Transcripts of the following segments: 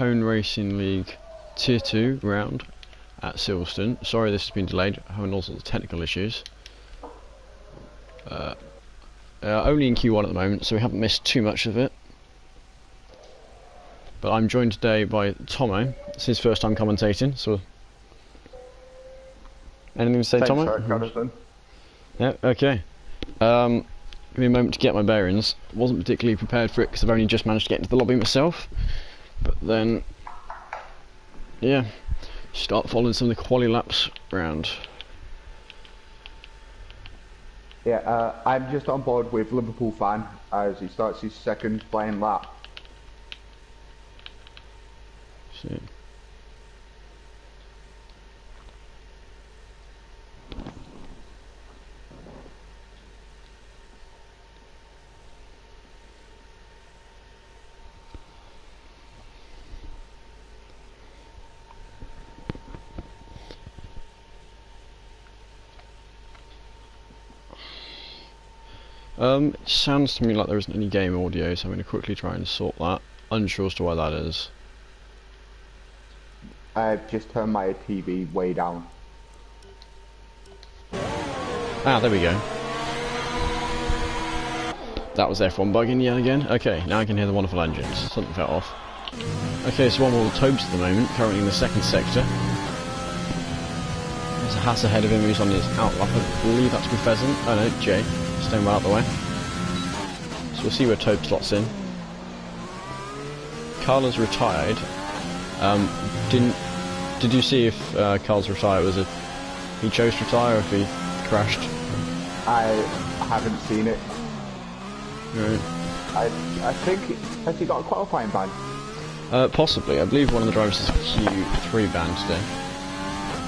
Hone Racing League Tier 2 round at Silverstone. Sorry this has been delayed, having all sorts of technical issues. Only in Q1 at the moment, so we haven't missed too much of it. But I'm joined today by Tomo. It's his first time commentating, so... Anything to say, Tomo? Thanks, Jonathan. Yeah, okay. Give me a moment to get my bearings. Wasn't particularly prepared for it because I've only just managed to get into the lobby myself. But then, yeah, start following some of the quali laps round. Yeah, I'm just on board with Liverpool fan as he starts his second flying lap. See. It sounds to me like there isn't any game audio, so I'm going to quickly try and sort that. Unsure as to why that is. I've just turned my TV way down. Ah, there we go. That was F1 bugging yet again. Okay, now I can hear the wonderful engines. Something fell off. Okay, so I'm on with Tobes at the moment, currently in the second sector. There's a Haas ahead of him who's on his outlap. I believe that's with Pheasant. Oh no, Jay. Staying well out the way. So we'll see where Toad slots in. Carla's retired. Did you see if Carl's retired? Was it he chose to retire or if he crashed? I haven't seen it. Right. I think has he got a qualifying ban? Possibly. I believe one of the drivers is Q3 banned today.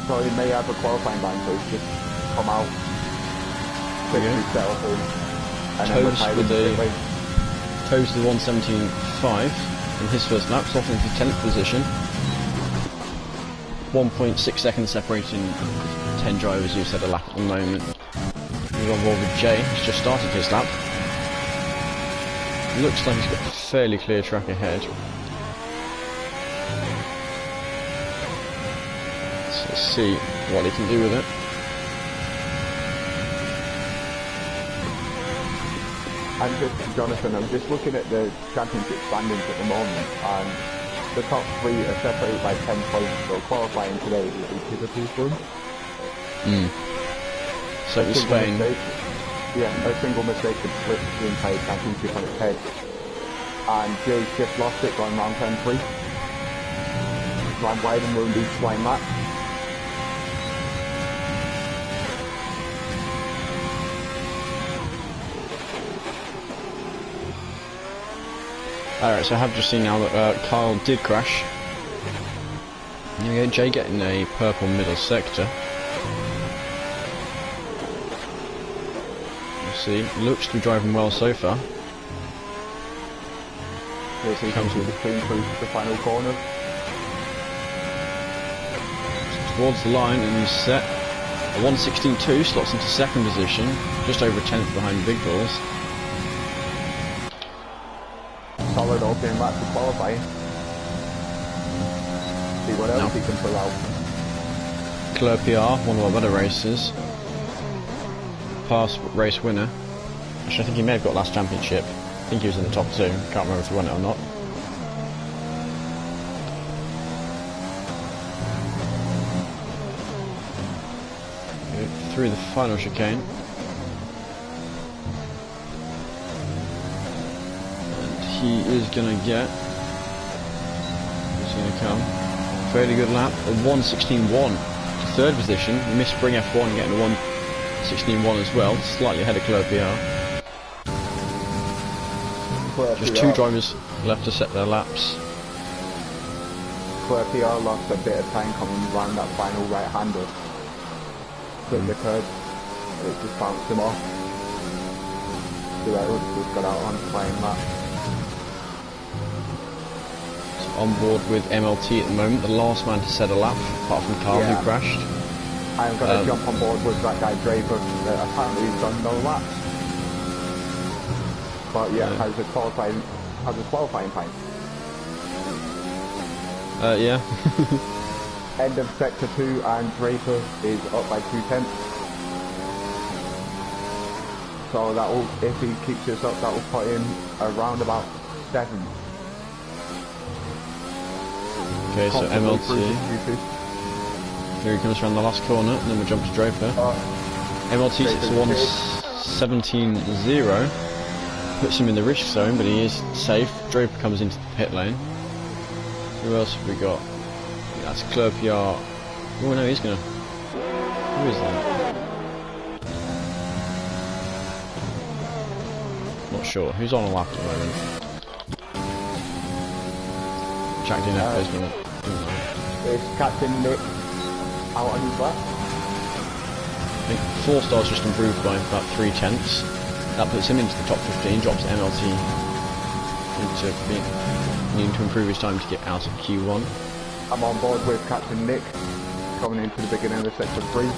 So he may have a qualifying ban, so he's just come out. Toes with the 1:17.5 in his first lap, off into 10th position. 1.6 seconds separating 10 drivers who said a lap at the moment. We're on board with Jay, who's just started his lap. Looks like he's got a fairly clear track ahead. So let's see what he can do with it. Jonathan, I'm just looking at the championship standings at the moment, and the top three are separated by 10 points, so qualifying today will be Liverpool's run. So in Spain. A single mistake could flip the entire championship on its head. And Jay's just lost it going round 10-3. Ran wide and ruined each flying lap. Alright, so I have just seen now that Kyle did crash. There we go, Jay getting a purple middle sector. Let's see, looks to be driving well so far. Here he comes with the clean through the final corner. Towards the line and he's set. A 1:16.2 slots into second position, just over a tenth behind the big balls. Solid opening lap to qualify. See what else he can pull out. Claire PR, one of our better racers. Past race winner. Actually, I think he may have got last championship. I think he was in the top two. Can't remember if he won it or not. Through the final chicane. He is going to get, he's going to come, fairly good lap, a 1:16.1 to third position. He missed Spring F1 getting a 1:16.1 as well, slightly ahead of Claire PR. Just two drivers left to set their laps. Claire PR lost a bit of time coming around that final right-hander. Clipped the curb, it just bounced him off. So that just got out on flying lap. On board with MLT at the moment, the last man to set a lap, apart from Carl who crashed. I'm going to jump on board with that guy Draper, apparently he's done no laps. But yeah, has a qualifying time. Yeah. End of sector 2 and Draper is up by 2/10. So that will, if he keeps this up, that will put him around about 7th. Okay, so Comfortably MLT. cruising Q2. Here he comes around the last corner, and then we'll jump to Draper. MLT sits to 1:17.0. Puts him in the risk zone, but he is safe. Draper comes into the pit lane. Who else have we got? Yeah, that's Clerpiar. Oh no, he's gonna. Who is that? Not sure. Who's on a lap at the moment? Jack Dineffo's gonna. It's Captain Nick out on his lap. I think 4 stars just improved by about 3/10. That puts him into the top 15, drops MLT into needing to improve his time to get out of Q1. I'm on board with Captain Nick coming into the beginning of sector 3.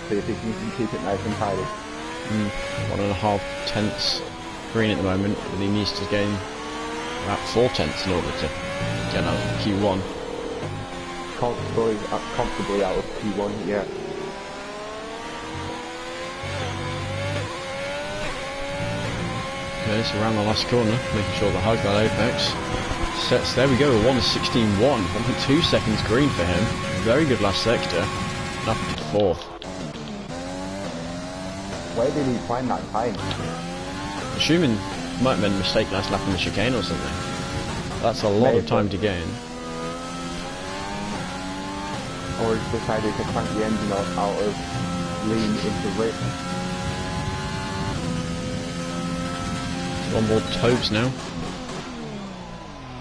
See if he can keep it nice and tidy. 1.5 tenths green at the moment, but he needs to gain about 4 tenths in order to get out of Q1. Comfortably out of Q1, yeah. Okay, so around the last corner, making sure to hug that apex. Sets, there we go, 1:16.1, 1.2 seconds green for him. Very good last sector, up to 4th. Where did he find that time? Assuming might have made a mistake last lap in the chicane or something. That's a lot of time to gain. Or he's decided to crank the engine out of lean into rip. On board Tobes now.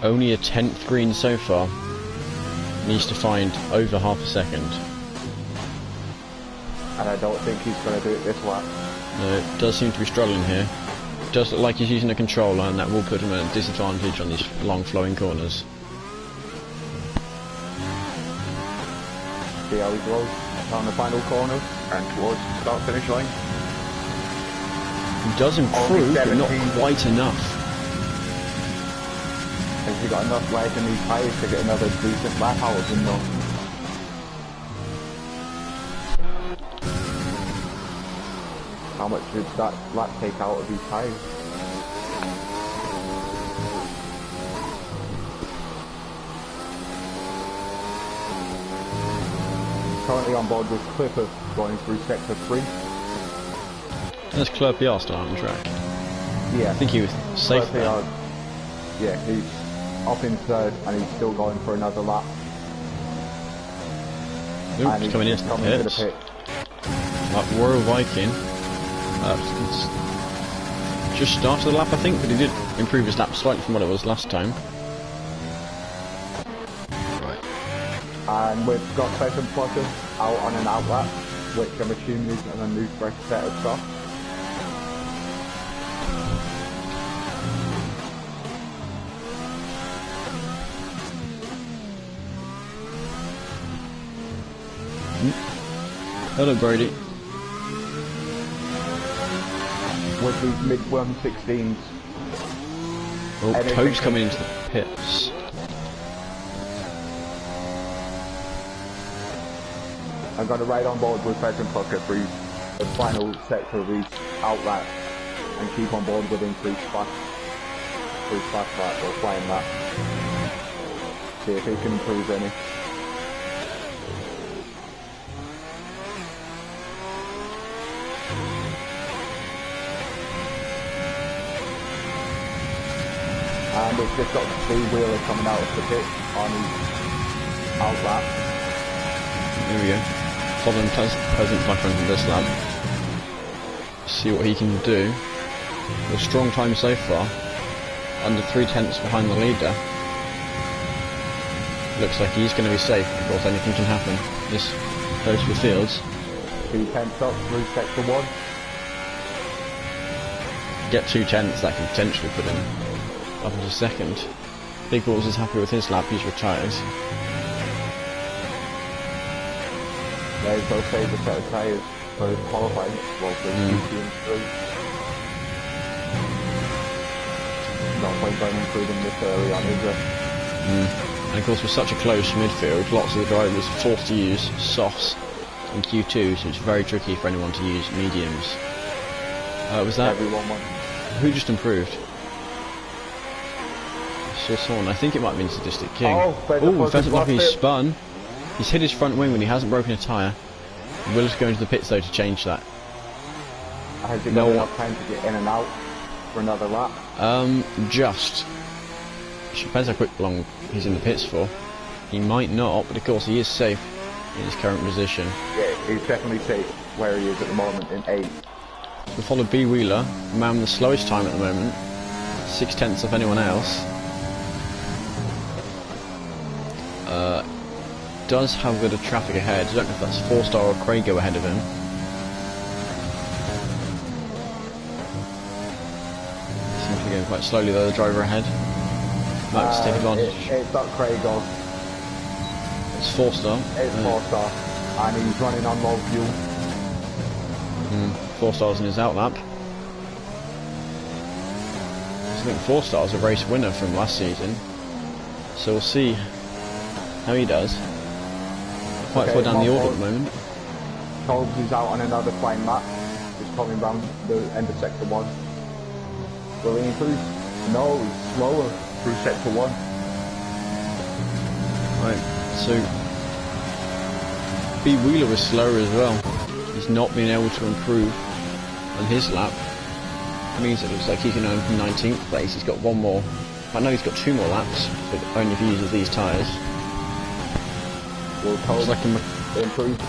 Only a 10th green so far. Needs to find over half a second. And I don't think he's going to do it this lap. No, it does seem to be struggling here. Does look like he's using a controller, and that will put him at a disadvantage on these long flowing corners. See how he goes down the final corner and towards the start finish line. He does improve, but not quite enough. Has he got enough legs in these tyres to get another decent lap out of him though? How much did that lap take out of these tyres? Currently on board with Clipper going through sector 3. There's Clerpiar still on the track. Yeah. I think he was safe there. Yeah, he's up in 3rd and he's still going for another lap. Ooh, And he's coming into the pits. Like Royal Viking. Just started the lap I think, but he did improve his lap slightly from what it was last time. Right. And we've got Pheasant Plotter out on an out lap, which I'm assuming is on a new fresh set of stuff. Hello Brady. With these mid 116s. Oh, Toad's coming into the pits. I'm going to ride on board with Pheasant Plotter through the final sector of his out lap and keep on board with him through fast lap or flying lap. See if he can improve any. And we've just got the wheeler coming out of the pit on his out lap. There we go. Following Peasant back onto this lap. See what he can do. A strong time so far. Under 3/10 behind the leader. Looks like he's going to be safe. Of course, anything can happen. This close to the fields. 2/10 up through sector 1. Get 2/10, that could potentially put him up into 2nd. Big Balls is happy with his lap, he's retired. There's those favourite set of tyres for qualifying, well for Q2 and 3. No point going through them this early on, is there? And of course with such a close midfield, lots of the drivers are forced to use softs in Q2, so it's very tricky for anyone to use mediums. Was that... Everyone won. Who just improved? I saw someone, I think it might have been Sadistic King. Oh, Pheasant Lucky spun. He's hit his front wing when he hasn't broken a tyre. Will's going to the pits though to change that. Has he got enough time to get in and out for another lap? Just. Depends how quick long he's in the pits for. He might not, but of course he is safe in his current position. Yeah, he's definitely safe where he is at the moment in 8th. We follow B Wheeler, a man with the slowest time at the moment, 6/10 of anyone else. Does have a bit of traffic ahead. I don't know if that's 4-star or Craigo ahead of him. Seems to be going quite slowly though, the driver ahead. Max take advantage. It's not Craigo. It's 4-star. It's 4-star. And he's running on low fuel. 4 stars in his outlap. I think 4 stars a race winner from last season. So we'll see how he does. Quite far down the order at the moment. Tobes is out on another flying lap. He's coming round the end of sector 1. Will he improve? No, he's slower through sector 1. Right, so B Wheeler was slower as well. He's not been able to improve on his lap. It means it looks like he can earn 19th place. He's got one more. I know he's got 2 more laps, but only if he uses these tyres. Will Tobes improve?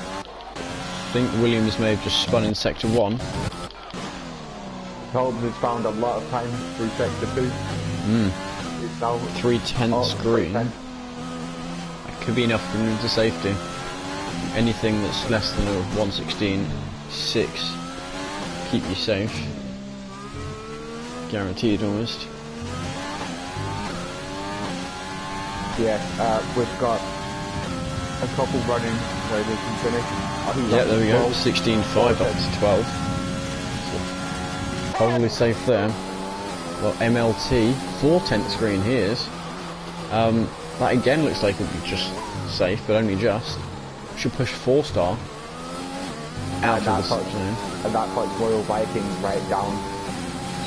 I think Williams may have just spun in sector 1. Tobes has found a lot of time through sector 2. It's now 3/10 green. 3/10. That could be enough to move to safety. Anything that's less than a 1:16.6 keep you safe. Guaranteed almost. Yeah, we've got a couple running where they can finish. Yeah, there we go. 16.5 up to 12. So probably safe there. Well, MLT 4/10 green he is. That again looks like it would be just safe, but only just. Should push 4-star out of the zone. And that puts Royal Viking right down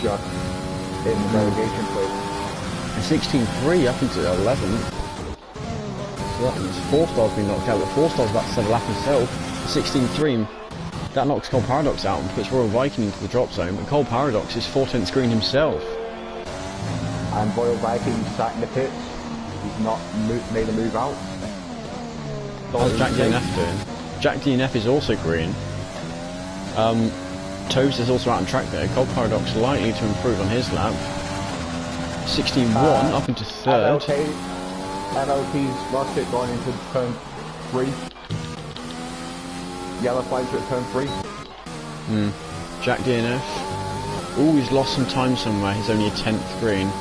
just in the relegation place. And 16.3 up into 11th. So that means 4-star's been knocked out, but 4-star's about to set a lap himself. 16.3, that knocks Cold Paradox out and puts Royal Viking into the drop zone, but Cold Paradox is 4/10 green himself. And Royal Viking sat in the pits. He's not made a move out. How's Jack DNF doing? Jack DNF is also green. Toes is also out on track there. Cold Paradox likely to improve on his lap. 16.1 up into 3rd. MLT's lost it going into turn 3. Yellow flags at turn 3. Jack DNF. Ooh, he's lost some time somewhere. He's only a 10th green.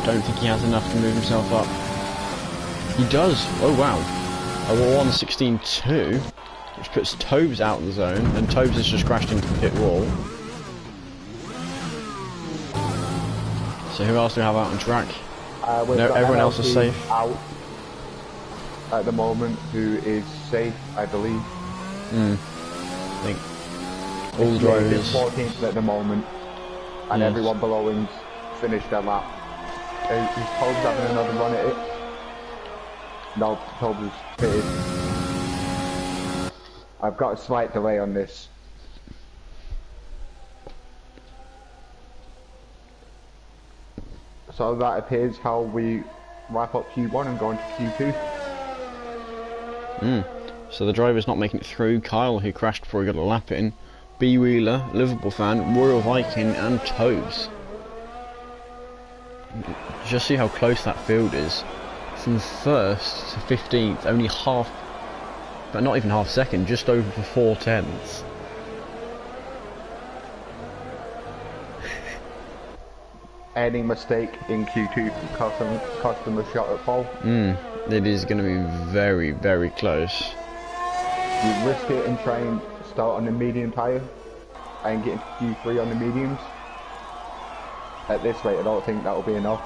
Don't think he has enough to move himself up. He does. Oh wow. A 1:16.2, which puts Tobes out of the zone, and Tobes has just crashed into the pit wall. So who else do we have out on track? No, everyone else is safe. Out at the moment, who is safe, I believe. I think all the drivers. He's 14th at the moment, and everyone below him's finished their lap. Is Tobes having another run at it? No, Tobes is pitted. I've got a slight delay on this. So that appears how we wrap up Q1 and go into Q2. So the driver's not making it through. Kyle, who crashed before he got a lap in. B Wheeler, Liverpool fan, Royal Viking, and Tobes. Just see how close that field is. From 1st to 15th, only half, but not even half second, just over for 4/10. Any mistake in Q2 cost them a shot at pole. It is going to be very, very close. You risk it and try and start on the medium tyre and get into Q3 on the mediums. At this rate, I don't think that will be enough.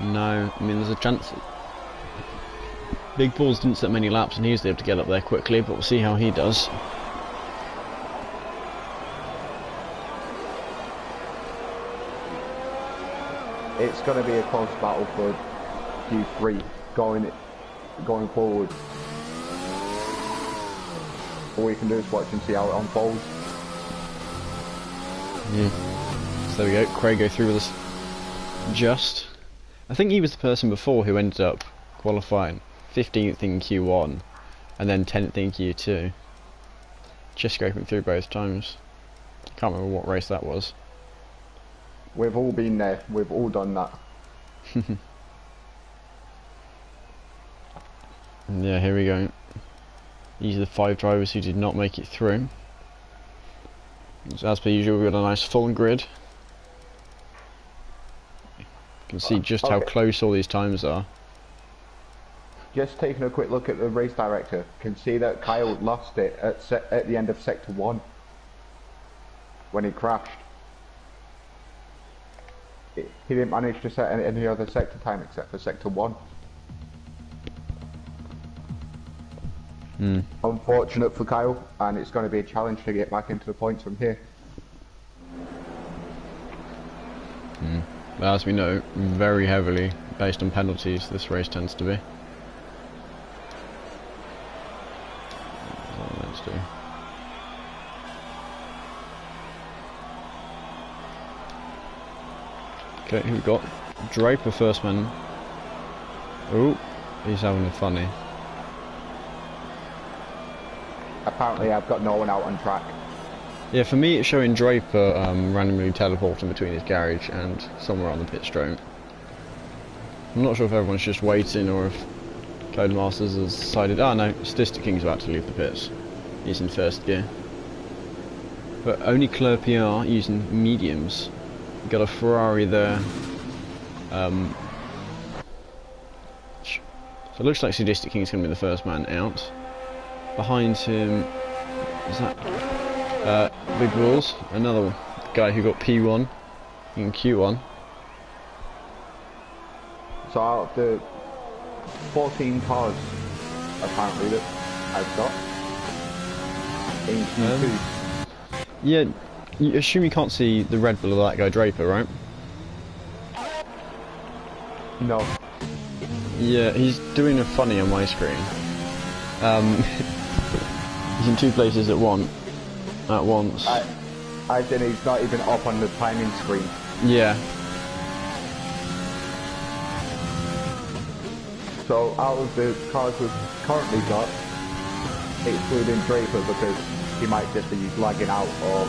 No, I mean there's a chance. Big Balls didn't set many laps and he was able to get up there quickly, but we'll see how he does. It's going to be a close battle for Q3 going forward. All we can do is watch and see how it unfolds. Yeah. So there we go, Craig go through with us just. I think he was the person before who ended up qualifying 15th in Q1 and then 10th in Q2. Just scraping through both times. Can't remember what race that was. We've all been there, we've all done that. Yeah, here we go. These are the 5 drivers who did not make it through. So as per usual, we've got a nice full grid. You can see just how close all these times are. Just taking a quick look at the race director, can see that Kyle lost it at the end of sector 1 when he crashed. He didn't manage to set any other sector time except for sector 1. Unfortunate for Kyle, and it's going to be a challenge to get back into the points from here. As we know, very heavily based on penalties this race tends to be. Let's do. Okay, who we got? Draper first man. Oh, he's having a funny. Apparently I've got no one out on track. Yeah, for me it's showing Draper randomly teleporting between his garage and somewhere on the pit straight. I'm not sure if everyone's just waiting or if Codemasters has decided, oh no, Statistic King's about to leave the pits. He's in first gear. But only Claire PR using mediums. Got a Ferrari there. So it looks like Sadistic King's going to be the first man out. Behind him, is that Big Balls, another guy who got P1 in Q1. So out of the 14 cars apparently that I've got in Q2. Yeah, you assume you can't see the Red Bull of that guy Draper, right? No. Yeah, he's doing a funny on my screen. He's in 2 places at once. I think he's not even up on the timing screen. Yeah. So out of the cars we've currently got, excluding Draper because he might just be lagging out or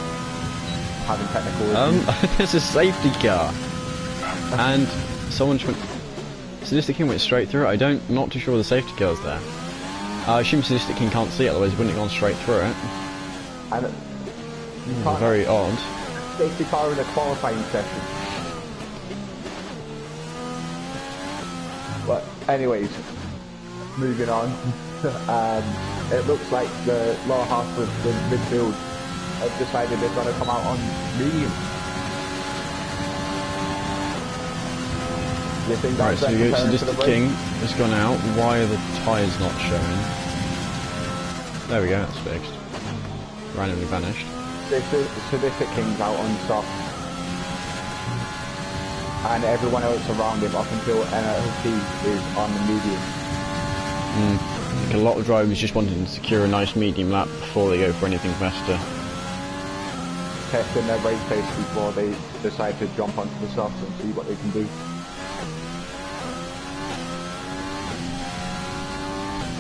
having technical issues. There's a safety car. And someone just went... Sadistic King went straight through it. Not too sure the safety car's there. I assume Sadistic King can't see it, otherwise he wouldn't have gone straight through it. And very odd. Safety car in a qualifying session. But anyways, moving on. It looks like the lower half of the midfield have decided they're going to come out on medium. Right, so you go Sadistic King has gone out. Why are the tyres not showing? There we go, that's fixed. Randomly vanished. Sadistic King's out on soft. And everyone else around him up until NLT is on the medium. Like a lot of drivers just wanting to secure a nice medium lap before they go for anything faster. Testing their race pace before they decide to jump onto the softs and see what they can do.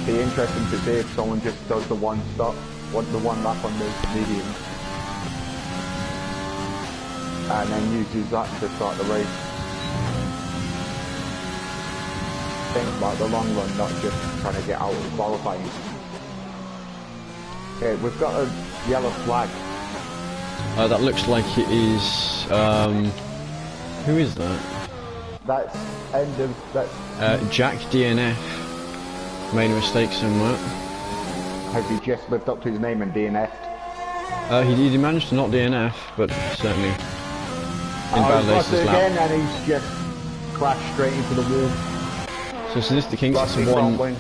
Be interesting to see if someone just does the one lap on the medium and then uses that to start the race. Think about the long run, not just trying to get out of qualifying. Okay, we've got a yellow flag. That looks like it is. Who is that? That's Jack DNF. Made a mistake somewhere. Has he just lived up to his name and DNF'd? He managed to not DNF, but certainly invalidates his lap. Again, and he's just crashed straight into the wall. So Sadistic Kings, Lost it's his front wing.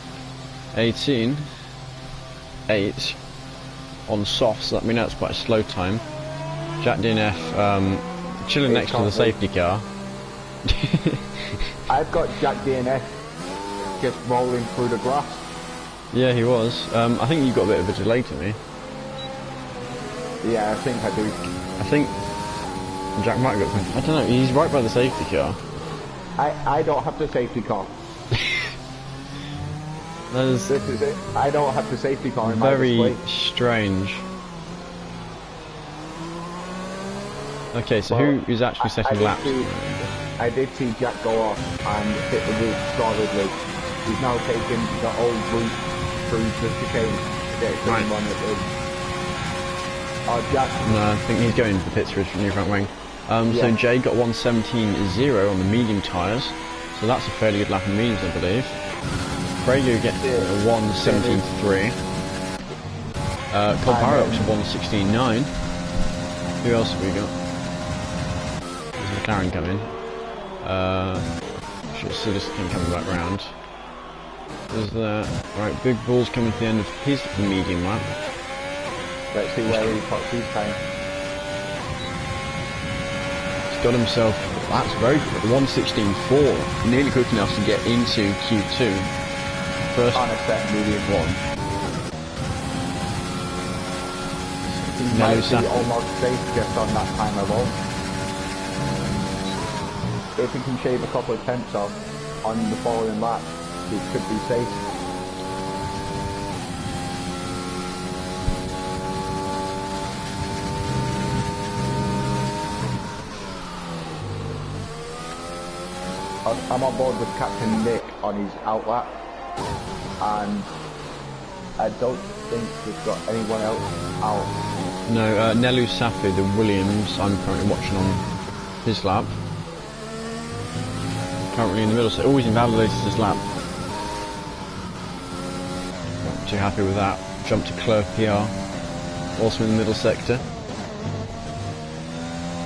1:18.8 on soft, so that means that's quite a slow time. Jack DNF chilling next to the safety car. I've got Jack DNF just rolling through the grass. Yeah, he was. I think you got a bit of a delay to me. Yeah, I think I do. I think Jack might have got. I don't know. He's right by the safety car. I don't have the safety car. That is This is it. I don't have the safety car in my very display. strange. Okay, so who is actually setting laps? I did see Jack go off and hit the roof solidly. He's now taking the old route through the chicane to get it Right. on it. Jack. No, I think he's going to the pits for his new front wing. So Yeah. Jay got 1:17.0 on the medium tyres, so that's a fairly good lap in mediums, I believe. Brago gets 1:17.3. Colparo to 1:16.9. Who else have we got? There's McLaren coming. Should see this thing coming back round. There's that. Right, Big Bull's coming to the end of his medium lap. Let's see where he puts his time. He's got himself. That's very good. 1:16.4. Nearly quick enough to get into Q2. First On a set medium one. He No, might Saf- be almost safe just on that time alone. If he can shave a couple of tenths off on the following lap, he could be safe. I'm on board with Captain Nick on his outlap, and I don't think we've got anyone else out. No, Nelu Safi, the Williams, I'm currently watching on his lap. Currently in the middle, so always invalidated his lap. Not too happy with that. Jump to Clerc PR, also in the middle sector.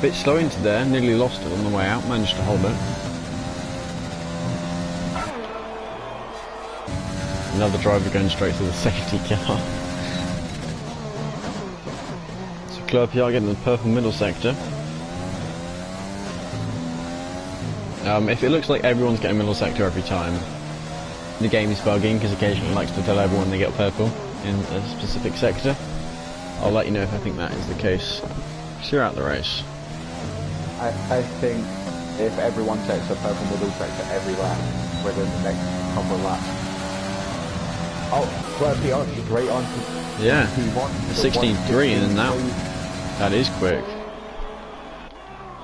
Bit slow into there, nearly lost it on the way out, managed to hold it. Another driver going straight through the safety car. So Clerc PR getting the purple middle sector. If it looks like everyone's getting middle sector every time, the game is bugging because occasionally it likes to tell everyone they get purple in a specific sector. I'll let you know if I think that is the case throughout the race. I think if everyone sets a purple middle sector every lap within the next couple of laps. Oh, Clerc PR straight on to Yeah, P1. 16.3 and that, that is quick.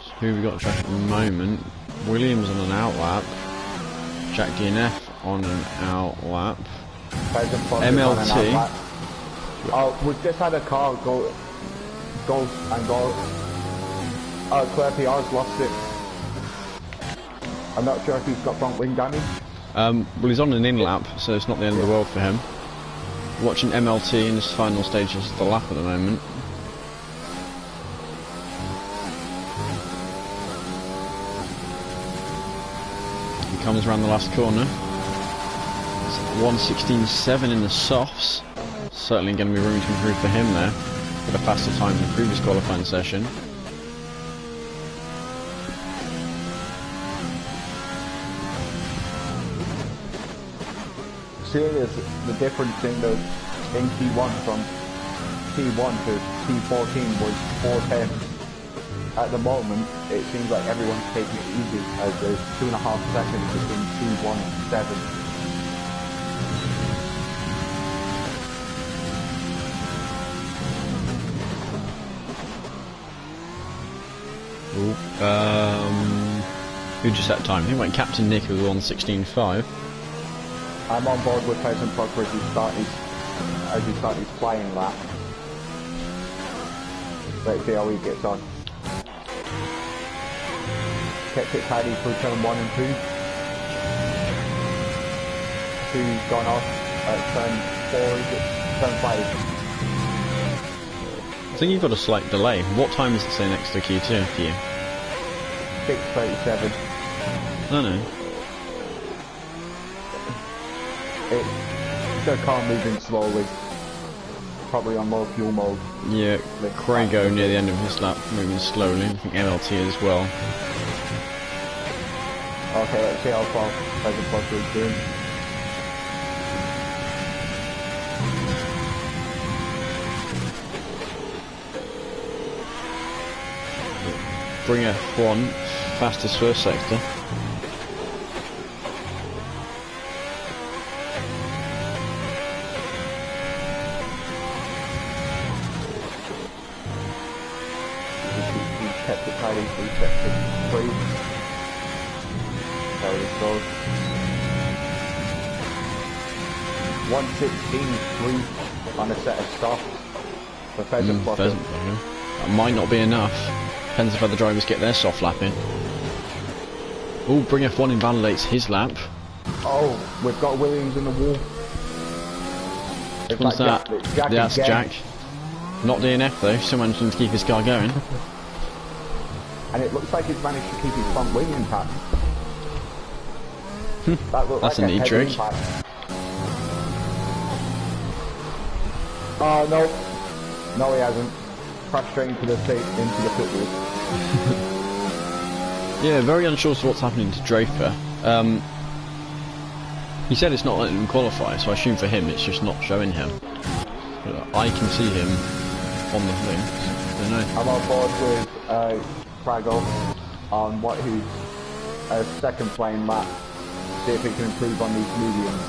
So who we got track at the moment? Williams on an outlap. Jack DNF on an outlap. MLT. Oh, we've just had a car go and go. Oh, Clerc PR's lost it. I'm not sure if he's got front wing damage. Well, he's on an in-lap, so it's not the end of the world for him. Watching MLT in this final stages of the lap at the moment. He comes around the last corner. It's 1:16.7 in the softs. Certainly going to be room to improve for him there. Got a faster time in the previous qualifying session. Serious, the difference in T1 from T1 to T14 was 4 tenths. At the moment, it seems like everyone's taking it easy as there's 2.5 seconds between T1 and 7. Ooh, who just set time? Who went Captain Nick who was on 16.5. I'm on board with Peasant Proctor as he start his flying lap. Let's see how he gets on. Kept it tidy through turn 1 and 2. 2's gone off at turn 4, is it? Turn 5. I think you've got a slight delay. What time is it say next to Q2 for you? 6:37. I know. The car moving slowly. Probably on low fuel mode. Yeah, Craigo near the end of his lap, moving slowly. I think MLT as well. Okay, let's see how far Pleasant Plus is doing. Bring F1, fastest first sector. He's kept it tidy through sector 3. There it goes. 1:16.3 on a set of stops for Pheasant Plus. That might not be enough. Depends if other drivers get their soft lap in. Oh, Bring F1 invalidates his lap. Oh, we've got Williams in the wall. What's that? That's Jack. Not DNF though, still managing to keep his car going. And it looks like he's managed to keep his front wing intact. That's a neat trick. Oh no. No, he hasn't. Crashed straight into the pit wall. Yeah, very unsure as to what's happening to Draper. He said it's not letting him qualify, so I assume for him it's just not showing him. But I can see him on the thing. So I don't know. I'm on board with Prago on what he's a second playing lap. See if he can improve on these mediums.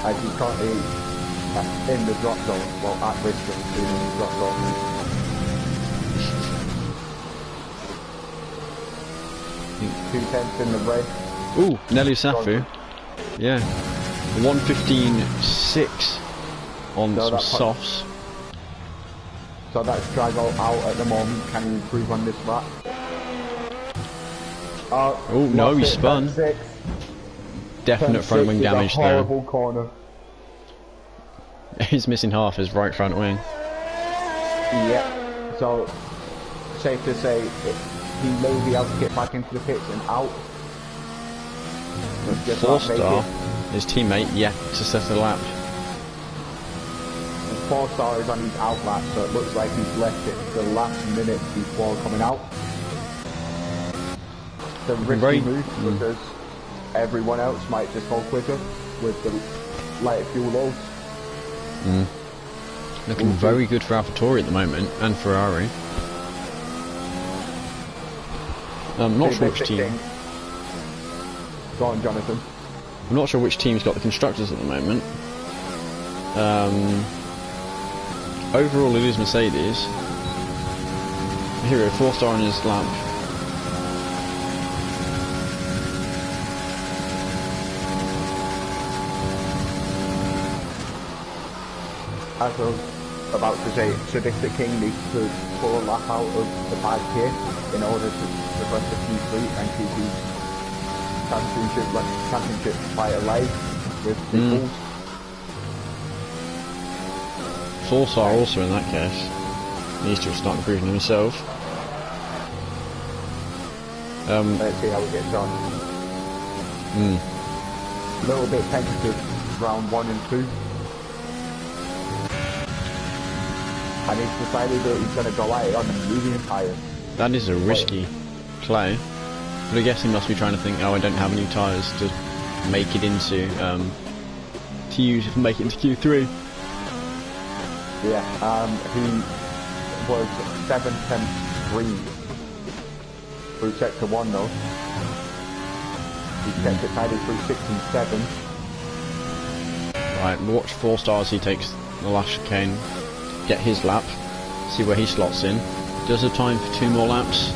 As he's currently in the drop zone, well at risk of being in the drop zone. 2/10 in the red. Ooh, Nelly Safu. Yeah. 1:15.6 on some softs. So that's Drago out at the moment. Can he improve on this lap? Oh no, he spun. Definite front wing damage there. Horrible corner. He's missing half his right front wing. Yeah. So safe to say he may be able to get back into the pits and out. 4-star, his teammate, yeah, to set a lap. 4-star is on his out lap, so it looks like he's left it the last minute before coming out. The risky move because everyone else might just go quicker with the lighter fuel loads. Looking very good for AlphaTauri at the moment, and Ferrari. I'm not sure which team. Go on, Jonathan. I'm not sure which team's got the constructors at the moment. Overall, it is Mercedes. Here, a 4-star on his lap. As I was about to say, Sadistic King needs to pull a lap out of the 5K in order to progress the Q3 and keep his championship fight alive with the Bulls. 4-star also in that case. Needs to start improving himself. Let's see how it gets on. A little bit tentative round 1 and 2. And he's decided that he's going to go at it on the medium tyres. That is a risky play. But I guess he must be trying to think, oh, I don't have any tyres to make it into, make it into Q3. Yeah, he was 7-10-3 through sector 1 though. He kept it tidy through 6 and 7. Right, we'll watch 4-stars, he takes the last chicane, get his lap, see where he slots in. Does have time for 2 more laps.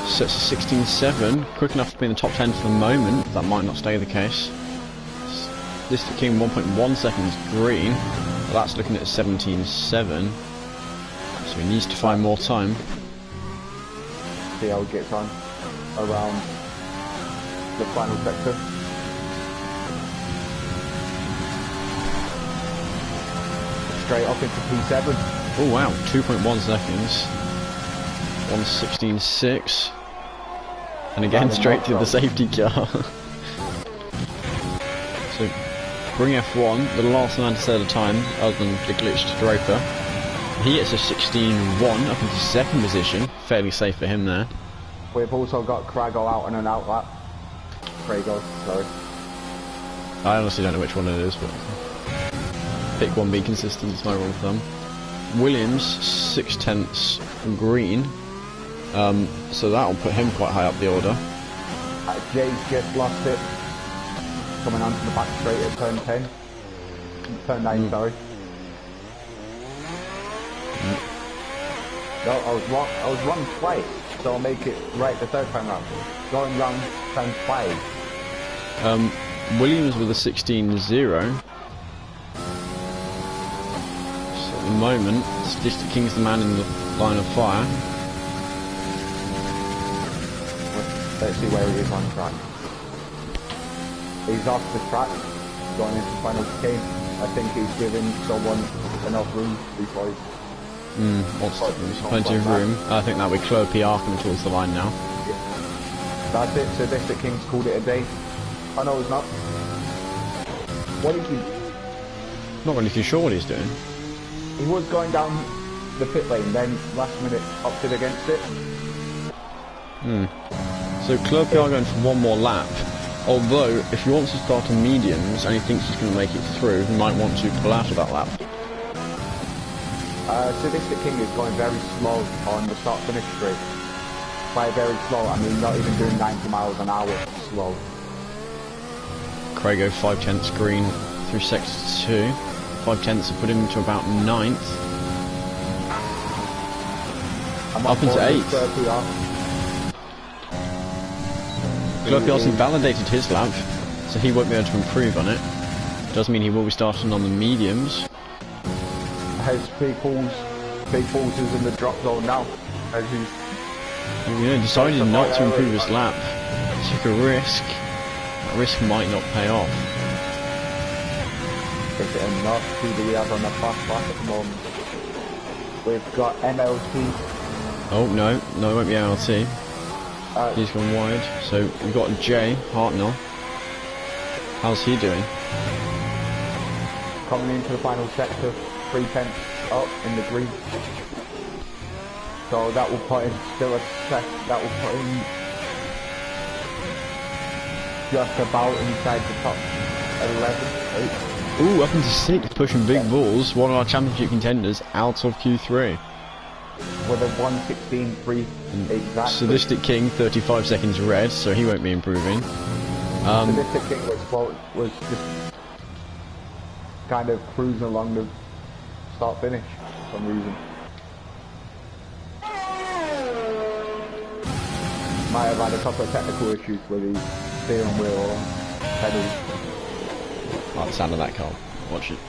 Sets a 16.7, quick enough to be in the top 10 for the moment. That might not stay the case. This King 1.1 seconds green. Well, that's looking at 17.7. So he needs to find more time. See how he gets on around the final sector. Straight up into P7. Oh wow, 2.1 seconds. 1:16.6. And again, straight through the safety car. So, bring F1, the last man to set a time, other than the glitched Draper. He gets a 16.1 up into second position, fairly safe for him there. We've also got Crago out on an out lap. Crago, sorry. I honestly don't know which one it is, but pick one, be consistent, it's my rule of thumb. Williams, 6/10 green, so that'll put him quite high up the order. Jay's just lost it, coming onto the back straight at turn 10. Turn 9, sorry. No, I was wrong twice, so I'll make it right the third time round. Going wrong turn 5. Williams with a 16.0. So at the moment, Sadistic King's the man in the line of fire. Let's see where he is on track. He's off the track, going into the final chicane. I think he's giving someone enough room before he's... Plenty of room. I think that'll be Chloe PR coming towards the line now. Yeah. That's it, Sadistic King's called it a day. Oh no, it's not. What is he? Not really too sure what he's doing. He was going down the pit lane, then last minute opted against it. So Chloe PR going for one more lap. Although, if he wants to start on mediums and he thinks he's going to make it through, he might want to pull out of that lap. Sadistic King is going very slow on the start-finish straight. By very slow, I mean not even doing 90 miles an hour slow. Crago 5/10 green through sector 2. 5/10 will put him to about 9th. Up into 8th. Chloe PR's validated his lap, so he won't be able to improve on it. Does mean he will be starting on the mediums. Has Big Balls is in the drop zone now. As he's decided not to improve his lap. Took a risk. That risk might not pay off. Is it enough? Who do we have on the fast lap at the moment? We've got MLT. Oh no, it won't be MLT. He's gone wide. So we've got Jay Hartnell. How's he doing? Coming into the final sector, 3/10 up in the green. So that will put him still a sec. That will put him just about inside the top 11. Ooh, up into 6th, pushing Big Balls, one of our championship contenders, out of Q3. With a 1:16.3 exactly. Sadistic King, 35 seconds red, so he won't be improving. Sadistic King was just kind of cruising along the start-finish for some reason. Might have had a couple of technical issues with his steering wheel or pedals. I like the sound of that car. Watch it.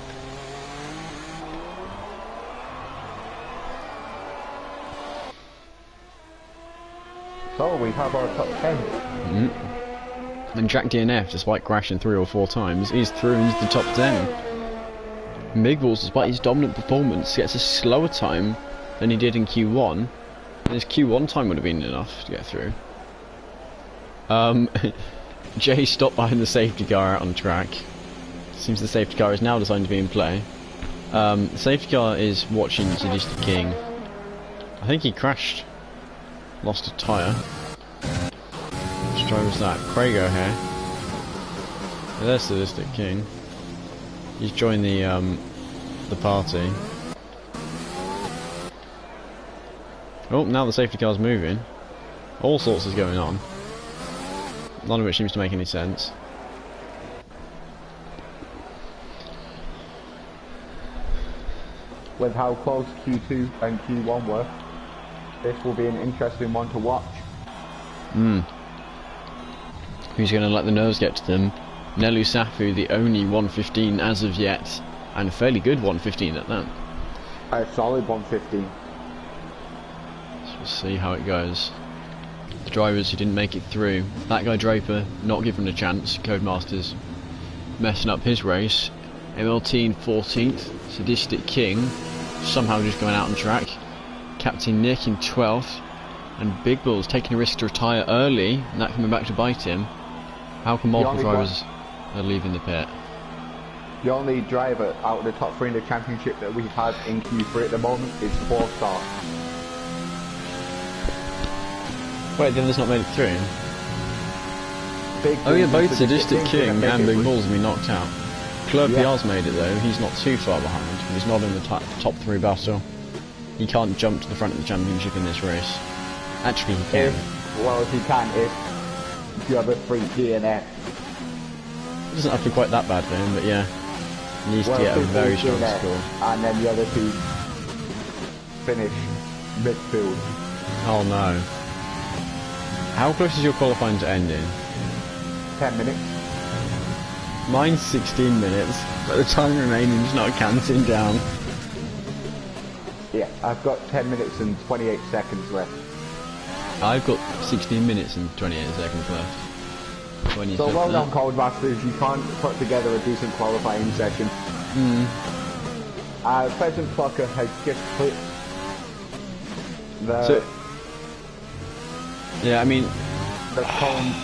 So we have our top 10. And Jack DNF, despite crashing 3 or 4 times, is through into the top 10. Big Balls, despite his dominant performance, gets a slower time than he did in Q1. And his Q1 time would have been enough to get through. Jay stopped behind the safety car out on track. Seems the safety car is now designed to be in play. The safety car is watching Sadistic King. I think he crashed. Lost a tyre. Which driver was that? Crago here. There's Sadistic King. He's joined the party. Oh, now the safety car's moving. All sorts is going on. None of which seems to make any sense. With how close Q2 and Q1 were, this will be an interesting one to watch. Who's going to let the nerves get to them? Nelu Safu, the only 115 as of yet, and a fairly good 115 at that. A solid 115. So we'll see how it goes. The drivers who didn't make it through. That guy Draper, not given a chance. Codemasters messing up his race. MLT in 14th. Sadistic King somehow just going out on track. Captain Nick in 12th. And Big Bull's taking a risk to retire early, and that coming back to bite him. How come multiple drivers are leaving the pit? The only driver out of the top 3 in the championship that we have in Q3 at the moment is 4-star. Wait, the others not made it through? Big Oh yeah, Bull both is the Sadistic King and Big Bull's have been knocked out. Club Yeah. PR's made it though, he's not too far behind. He's not in the top 3 battle. He can't jump to the front of the championship in this race. Actually, he can. If he can, if the other 3 DNF. It doesn't have to be quite that bad for him, but yeah. He needs to get a very strong score. And then the other 2 finish midfield. Oh no. How close is your qualifying to ending? 10 minutes. Mine's 16 minutes, but the time remaining is not counting down. Yeah, I've got 10 minutes and 28 seconds left. I've got 16 minutes and 28 seconds left. When you So said well that. done, Cold Masters. You can't put together a decent qualifying session. Pheasant Plucker has just put the Yeah, I mean, the cone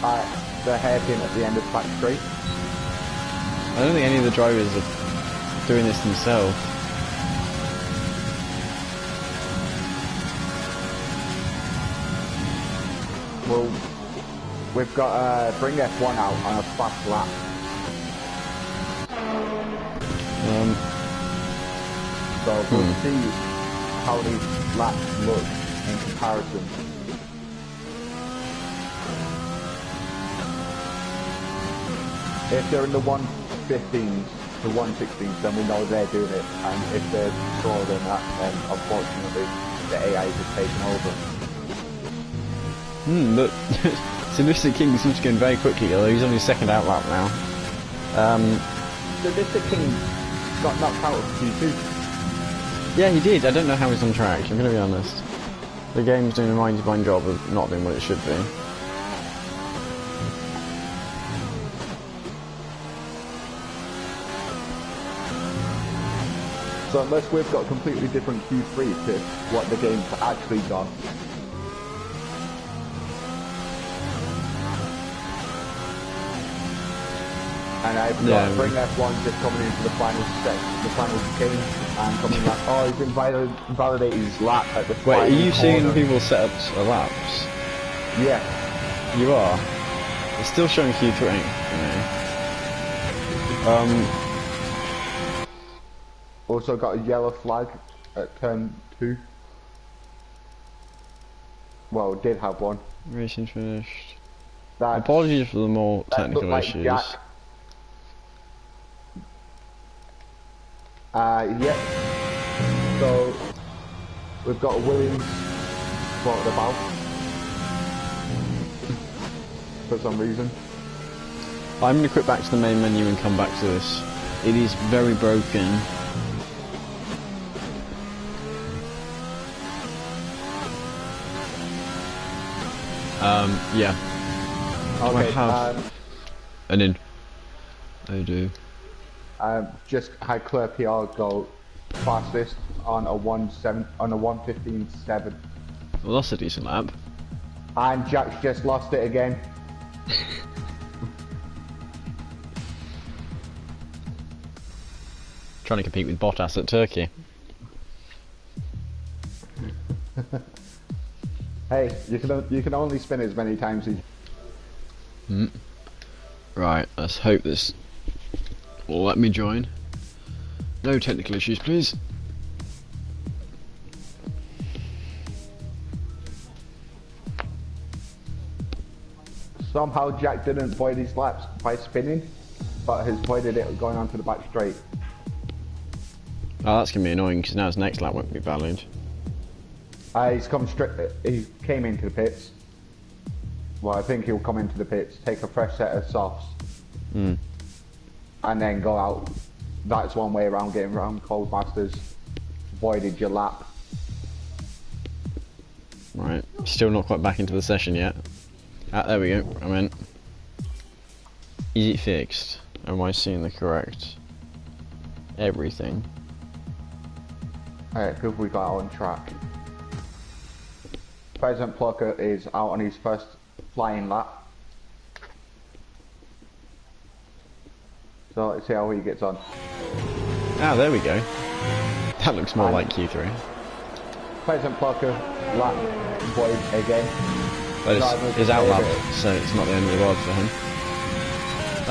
at the hairpin at the end of the back straight. I don't think any of the drivers are doing this themselves. Well, we've got bring F1 out on a fast lap. So we'll see how these laps look in comparison. If they're in the 115s, the 116s, then we know they're doing it. And if they're slower than that, then unfortunately the AI is just taking over. Look, Sadistic King seems to be going very quickly, although he's on his 2nd outlap now. Sadistic King got knocked out of Q2. Yeah, he did. I don't know how he's on track, I'm going to be honest. The game's doing a mighty fine job of not doing what it should be. So unless we've got completely different Q3 to what the game's actually got. And I've got Bring F1 just coming into the final game and coming like, oh, he's invalidated his lap at the final Wait, are you seeing corner. people set up laps? Yeah. You are? It's still showing Q3, you know. Also got a yellow flag at turn 2. Well, did have one. Racing finished. That's, Apologies for the more that technical looked like issues. Jack. Yep. So we've got Williams floated about for some reason. I'm going to quit back to the main menu and come back to this. It is very broken. Yeah. Okay. I have an in. I do. Just had Claire PR go fastest on a 1:15.7. Well, that's a decent lap. And Jack's just lost it again. Trying to compete with Bottas at Turkey. Hey, you can only spin as many times as Right, let's hope this will let me join. No technical issues, please. Somehow Jack didn't void his laps by spinning, but has voided it going onto the back straight. Oh, that's going to be annoying because now his next lap won't be valid. He's come straight. He came into the pits. Well, I think he'll come into the pits, take a fresh set of softs, and then go out. That's one way around getting around Cold Masters. Voided your lap. Right, still not quite back into the session yet. Ah, there we go, I'm in. Is it fixed? Am I seeing the correct everything? Alright, who have we got on track? President Plucker is out on his first flying lap. So let's see how he gets on. Ah, there we go. That looks more like Q3. President Plucker, lap void again. But it's his out lap, so it's not the end of the world for him.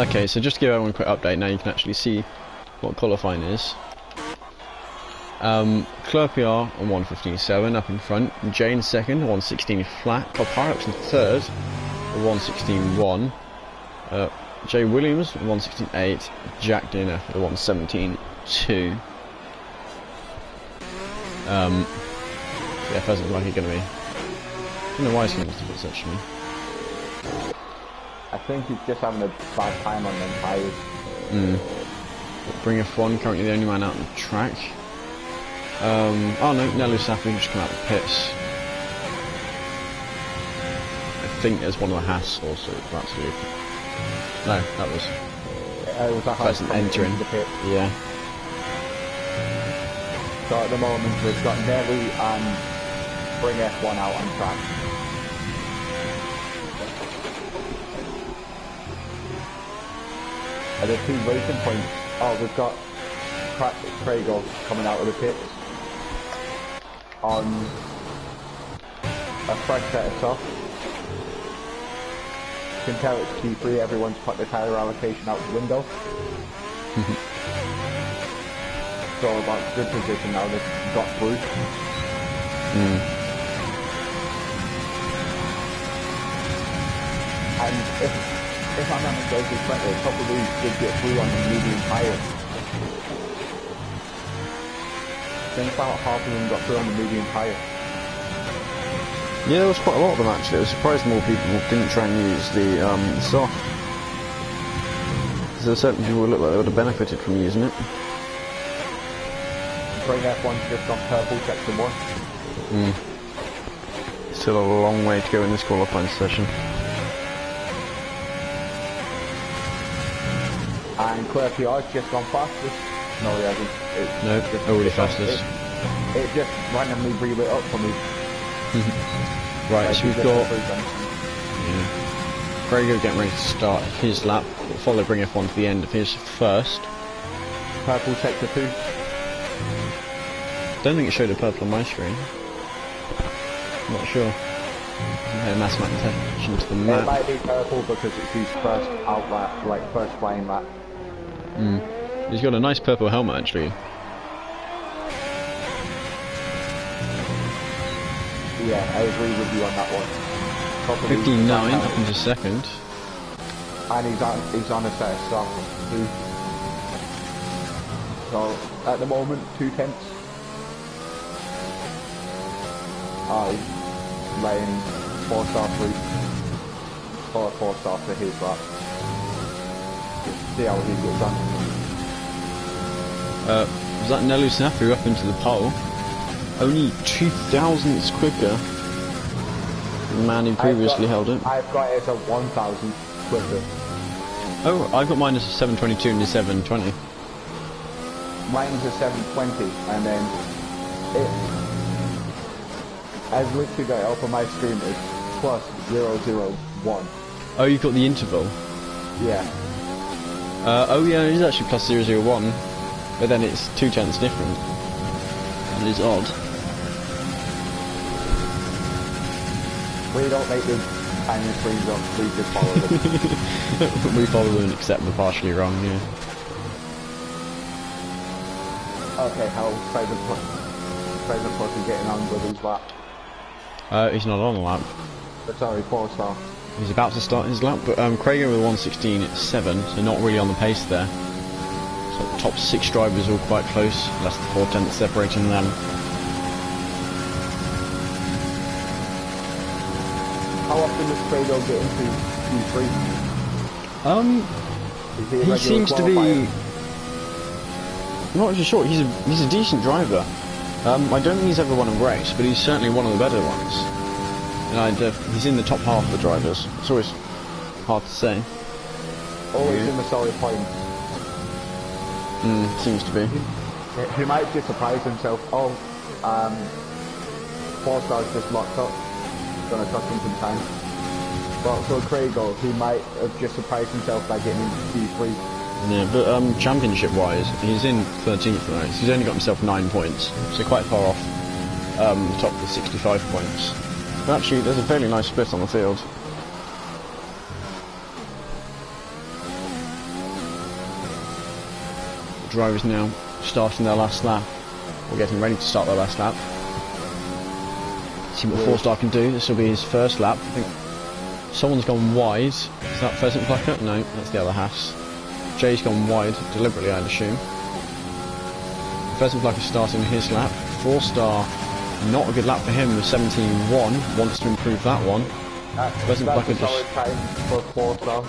Okay, so just to give everyone a quick update, now you can actually see what qualifying is. Claire PR on 1:15.7 up in front, Jane second, 1:16 flat, Pyrox in third, 1:16.1, Jay Williams 1:16.8, Jack Dinner for 1:17.2. Yeah, Pheasant's likely going to be. I don't know why he's going to do this actually. I think he's just having a bad time on them tyres. Bring F1 currently the only man out on the track. Oh no, Nelly Sappy just come out of the pits. I think there's one of the Haas also. That's weird. No, that was. It was a Pheasant entering. The pit. Yeah. So at the moment we've got Nelly and Bring F1 out on track. At the two racing points, we've got Craigo coming out of the pits on a fresh set of softs. You can tell it's Q3, everyone's put the tyre allocation out the window. It's all about good position now, they've got through. And if I'm not mistaken correctly, probably did get through on the medium tyre. I think about half of them got through on the medium tyre. Yeah, there was quite a lot of them actually. I was surprised more people didn't try and use the soft. There are certain people who look like they would have benefited from using it. Bring F1's just on purple section 1. Still a long way to go in this qualifying session. And Claire PR's just gone fastest. No, he hasn't. No, already fastest. It just randomly relit up for me. Right, so we've got Grego getting ready to start his lap. We'll follow Bring F1 to the end of his first. Purple sector 2. Don't think it showed a purple on my screen. I'm not sure. No mathematical attention to the map. It might be purple because it's his first out lap, like first flying lap. He's got a nice purple helmet actually. Yeah, I agree with you on that one. Probably 59 up into second. And he's on a set of softs too. So at the moment, 2/10. He's laying 4-star free. 4-star for his lap. Just see how he gets on. Was that Nelu Snafu up into the pole? Only 2 thousandths quicker than the man who previously held it. I've got it as a 1,000 quicker. Oh, I've got mine as a 722 and a 720. Mine's a 720, and then I've literally got it up on my screen as plus 001. Oh, you've got the interval? Yeah. Oh yeah, it is actually plus 001, but then it's 2 tenths different. It is odd. We don't make the tiny screens up, we just follow them. We follow them and accept the partially wrong, yeah. Okay, how President Plus is getting on with his lap? He's not on the lap. Sorry, 4-star. He's about to start his lap, but Craigo with 1:16.7, so not really on the pace there. So the top 6 drivers are all quite close, less than 4 tenths separating them. How often does Craigo get into Q3? He seems to be. I'm not really sure. He's a decent driver. I don't think he's ever won a race, but he's certainly one of the better ones. And he's in the top half of the drivers. It's always hard to say. Always in the solid points. Seems to be. He might just surprise himself. 4 stars just locked up. Gonna cost him some time. But for Craigo, he might have just surprised himself by getting into Q3. Yeah, but championship-wise, he's in 13th right? So he's only got himself 9 points, so quite far off the top of the 65 points. But actually, there's a fairly nice split on the field. The drivers now starting their last lap, or getting ready to start their last lap. See what 4-star can do. This will be his first lap. I think someone's gone wide. Is that Pheasant Plucker? No, that's the other Haas. Jay's gone wide, deliberately I'd assume. Pheasant Plucker starting his lap. 4-star, not a good lap for him with 17.1. Wants to improve that one. Pheasant Plucker just... time for 4-star.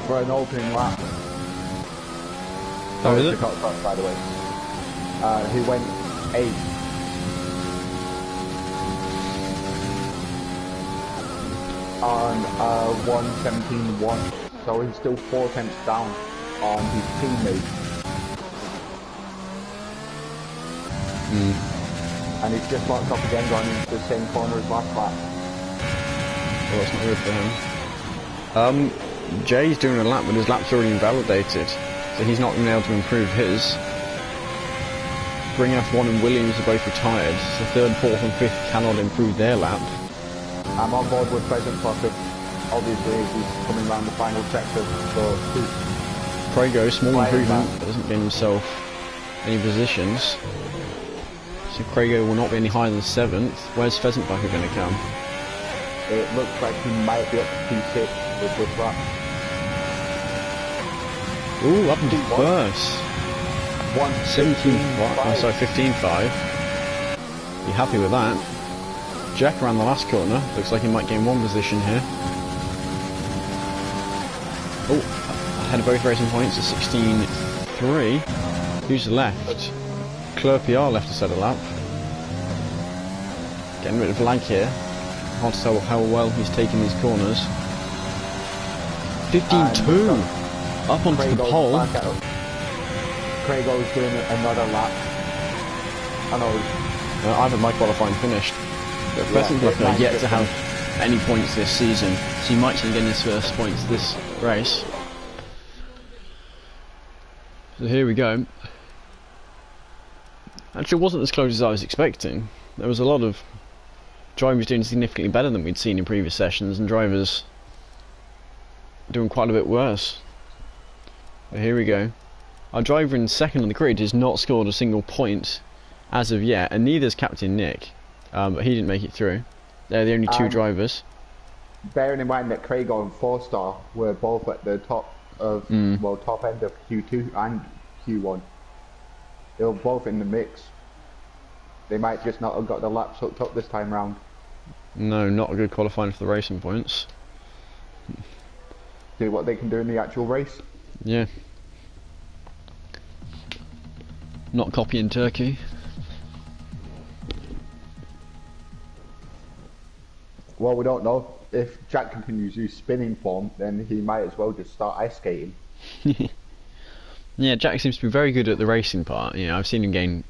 For an opening lap. Oh, is it? By the way. He went 8. On 1:17.1, so he's still 4 tenths down on his teammate. And he's just locked up again, going into the same corner as last lap. Well, that's not good for him. Jay's doing a lap, but his lap's already invalidated, so he's not been able to improve his. Bring F1 and Williams are both retired, so 3rd, 4th and 5th cannot improve their lap. I'm on board with Pheasant Plucker. Obviously, he's coming around the final sector, so... Craigo, small improvement, but doesn't gain himself any positions. So Craigo will not be any higher than 7th. Where's Pheasant Plucker going to come? It looks like he might be up to P6 with this lap. Ooh, up into 1st. 17.5, sorry, 15.5. Be happy with that. Jack around the last corner. Looks like he might gain 1 position here. Oh, ahead of both racing points at 16.3. Who's left? Claire PR left to set a lap. Getting rid of lag here. Hard to tell how well he's taking these corners. 15.2. Up onto the pole. Craigo's doing another lap. I know. I've had my qualifying finished. But Pheasant Plucker yet to have any points this season, so he might get his first points this race. So here we go. Actually, it wasn't as close as I was expecting. There was a lot of drivers doing significantly better than we'd seen in previous sessions, and drivers doing quite a bit worse. But here we go. Our driver in 2nd on the grid has not scored a single point as of yet, and neither's Captain Nick. But he didn't make it through. They're the only 2 drivers. Bearing in mind that Craigo and 4-star were both at the top of, well, top end of Q2 and Q1. They were both in the mix. They might just not have got the laps hooked up this time round. No, not a good qualifying for the racing points. See what they can do in the actual race. Yeah. Not copying Turkey. Well, we don't know. If Jack continues his spinning form, then he might as well just start ice skating. Yeah, Jack seems to be very good at the racing part. You know, I've seen him gain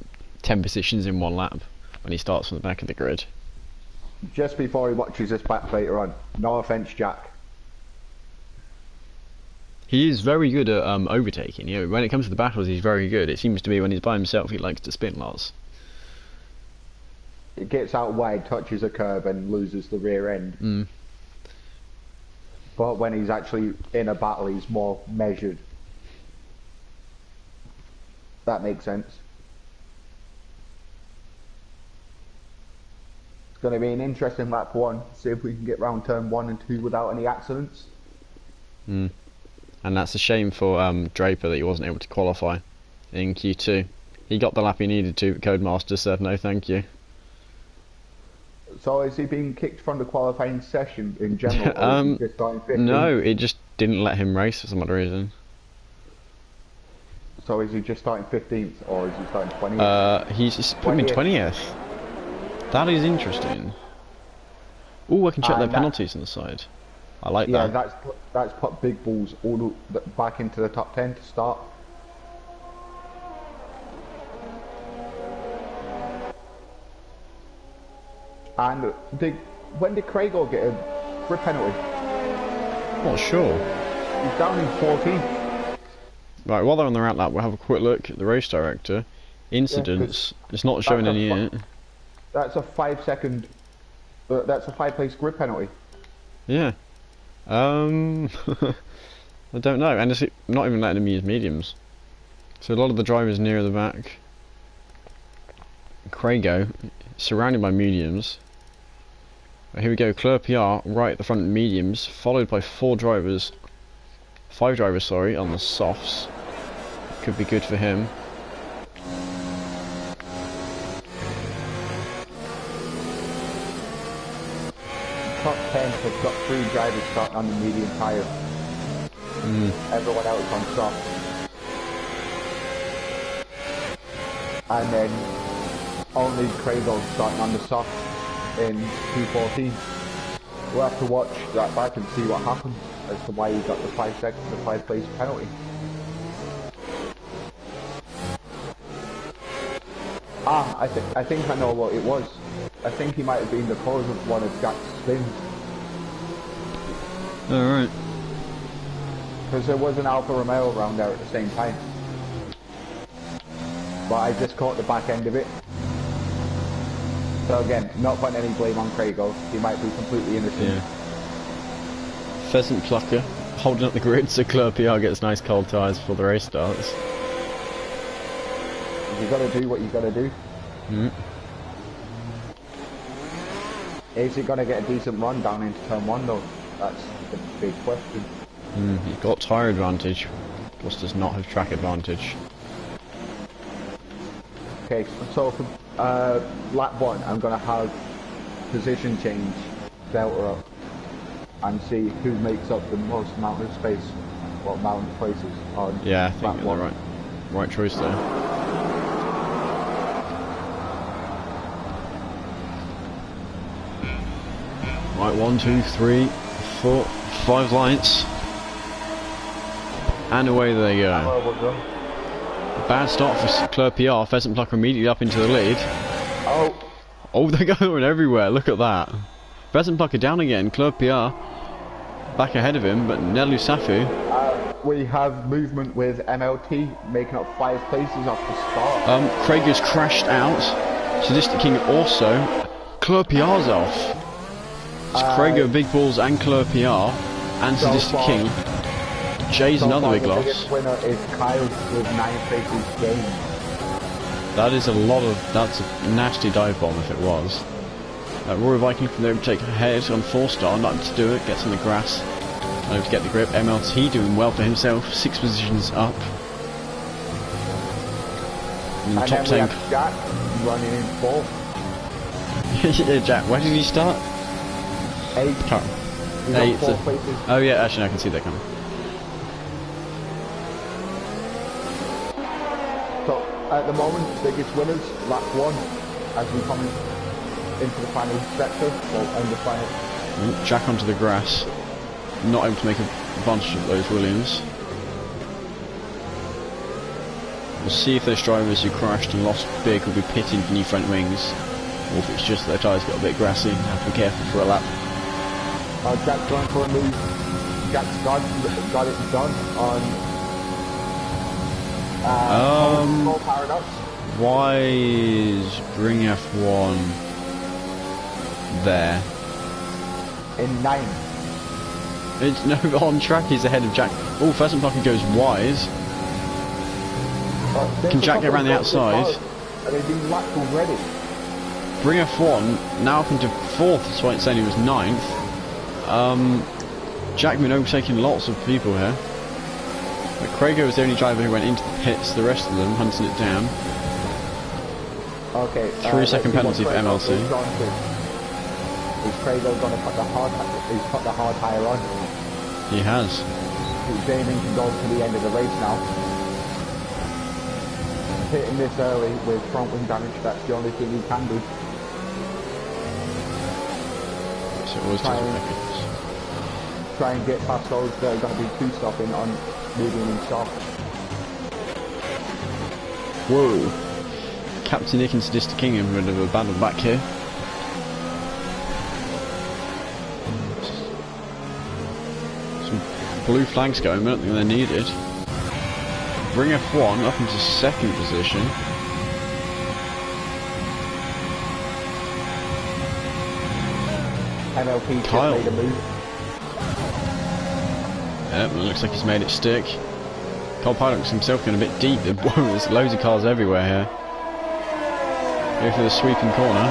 10 positions in 1 lap when he starts from the back of the grid. Just before he watches this back later on, no offence, Jack. He is very good at overtaking. You know, when it comes to the battles, he's very good. It seems to be when he's by himself, he likes to spin lots. It gets out wide, touches a curb and loses the rear end. But when he's actually in a battle, he's more measured. That makes sense. It's going to be an interesting lap 1. See if we can get round turn 1 and 2 without any accidents. And that's a shame for Draper that he wasn't able to qualify in Q2. He got the lap he needed to, but Codemaster said no thank you. So is he being kicked from the qualifying session in general? Or is he just starting 15th? No, it just didn't let him race for some other reason. So is he just starting 15th or is he starting 20th? He's just put him in 20th. That is interesting. Oh, I can check their penalties on the side. I like that. Yeah, that's put Big Bulls all back into the top 10 to start. And when did Craigo get a grip penalty? Not sure. He's down in 14th. Right, while they're on their outlap, we'll have a quick look at the race director. Incidents. It's not showing any yet. That's a 5 second. That's a 5 place grip penalty. Yeah. I don't know, and it's not even letting them use mediums. So a lot of the drivers near the back. Craigo, surrounded by mediums. Here we go, Claire PR right at the front mediums, followed by 5 drivers, sorry, on the softs. Could be good for him. Top 10 has got 3 drivers starting on the medium tyre. Everyone else on soft. And then only Craigo starting on the soft in 214. We'll have to watch that back and see what happens as to why he got the 5 place penalty. I think I know what it was. I think he might have been the cause of one of Jack's spins. Alright. Because there was an Alfa Romeo around there at the same time. But I just caught the back end of it. So again, not putting any blame on Craigo. He might be completely innocent. Yeah. Pheasant Plucker holding up the grid so Claire PR gets nice cold tyres before the race starts. You gotta do what you gotta do. Is he gonna get a decent run down into turn 1 though? That's the big question. He's got tyre advantage, plus does not have track advantage. Okay, so for lap 1, I'm gonna have position change Delta up and see who makes up the most amount of space, what amount of places on Yeah, I think lap you're 1. the right choice there. Right, 1, 2, 3, 4, 5 lights. And away they go. Bad start for Claire PR. Pheasant Plucker immediately up into the lead. Oh, they're going everywhere. Look at that. Pheasant Plucker down again. Claire PR back ahead of him, but Nelu Safu. We have movement with MLT making up 5 places off the start. Craig has crashed out. Sadistic King also. Claire PR's off. It's Craigo, Big Balls, and Claire PR, and Sadistic King. Jay's another big loss. The biggest winner is Kyle with 9 places gained. That is a lot of. That's a nasty dive bomb if it was. Rory Viking from there to take ahead on 4-star, not able to do it, gets on the grass. Able to get the grip. MLT doing well for himself, 6 positions up. In the and top then 10. we have Jack running in 4th. Yeah, Jack, where did he start? 8th. Can't. He's on 8th. 4 places. Oh yeah, actually I can see that coming. So at the moment, biggest winners, lap 1, as we come into the final sector, or under final. Jack onto the grass, not able to make advantage of those Williams. We'll see if those drivers who crashed and lost big will be pitting for new front wings, or if it's just their tyres got a bit grassy and have to be careful for a lap. Jack's going for a move. Jack's got it done on Paradox. Why is Bring F1 there? In 9th. It's no on track. He's ahead of Jack. Oh, Pheasant Plucker goes wise. Can Jack get around the outside? And they've been lapped already. Bring F1 now up into 4th. That's why it's saying he was 9th. Jack been overtaking lots of people here. But Craigo was the only driver who went into the pits. The rest of them hunting it down. Okay. 3-second penalty for MLT. Is Craigo going to put the hard? He's put the hard tyre on. He has. He's aiming to go to the end of the race now. Hitting this early with front wing damage. That's the only thing he can do. So it was 2 seconds. Try and get past those that are going to be 2-stopping on medium and soft. Whoa. Captain Nick and Sadistic King have a bit of a battle back here. blue flags going, but I don't think they're needed. Bring F1 up into second position. MLP Kyle. just made a move. Yep, it looks like he's made it stick. Cole Paddock's himself going a bit deep. Whoa, there's loads of cars everywhere here. Go for the sweeping corner.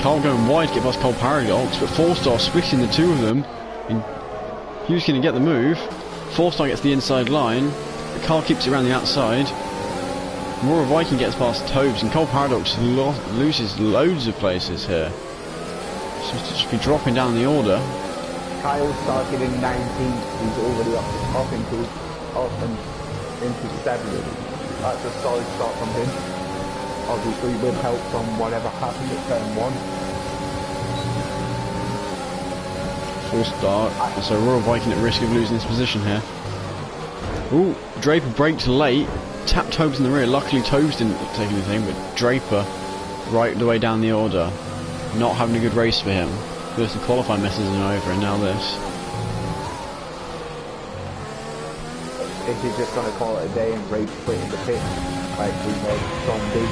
Carl going wide to get past Cole Paradox, but 4-star splitting the two of them. And Hugh's going to get the move. 4-star gets the inside line. The car keeps it around the outside. Royal Viking gets past Tobes, and Cole Paradox loses loads of places here. Seems to just be dropping down the order. Kyle started in 19th, he's already up into 7th. That's a solid start from him. Obviously with help from whatever happened at turn 1. Full start, so Royal Viking at risk of losing his position here. Ooh, Draper braked late, tapped Tobes in the rear. Luckily Tobes didn't take anything, but Draper right the way down the order. Not having a good race for him. First the qualifying messes him over, and now this. If he's just going to call it a day and race quit in the pit, like we made zombie.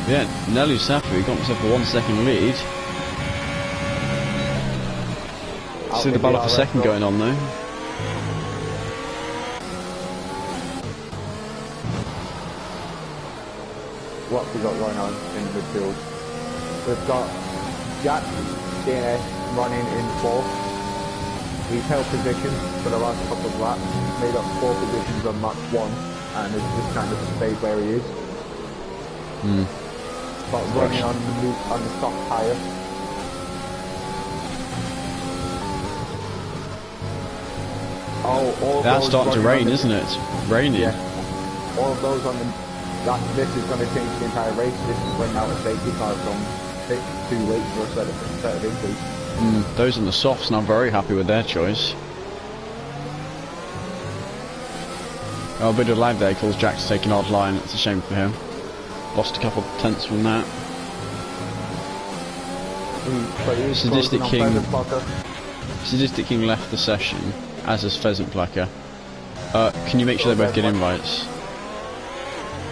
Yeah, Nelu Safu got himself a 1 second lead. See the battle for second going on though. What's we got going on in the midfield? We've got Jack DNS running in 4th. He's held position for the last couple of laps, made up 4 positions on match 1, and has just kind of stayed where he is. But running on the soft tyre. That's starting to rain, isn't it? It's raining. Yeah. All of those on the... this is going to change the entire race. This is when out of safety cars from 6 too late for a set of increase. Those on the softs, and I'm very happy with their choice. Oh, a bit of lag there caused Jack to take an odd line. It's a shame for him. Lost a couple of tenths from that. Sadistic King left the session, as has Pheasant Plucker. Can you make sure they both get invites?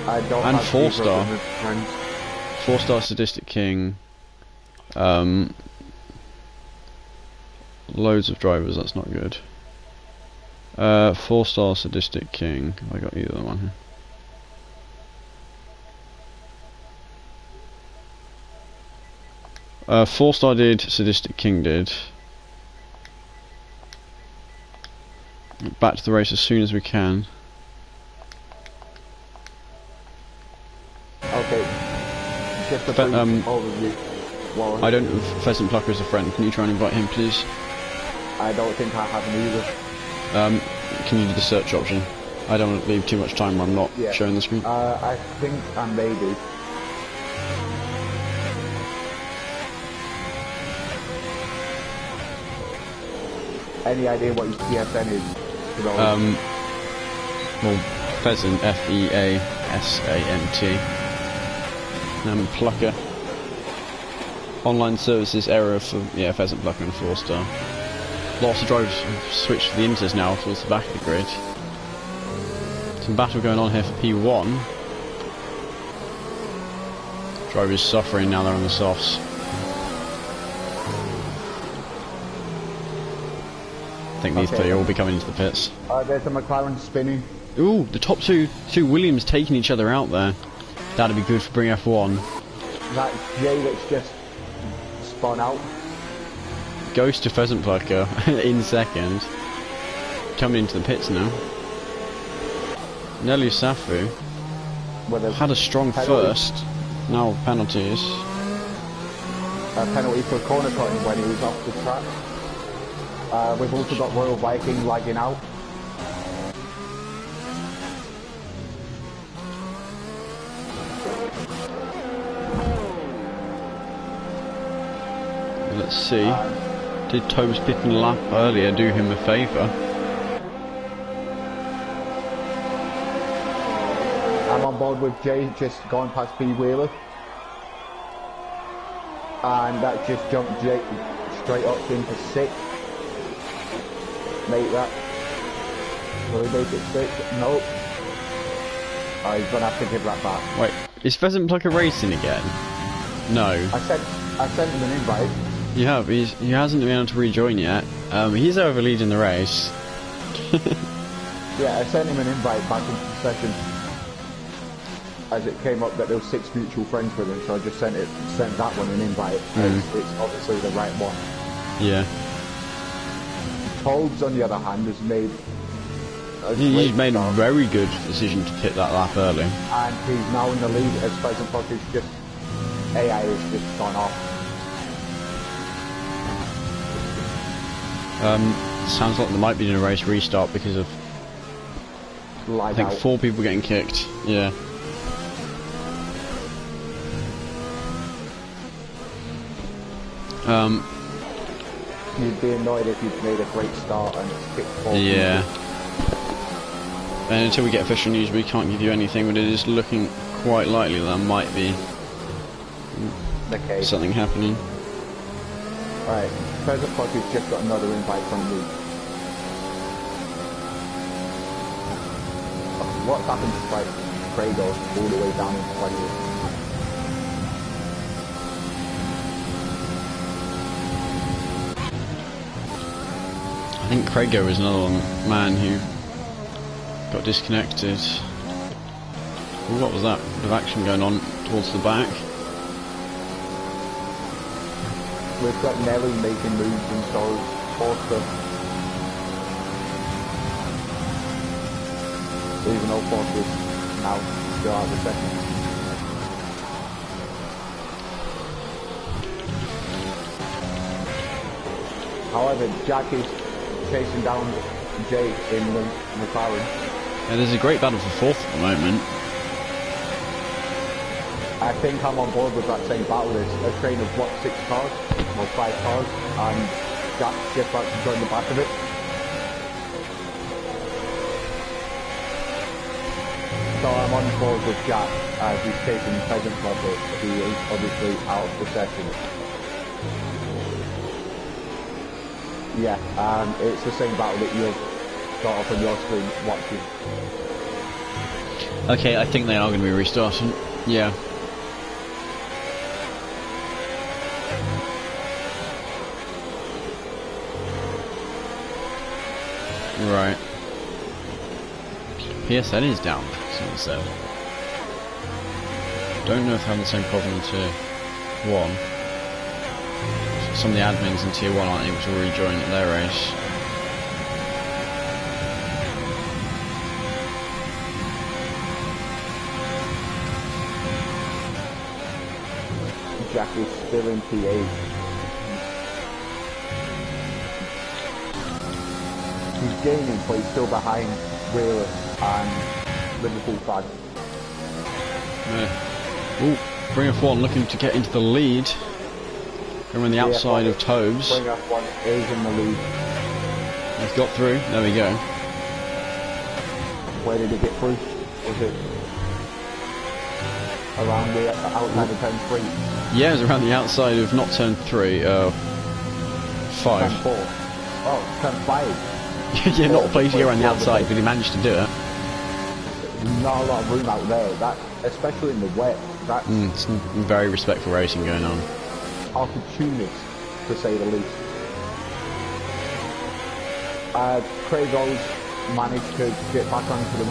I don't and have 4-star. 4-star Sadistic King. Loads of drivers, that's not good. 4-star Sadistic King. Have I got either one here? Uh, 4-star did, Sadistic King did. Back to the race as soon as we can. Okay. Just a brief overview. Well, I don't have Pheasant Plucker as a friend. Can you try and invite him, please? I don't think I have him either. Can you do the search option? I don't want to leave too much time where I'm not showing the screen. I think I may do. Any idea what your PSN is? Well, Pheasant, F-E-A-S-A-N-T. Plucker. Online services error for, Pheasant Plucker and 4-star. Lots of drivers switched to the Inters now towards the back of the grid. Some battle going on here for P1. Drivers suffering now they're on the softs. I think these three will all be coming into the pits. There's a McLaren spinning. Ooh, the top two Williams taking each other out there. That'd be good for Bring F1. That's Jay that's just spun out. Goes to Pheasant Plucker in second. Coming into the pits now. Nelu Safu had a strong first. Now penalties. A penalty for corner cutting when he was off the track. We've also got Royal Viking lagging out. Let's see. Did Tobes picking a lap earlier do him a favour? I'm on board with Jay, just gone past B Wheeler. And that just jumped Jay straight up into 6. Make that. Will he make it 6? Nope. Oh, he's gonna have to give that back. Wait, is Pheasant Plucker racing again? No. I sent him an invite. You have. He hasn't been able to rejoin yet. He's over leading the race. Yeah, I sent him an invite back into the session as it came up that there were 6 mutual friends with him, so I just sent that one an invite. It's obviously the right one. Yeah. Tobes, on the other hand, has made He's made a very good decision to pit that lap early. And he's now in the lead as Pheasant Plucker's just AI has just gone off. Sounds like there might be a race restart because of I think 4 people getting kicked. Yeah. You'd be annoyed if you'd made a great start and kicked 4 yeah. people. And until we get official news, we can't give you anything, but it is looking quite likely that might be something happening. Alright, Pheasant Plucker's just got another invite from me. What's happened to like Prado all the way down into 20th? I think Craigo was another man who got disconnected. Ooh, what was that? A bit of action going on towards the back. We've got Nelly making moves and so Forster. Even though Forster's now still out of the session. However, Jack is chasing down Jay in the McLaren. Yeah, there's a great battle for 4th at the moment. I think I'm on board with that same battle. There's a train of what, 6 cars? Or 5 cars, and Jack's just about to join the back of it. So I'm on board with Jack as he's taking Pheasant Plucker, who is obviously out of the session. Yeah, it's the same battle that you've got up on your screen watching. Okay, I think they are going to be restarting. Yeah. Right. PSN is down, someone said. Don't know if they're having the same problem in Tier 1. Some of the admins in Tier 1 aren't able to rejoin their race. Jack is still in P8. He's gaining, but he's still behind Wheeler and Liverpool flag. Yeah. Ooh, Bring F1 looking to get into the lead. Over on the outside of Tobes. Bring F1 is in the lead. He's got through. There we go. Where did he get through? Was it around the outside of turn 3? Yeah, it was around the outside of not turn 3, 5. Turn 4. Oh, turn 5. Yeah, not a place to go around the outside, but he managed to do it. Not a lot of room out there, that, especially in the wet. That's some very respectful racing going on. Opportunist, to say the least. Craigos managed to get back onto the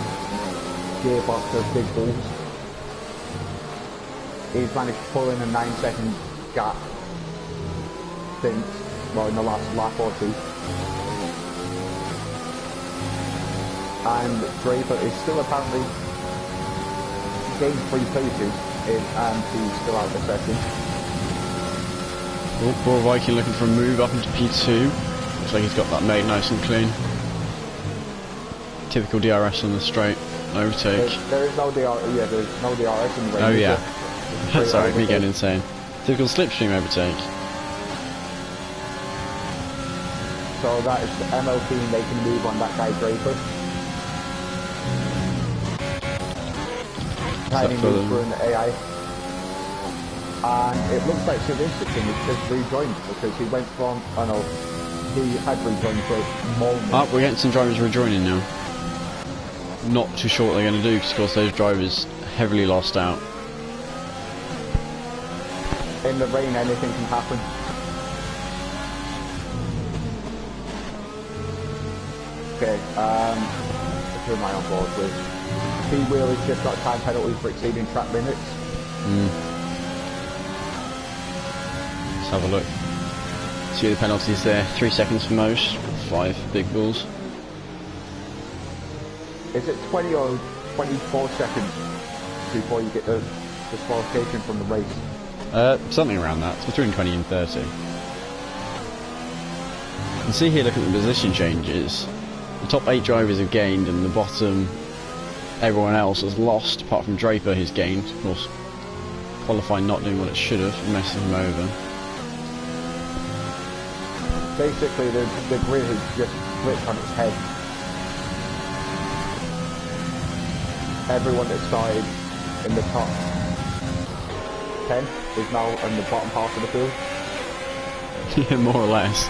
gearbox of Big Bulls. He's managed to pull in a 9-second gap since, well, in the last lap or 2. And Draper is still apparently gained 3 places and he's still out of the session. Oh, poor Viking looking for a move up into P2. Looks like he's got that made nice and clean. Typical DRS on the straight overtake. There is no DRS, yeah, there's no DRS in the race. Oh yeah. Sorry, me getting insane. Typical slipstream overtake. So that is the MLP making a move on that guy Draper. Tiny move for an AI. And it looks like Sadistic King has just rejoined because he went from, I know, he had rejoined for a moment. Ah, we're getting some drivers rejoining now. Not too sure what they're going to do because of course those drivers heavily lost out. In the rain, anything can happen. Okay, who am I on board with? T-Wheeler's just got time penalties for exceeding track limits. Let's have a look. See the penalties there. 3 seconds for most, 5 big bulls. Is it 20 or 24 seconds before you get the disqualification from the race? Something around that. It's between 20 and 30. You can see here, look at the position changes. The top 8 drivers have gained and the bottom, everyone else has lost, apart from Draper who's gained. Of course, qualifying not doing what it should have, messing him over. Basically, the grid has just flipped on its head. Everyone that started in the top 10 is now in the bottom half of the field. Yeah, more or less.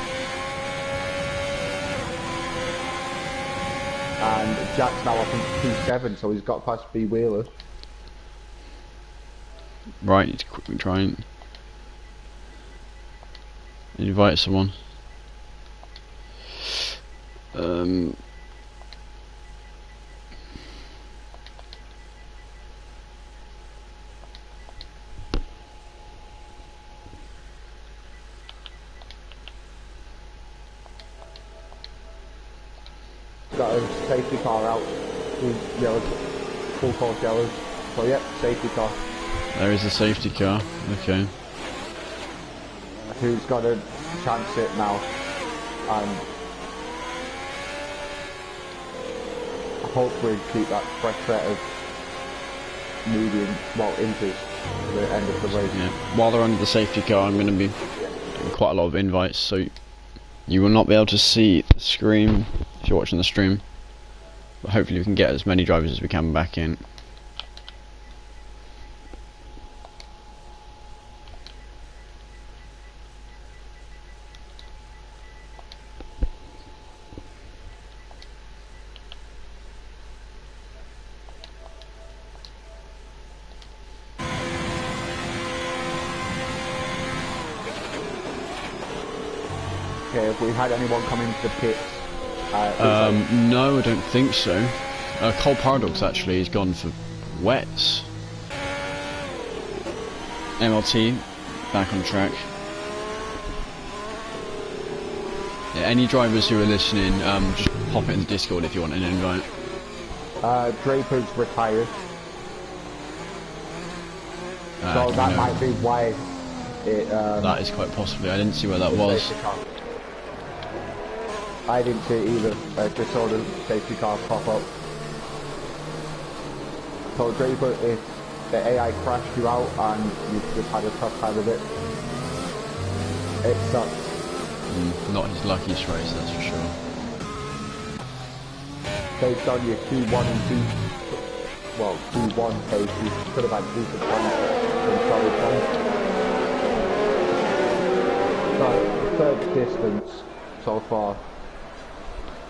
And Jack's now up in P7, so he's got past B Wheeler. Right, need to quickly try and invite someone. Got a safety car out with yellow, full course yellows. So yep, safety car. There is a safety car, okay. Who's got to chance it now and hopefully keep that fresh set of medium, well, into the end of the race. Yeah. While they're under the safety car, I'm going to be doing quite a lot of invites, so you will not be able to see the screen if you're watching the stream. But hopefully we can get as many drivers as we can back in. Okay, have we had anyone come into the pits? No, I don't think so. Cole Paradox actually has gone for wets. MLT back on track. Yeah, any drivers who are listening, just pop it in the Discord if you want an invite. Draper's retired. So Okay, that no. might be why it... That is quite possibly. I didn't see where that was. I didn't see it either. I just saw the safety car pop up. So Draper, if the AI crashed you out and you've just had a tough time of it, it sucks. Not his luckiest race, that's for sure. Based on your Q1 and Q1 pace, you could have had decent points from solid points. So, third distance so far.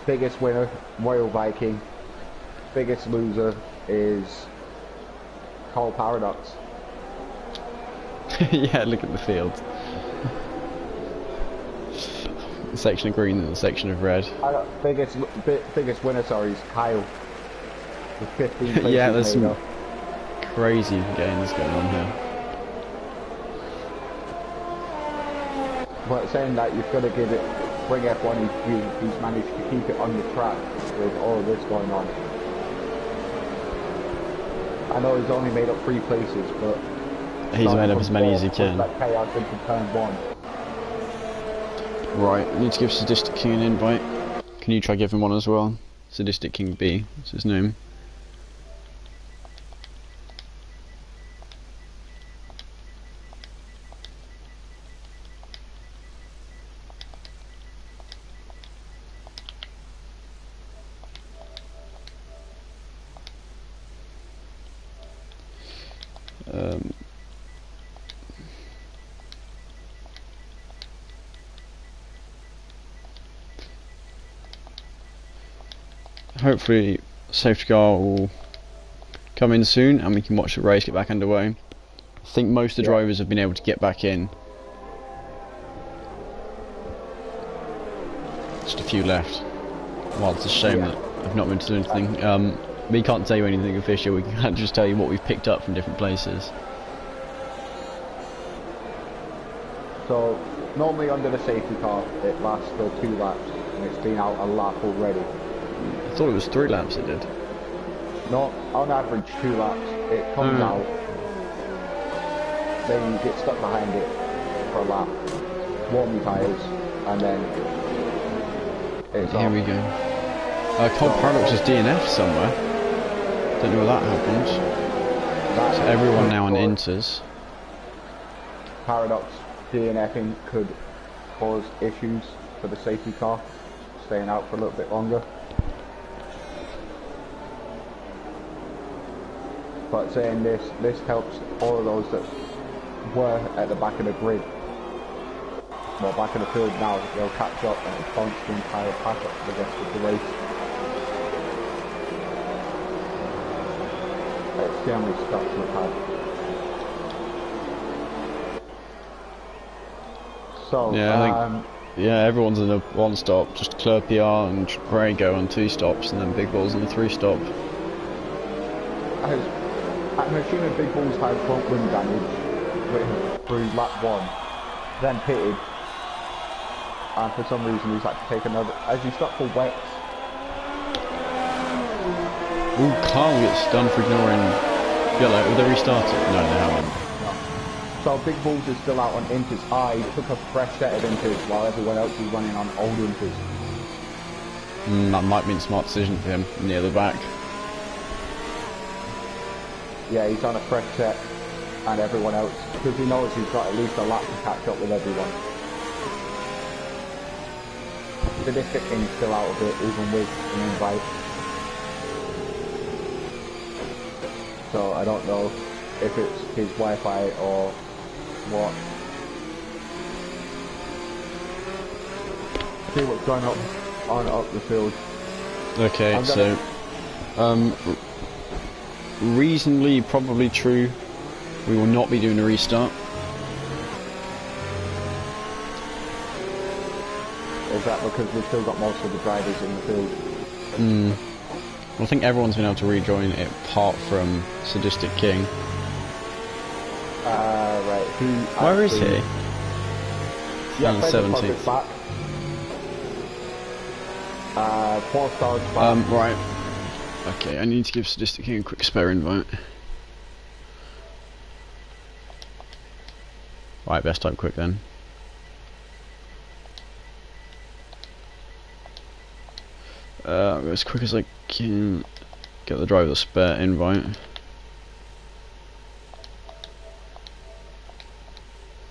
Biggest winner, Royal Viking. Biggest loser is Cole Paradox. Yeah, look at the field. The section of green and the section of red. Biggest winner, sorry, is Kyle. With 15 places. Yeah, there's some up. crazy gains going on here. But saying that, you've got to give it, bring F1, he's managed to keep it on the track with all of this going on. I know he's only made up 3 places, but... He's made up as many as he can. That chaos into turn 1. Right, I need to give Sadistic King an invite. Can you try giving one as well? Sadistic King B, that's his name. hopefully safety car will come in soon and we can watch the race get back underway. I think most of the drivers have been able to get back in. Just a few left. Well, it's a shame that I've not been to do anything. We can't tell you anything official, we can just tell you what we've picked up from different places. So, normally under the safety car, it lasts for 2 laps, and it's been out a lap already. I thought it was 3 laps it did. No, on average 2 laps. It comes out, then you get stuck behind it for a lap, warm your tyres, and then it's Here off. we go. Cold Paradox is DNF somewhere. Don't know where that happened. So everyone now on inters. Paradox DNFing could cause issues for the safety car, staying out for a little bit longer. But saying this helps all of those that were at the back of the grid, well, back in the field now, they'll catch up and punch the entire pack up for the rest of the race. Extremely stuck to the pad. So, Yeah, I think everyone's in a 1 stop, just Claire PR and Gray go on 2 stops, and then Big Balls in a 3 stop. I'm assuming Big Balls had front wing damage through lap 1, then pitted, and for some reason he's had to take another, as he stopped for wets. Ooh, Carl gets done for ignoring yellow. Will they restart it? No, they haven't. No. So Big Balls is still out on inters. He took a fresh set of inters while everyone else is running on old inters. That might be a smart decision for him, near the back. Yeah, he's on a fresh set, and everyone else, because he knows he's got at least a lap to catch up with everyone. Sadistic King's still out of it, even with an invite. So I don't know if it's his Wi-Fi or what. See what's going on up the field. Okay, so reasonably probably true. We will not be doing a restart. Is that because we've still got most of the drivers in the field? I think everyone's been able to rejoin it apart from Sadistic King. Right. Where is he? Yeah, 17th. back. 4 stars back. Right. Okay, I need to give Sadistic King a quick spare invite. Right, best type quick then. As quick as I can get the driver a spare invite.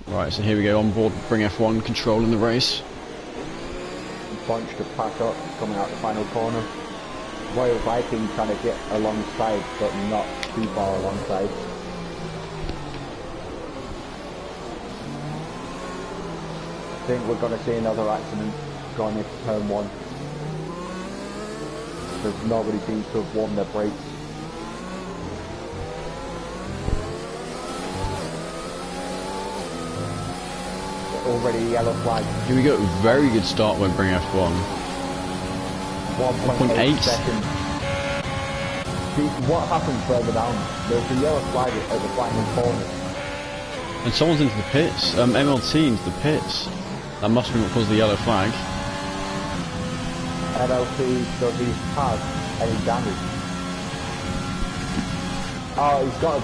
Right, so here we go, on board, bring F1, controlling the race. Bunch to pack up, coming out the final corner. Royal Viking trying to get alongside, but not too far alongside. I think we're going to see another accident going into turn 1. Because nobody seems to have warmed their brakes. Already yellow flag. Here we go, very good start when bring F1. 1.8 seconds. See, what happens further down? There's a yellow flag at the final corner. And someone's into the pits, MLT into the pits. That must be what caused the yellow flag. MLT, does he have any damage? Oh, he's got a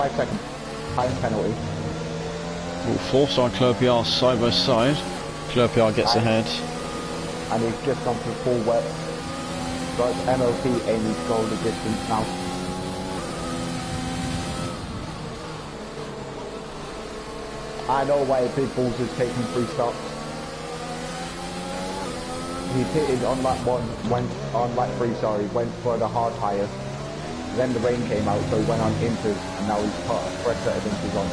5-second time penalty. Ooh, 4-star Claire PR side by side. Claire PR gets ahead. And he's just gone for full wet. So it's MLT aiming to go the distance now. I know why Big Balls is taking 3 stops. He pitted on lap 1, went on lap 3, sorry, went for the hard tyre. Then the rain came out, so he went on inters, and now he's put a fresh set of inters on.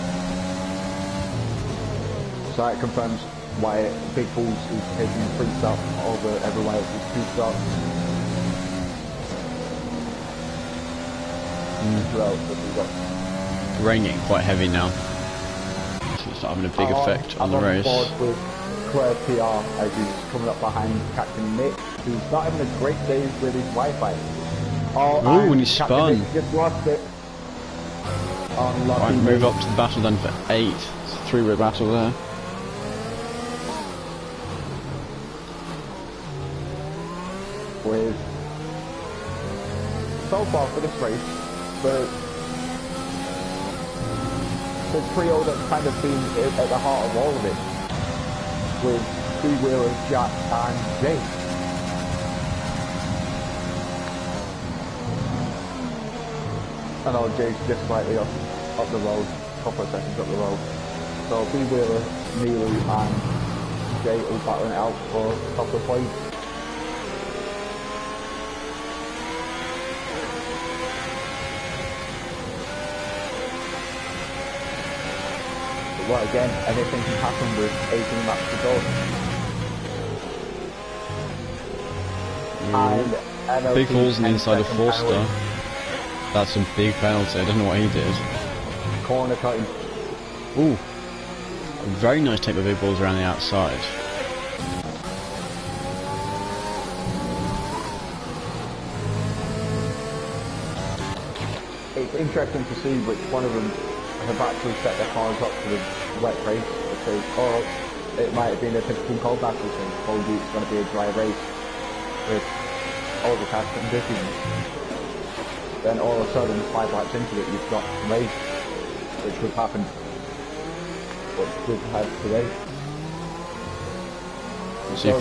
So that confirms why Big Balls is taking 3 stops over everyone else's 2 stops. Who else have we got? Rain getting quite heavy now. So it's not having a big effect on the race. I'm on board with Claire PR as he's coming up behind Captain Nick, who's not having a great day with his Wi-Fi. Oh, and he spun. Nick just lost it. Right, move up to the battle then for 8. It's a 3-way battle there. With so far for this race, the trio that's kind of been at the heart of all of it, with Wheeler, Jack and Jay. I know Jay's just slightly up the road, a couple of seconds up the road. So Wheeler, Neely and Jay all battling it out for top of the point. Well, again, anything can happen with 18 laps to go. And big holes on the inside of Forster. That's a big penalty. I don't know what he did. Corner cutting. Ooh. Very nice take with big balls around the outside. It's interesting to see which one of them have actually set their cars up for the wet race, because it might have been a typical cold battle thing. Told you it's going to be a dry race with overcast conditions. Then all of a sudden, 5 laps into it, you've got race, which would happen. What we've had today. See if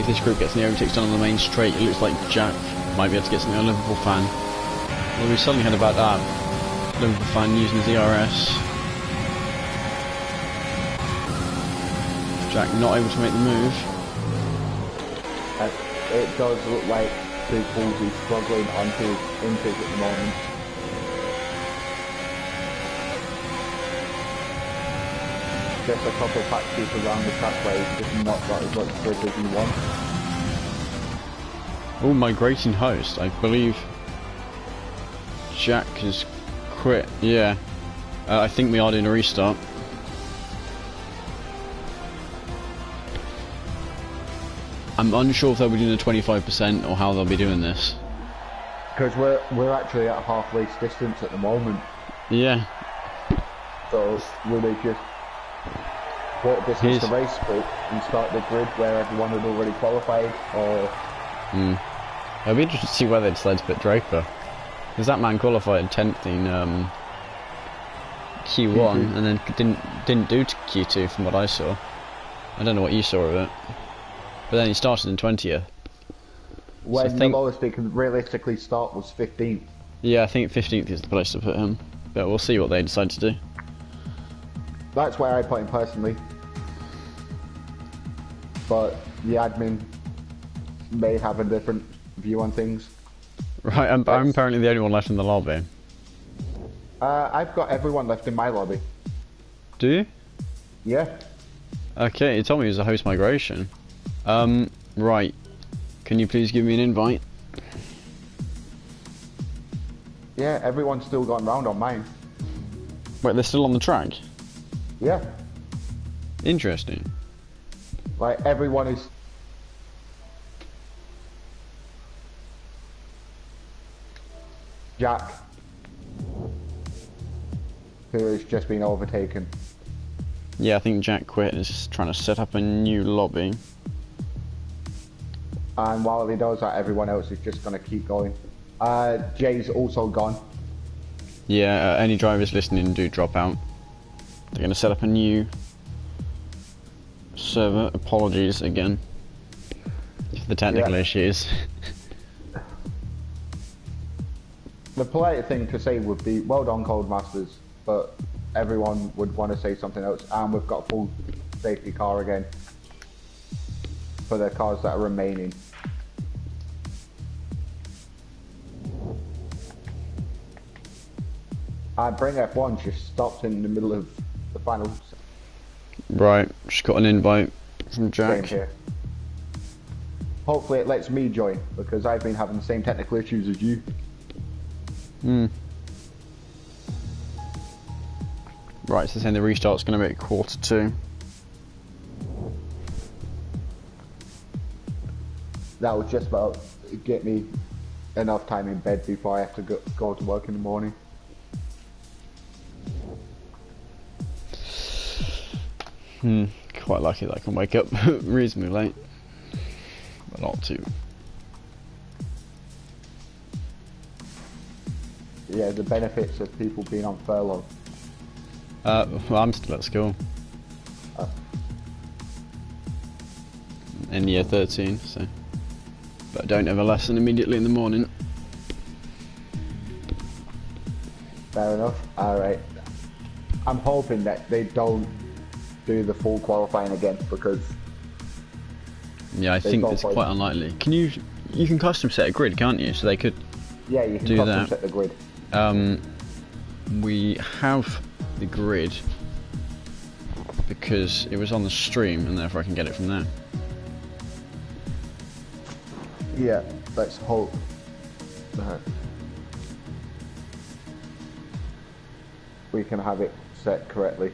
this group gets any overtakes done on the main straight. It looks like Jack might be able to get something on Liverpool fan. Well, we suddenly heard about that. Liverpool fan using his ERS. Jack not able to make the move. It does look like Big Balls is struggling on his intake at the moment. Just a couple of patches around the track where he's just not got as much grip as he wants. Oh, migrating host. I believe Jack has quit. Yeah. I think we are doing a restart. I'm unsure if they'll be doing the 25% or how they'll be doing this. Because we're actually at half race distance at the moment. Yeah. So will they just walk distance to race and start the grid where everyone had already qualified, or? It'll be interesting to see where they decide to put Draper, because that man qualified 10th in Q1 and then didn't do to Q2 from what I saw. I don't know what you saw of it. But then he started in 20th. When so the lowest it could realistically start was 15th. Yeah, I think 15th is the place to put him. But we'll see what they decide to do. That's where I put him personally. But the admin may have a different view on things. Right, I'm apparently the only one left in the lobby. I've got everyone left in my lobby. Do you? Yeah. Okay, you told me it was a host migration. Right. Can you please give me an invite? Yeah, everyone's still gone round on mine. Wait, they're still on the track? Yeah. Interesting. Like, everyone is... Jack, who has just been overtaken. Yeah, I think Jack quit and is just trying to set up a new lobby. And while he does that, everyone else is just going to keep going. Jay's also gone. Yeah, any drivers listening do drop out. They're going to set up a new server. Apologies again for the technical issues. The polite thing to say would be, well done Codemasters, but everyone would want to say something else, and we've got a full safety car again for the cars that are remaining. Bring F1 just stopped in the middle of the final. Right, just got an invite from Jack. Here. Hopefully it lets me join, because I've been having the same technical issues as you. Hmm. Right, so saying the restart's going to be at 1:45. That would just about get me enough time in bed before I have to go to work in the morning. Quite lucky that I can wake up reasonably late, but not too. Yeah, the benefits of people being on furlough. Well, I'm still at school Uh, in year 13, so. But I don't have a lesson immediately in the morning. Fair enough. Alright. I'm hoping that they don't do the full qualifying again, because Yeah, I think it's quite unlikely. Can you can custom set a grid, can't you? So they could yeah, you can do custom that. set the grid. We have the grid because it was on the stream, and therefore I can get it from there. Yeah, let's hope that we can have it set correctly.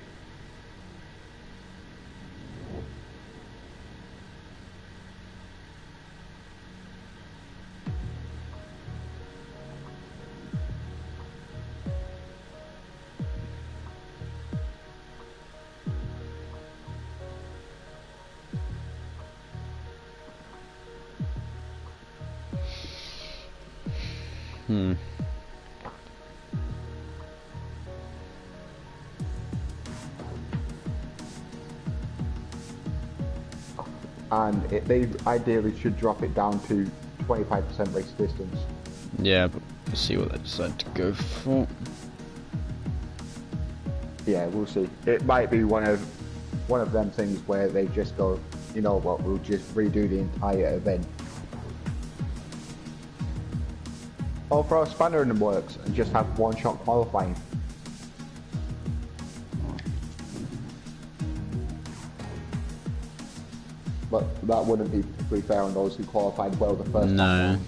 And they ideally should drop it down to 25% race distance. Yeah, but we'll see what they decide to go for. Yeah, we'll see. It might be one of them things where they just go, you know what, we'll just redo the entire event. Or throw a spanner in the works and just have one-shot qualifying. But that wouldn't be particularly fair on those who qualified well the first time round.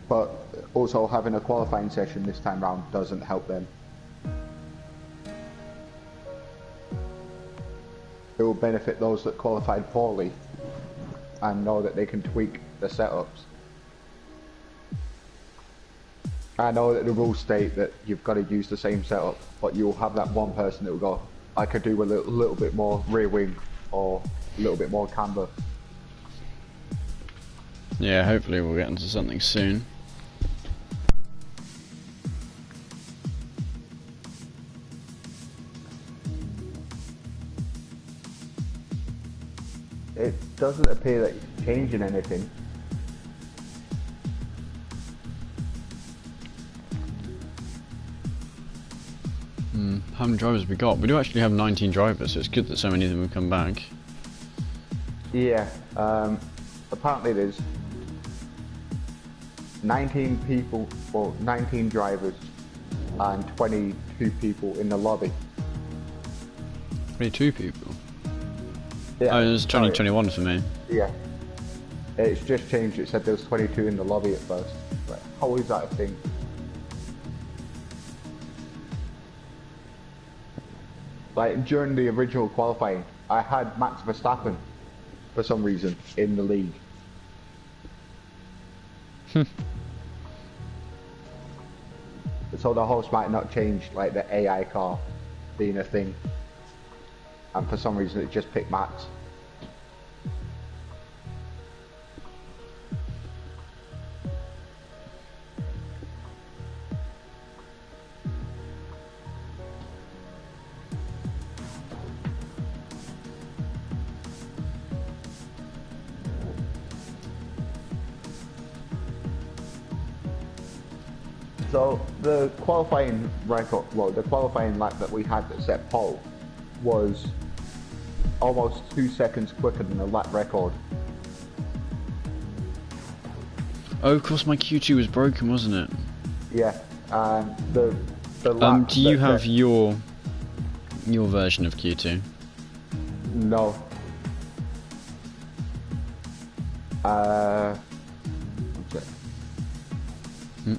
But also having a qualifying session this time round doesn't help them. It will benefit those that qualified poorly and know that they can tweak the setups. I know that the rules state that you've got to use the same setup, but you'll have that one person that will go, I could do a little bit more rear wing or a little bit more camber. Yeah, hopefully we'll get into something soon. It doesn't appear that it's changing anything. How many drivers have we got? We do actually have 19 drivers, so it's good that so many of them have come back. Yeah, apparently there's 19 people, well, 19 drivers and 22 people in the lobby. 22 people? Yeah, Oh, there's 21 for me. Yeah. It's just changed. It said there was 22 in the lobby at first. Like, how is that a thing? Like, during the original qualifying, I had Max Verstappen, for some reason, in the league. So the host might not change, like, the AI car being a thing. And for some reason, it just picked Max. So the qualifying record, well, the qualifying lap that we had that set pole was almost 2 seconds quicker than the lap record. Oh, of course, my Q2 was broken, wasn't it? Yeah, and the lap. Do you have your version of Q2? No. One sec. Hmm.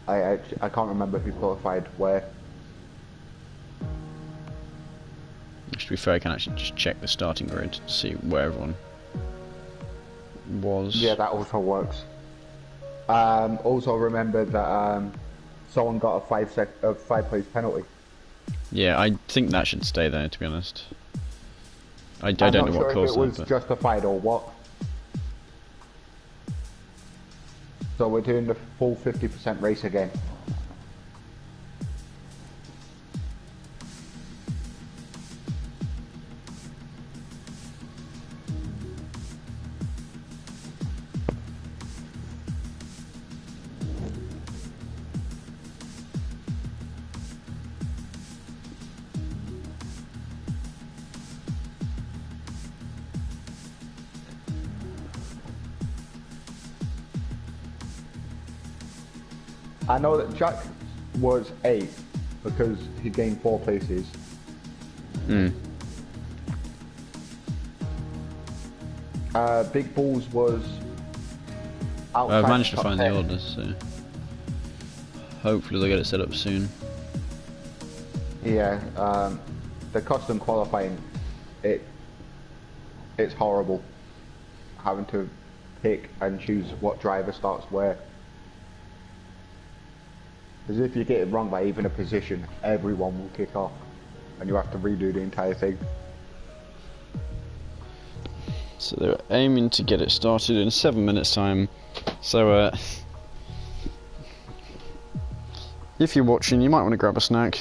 I can't remember who qualified where. To be fair, I can actually just check the starting grid to see where everyone was. Yeah, that also works. Also remember that someone got a 5 place penalty. Yeah, I think that should stay there, to be honest. I I'm don't not know sure what if caused it was that, but... justified or what. So we're doing the full 50% race again. I know that Jack was 8 because he gained 4 places. Big Balls was outside. I've managed to top find 10. the orders, so hopefully they'll get it set up soon. Yeah, the custom qualifying, it's horrible having to pick and choose what driver starts where. Because if you get it wrong by even a position, everyone will kick off and you have to redo the entire thing. So they're aiming to get it started in 7 minutes time. So if you're watching, you might want to grab a snack.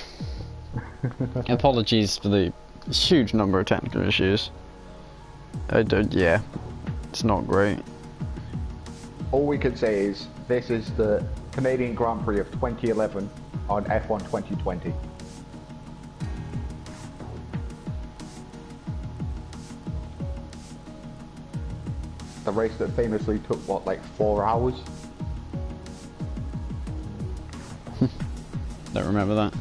Apologies for the huge number of technical issues. Yeah, it's not great. All we can say is this is the Canadian Grand Prix of 2011 on F1 2020. The race that famously took, what, like 4 hours? Don't remember that.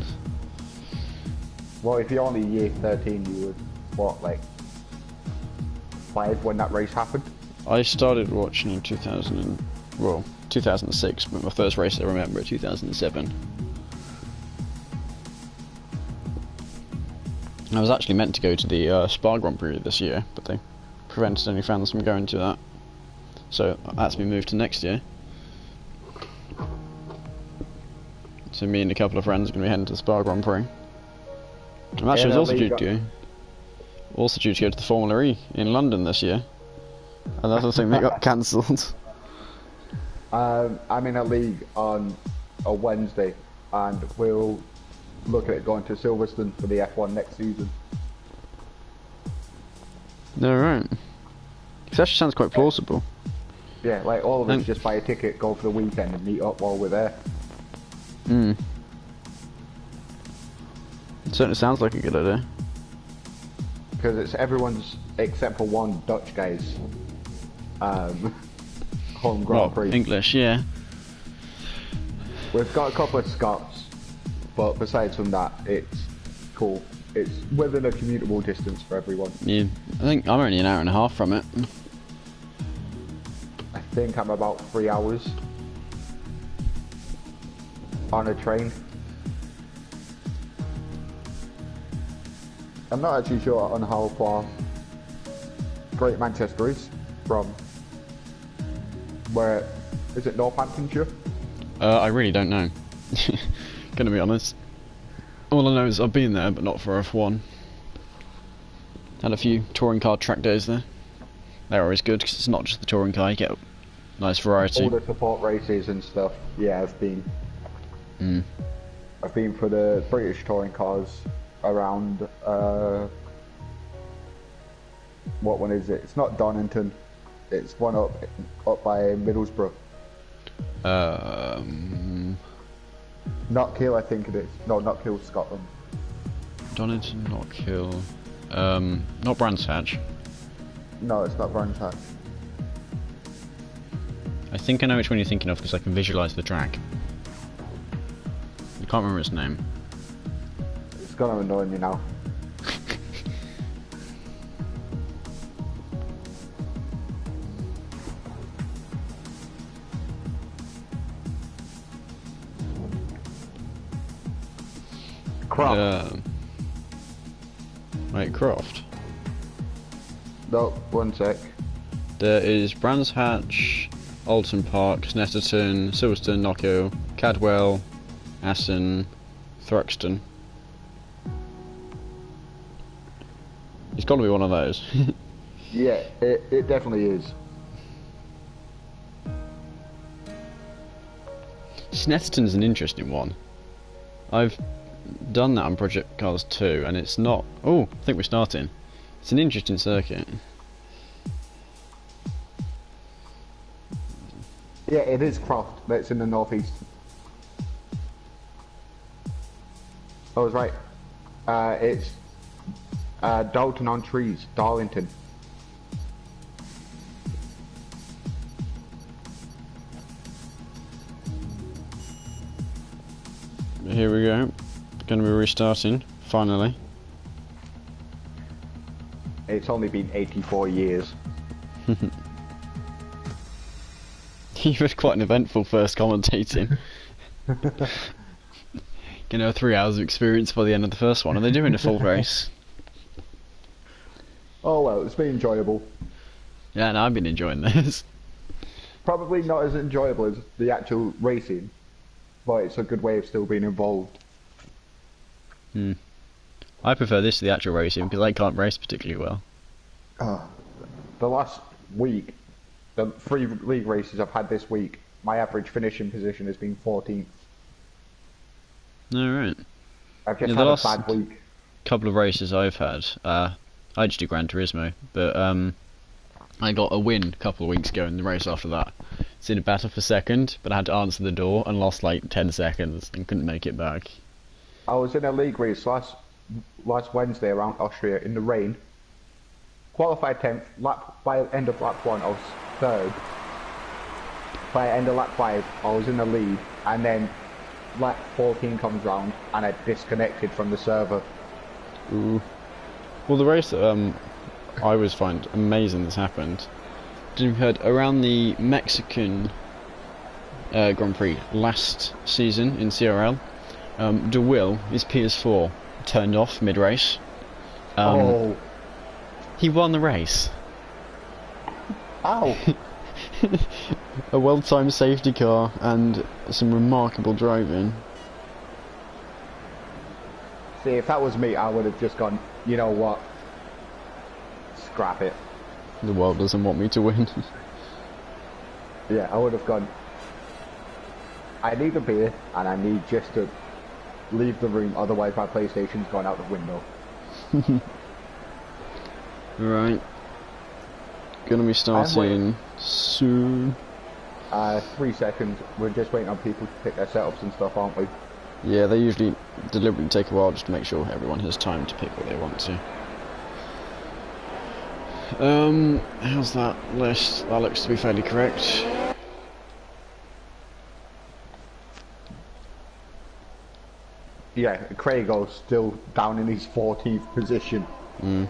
Well, if you're only year 13, you were, what, like 5 when that race happened? I started watching in 2006, but my first race I remember 2007. I was actually meant to go to the Spa Grand Prix this year, but they prevented any fans from going to that. So that's been moved to next year. So me and a couple of friends are going to be heading to the Spa Grand Prix. I'm actually also due to go to the Formula E in London this year. Another thing that got cancelled. I'm in a league on a Wednesday, and we'll look at it going to Silverstone for the F1 next season. Alright. This actually sounds quite plausible. Yeah, like all of us just buy a ticket, go for the weekend and meet up while we're there. It certainly sounds like a good idea. Because it's everyone's, except for one Dutch guy's home Grand Prix. English, yeah. We've got a couple of Scots, but besides from that, it's cool. It's within a commutable distance for everyone. Yeah, I think I'm only an hour and a half from it. I think I'm about 3 hours on a train. I'm not actually sure on how far Great Manchester is from where, is it Northamptonshire? I really don't know. Gonna be honest. All I know is I've been there, but not for F1. Had a few touring car track days there. They're always good because it's not just the touring car; you get a nice variety. All the support races and stuff. Yeah, I've been. I've been for the British touring cars around. What one is it? It's not Donington. It's one up by Middlesbrough. Knockhill, I think it is. No, Knockhill, Scotland. Donington, Knockhill. Not Brands Hatch. No, it's not Brands Hatch. I think I know which one you're thinking of because I can visualise the track. can't remember his name. It's gonna annoy me now. Croft. Wait, Croft. No, one sec. There is Brands Hatch, Alton Park, Snetterton, Silverstone, Knocko, Cadwell, Aston, Thruxton. It's got to be one of those. Yeah, it definitely is. Snetterton's an interesting one. I've done that on Project Cars 2 and it's not... Oh, I think we're starting. It's an interesting circuit. Yeah, it is Croft, but it's in the northeast. I was right. It's Dalton-on-Trees, Darlington. Here we go. Going to be restarting, finally. It's only been 84 years. You've had quite an eventful first commentating. You know, 3 hours of experience by the end of the first one. Are they doing a full race? Oh well, it's been enjoyable. Yeah, no, I've been enjoying this. Probably not as enjoyable as the actual racing, but it's a good way of still being involved. I prefer this to the actual racing because I can't race particularly well. The last week, the 3 league races I've had this week, my average finishing position has been 14th. Alright. I've just Yeah, had the a last bad week. couple of races I've had, I just do Gran Turismo, but I got a win a couple of weeks ago in the race after that. It's in a battle for second, but I had to answer the door and lost like 10 seconds and couldn't make it back. I was in a league race last Wednesday around Austria in the rain. Qualified 10th, by end of lap 1 I was 3rd. By end of lap 5 I was in the lead, and then lap 14 comes round and I disconnected from the server. Ooh. Well, the race that I always find amazing that's happened. You've heard around the Mexican Grand Prix last season in CRL, De Will, his PS4, turned off mid-race. Oh. He won the race. Ow! A well-timed safety car and some remarkable driving. See, if that was me, I would have just gone, you know what? Scrap it. The world doesn't want me to win. Yeah, I would have gone, I need a beer and I need just to leave the room, otherwise my PlayStation's gone out the window. Right. Gonna be starting soon. 3 seconds. We're just waiting on people to pick their setups and stuff, aren't we? Yeah, they usually deliberately take a while just to make sure everyone has time to pick what they want to. How's that list? That looks to be fairly correct. Yeah, Craigo's still down in his 14th position. Do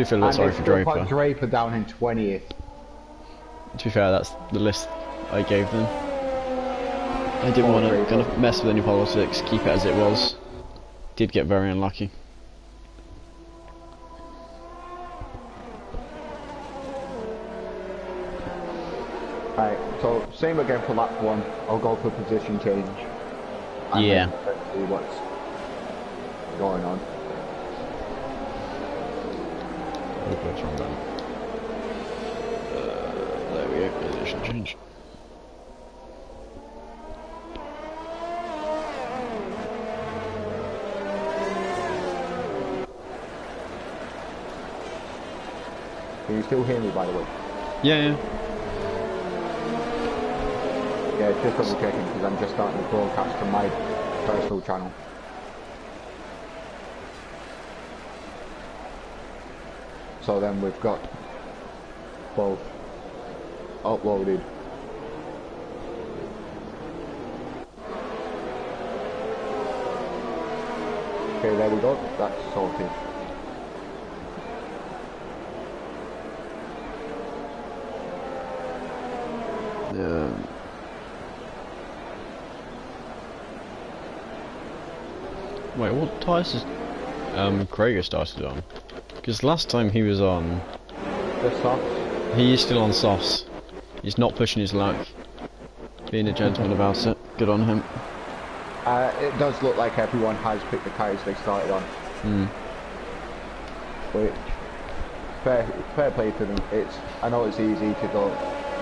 feel a bit sorry for Draper. Put Draper down in 20th. To be fair, that's the list I gave them. I didn't want to kind of mess with any politics, keep it as it was. Did get very unlucky. Right, so same again for lap 1. I'll go for position change. And Yeah. let's see what's going on. There we go, position change. Can you still hear me, by the way? Yeah. Yeah, just double checking because I'm just starting to broadcast from my personal channel. So then we've got both uploaded. Okay, there we go. That's sorted. Wait, what tyres is Krager started on? Because last time he was on... The softs. He is still on softs. He's not pushing his luck. Being a gentleman about it. Good on him. It does look like everyone has picked the tyres they started on. Which, fair play to them. I know it's easy to go,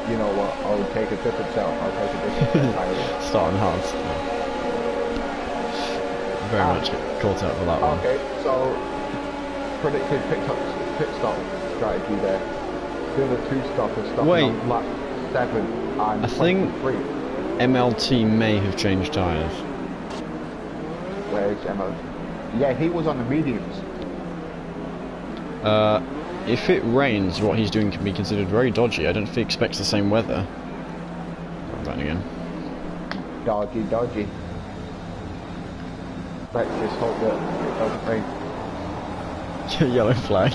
you know what, I'll take a different setup, I'll take a different tyre. Starting hard. Very much get caught out for that one. Okay, so predicted pit stop strategy there. The other two stoppers stopping on lap 7 and I think 23. MLT may have changed tyres. Where's MLT? Yeah, he was on the mediums. If it rains, what he's doing can be considered very dodgy. I don't think he expects the same weather. I'm running again. Dodgy. Let's just hope that it doesn't rain. Yellow flag.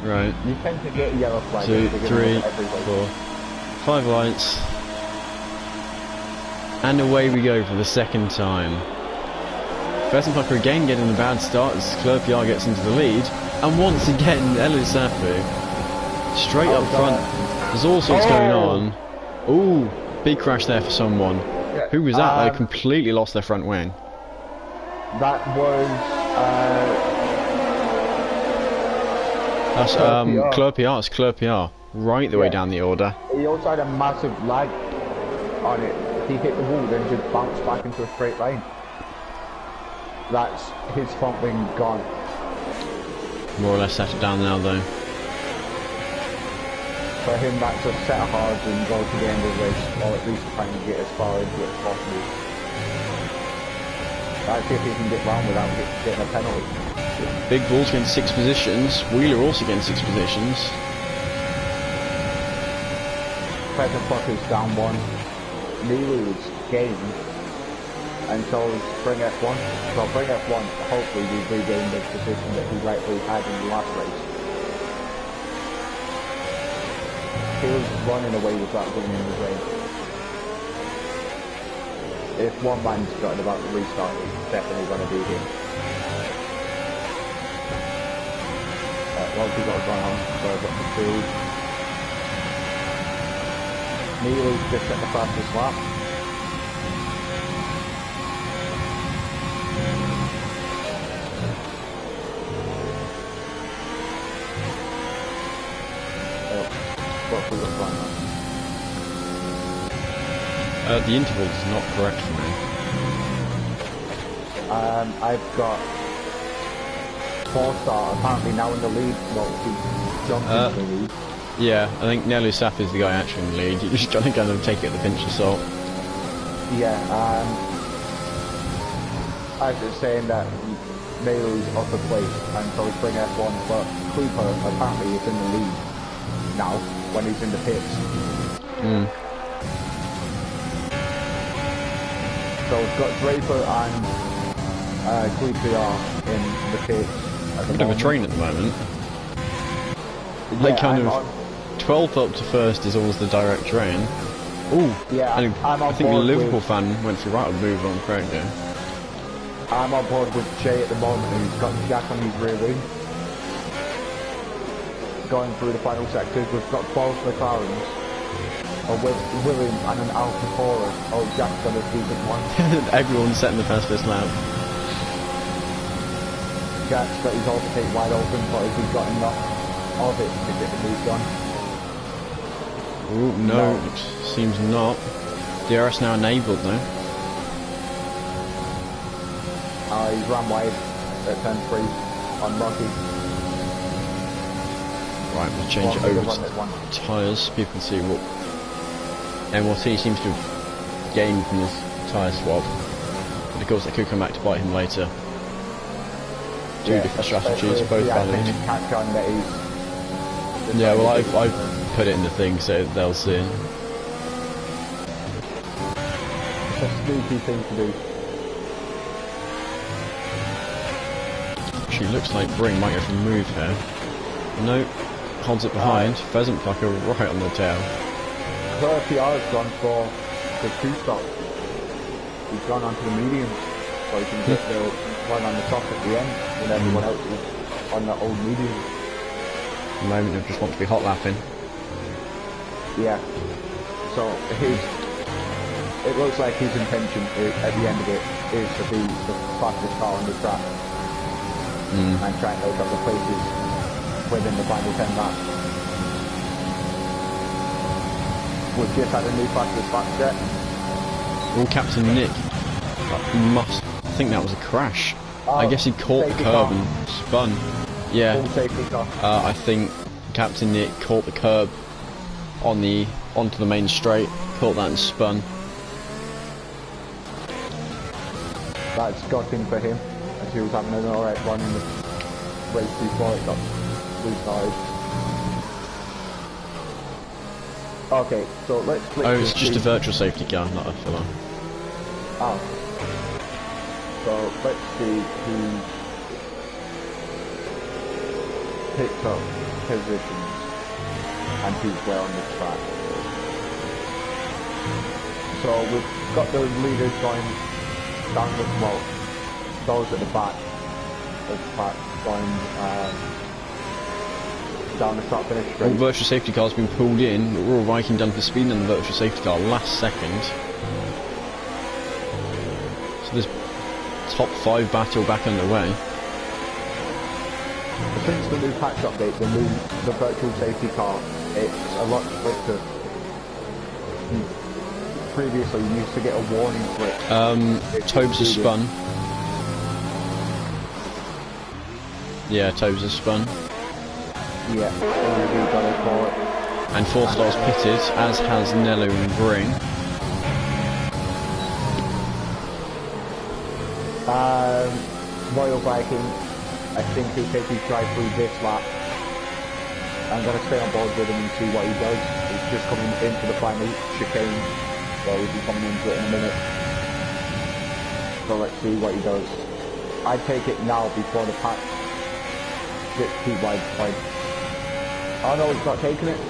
Right. You tend to get a yellow flag. 2, 3, 4, 5 lights. And away we go for the second time. Verstappen again getting a bad start as Clerpiar gets into the lead. And once again, Elisafu straight up front. There's all sorts going on. Ooh, big crash there for someone. Yeah, Who was that? They completely lost their front wing. That was That's Clerpiar. It's Clerpiar. Right the way down the order. He also had a massive lag on it. He hit the wall, then just bounced back into a straight line. That's his front wing gone. More or less settled down now though. For him, that's a set of hards and go to the end of the race, or at least try and get as far into it as possible. That's if he can get round without getting a penalty. Big Bull's getting 6 positions. Wheeler also getting 6 positions. Petterfucker's down 1. Neely's gained. And so is Bring F1. So Bring F1, hopefully we've regained the position that he rightfully had in the last race. He was running away with that going in the rain. If one man's got about to restart, it's definitely going to be him. Once we've got going on, so I've got the field. Neely's just at the fastest lap. What we got going on? The interval is not correct for me. I've got 4-star apparently now in the lead. Well, he jumped into the lead. Yeah, I think Nelu Saf is the guy actually in the lead. You're just trying to kind of take it with a pinch of salt. Yeah, I was saying that Neely's off the plate and so he's bring F1, but Cooper apparently is in the lead now when he's in the pits. So we've got Draper and Cooper in the pits. A bit of a train at the moment. Yeah, Like kind of 12th up to first is always the direct train. Ooh, yeah, and I think the Liverpool fan went for right move on Craig there. I'm on board with Jay at the moment, who's got Jack on his rear wing. Going through the final sectors, we've got both McLarens, a William and an Alfa Taurus. Oh, Jack's got a decent one. Everyone's setting the fastest lap. Jack's got his overtake wide open, but if he's got enough of it to get the lead done. Ooh, no, it seems not. DRS now enabled now. He's ran wide at 10-3 on Rocky. Right, we'll change it over to tyres so people can see what MLT seems to have gained from this tyre swap. But of course that could come back to bite him later. Two different strategies, both valid. Yeah, well I've put it in the thing so they'll see. It's a sneaky thing to do. Actually, looks like Bring might go for a move here. Nope. Holds it behind. Pheasant Plucker right on the tail. PR's gone for the 2-stop. He's gone onto the medium, so he can get the one on the top at the end when everyone else is on the old medium. At the moment, I just want to be hot lapping. Yeah. So it looks like his intention at the end of it is to be the fastest car on the track and try and make up the places within the final 10 laps. We've just had a new fastest lap set. Oh, Captain Nick. I think that was a crash. I guess he caught the curb and spun. Yeah. I think Captain Nick caught the curb onto the main straight, caught that and spun. That's gutting for him, as he was having an alright run in the race before it got restarted. Okay, so let's flip. Oh, it's just a virtual safety car, not a filler. Oh. So let's see who picked up positions and who's where on the track. So we've got the leaders going down the, well, those at the back of the pack going down the start finish straight. Well, virtual safety car's been pulled in, but Royal Viking done for speed on the virtual safety car last second. So this top 5 battle back underway. Since the new patch update, the virtual safety car, it's a lot swifter. Previously, you used to get a warning for it. Tobes has spun. Yeah, Tobes has spun. Yeah, already got a call it. And 4 Stars pitted, as has Nello and Bring. Royal Viking, I think he'll take his drive through this lap. I'm going to stay on board with him and see what he does. He's just coming into the final chicane, so he'll be coming into it in a minute. So let's see what he does. I'd take it now before the patch gets too wide. Oh no, he's not taking it.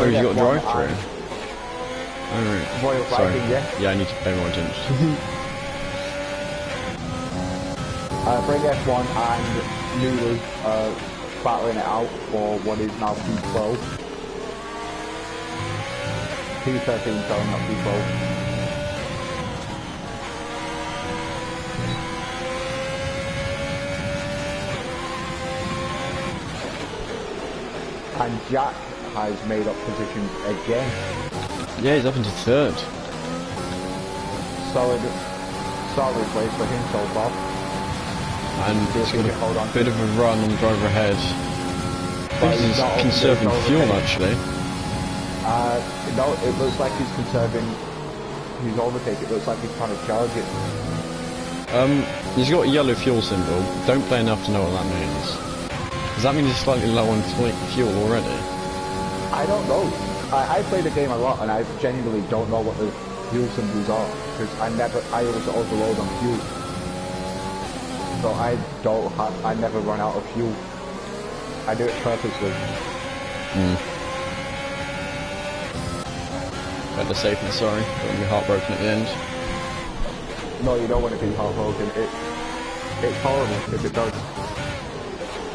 Oh, you got drive-through? Oh, right. Royal Viking, yeah. Yeah, I need to pay more attention. Bring F1 and Newly battling it out for what is now P12. P13, sorry, not P12. And Jack has made up positions again. Yeah, he's up into 3rd. Solid place for him so far. And he's got a bit of a run on the driver ahead. I think he's conserving fuel actually. No, it looks like he's conserving his overtake. It looks like he's trying to charge it. He's got a yellow fuel symbol. Don't play enough to know what that means. Does that mean he's slightly low on fuel already? I don't know. I play the game a lot and I genuinely don't know what the fuel symbols are because I always overload on fuel. So I never run out of fuel. I do it purposely. Better safe than sorry. Don't want to be heartbroken at the end. No, you don't want to be heartbroken. It's horrible if it does.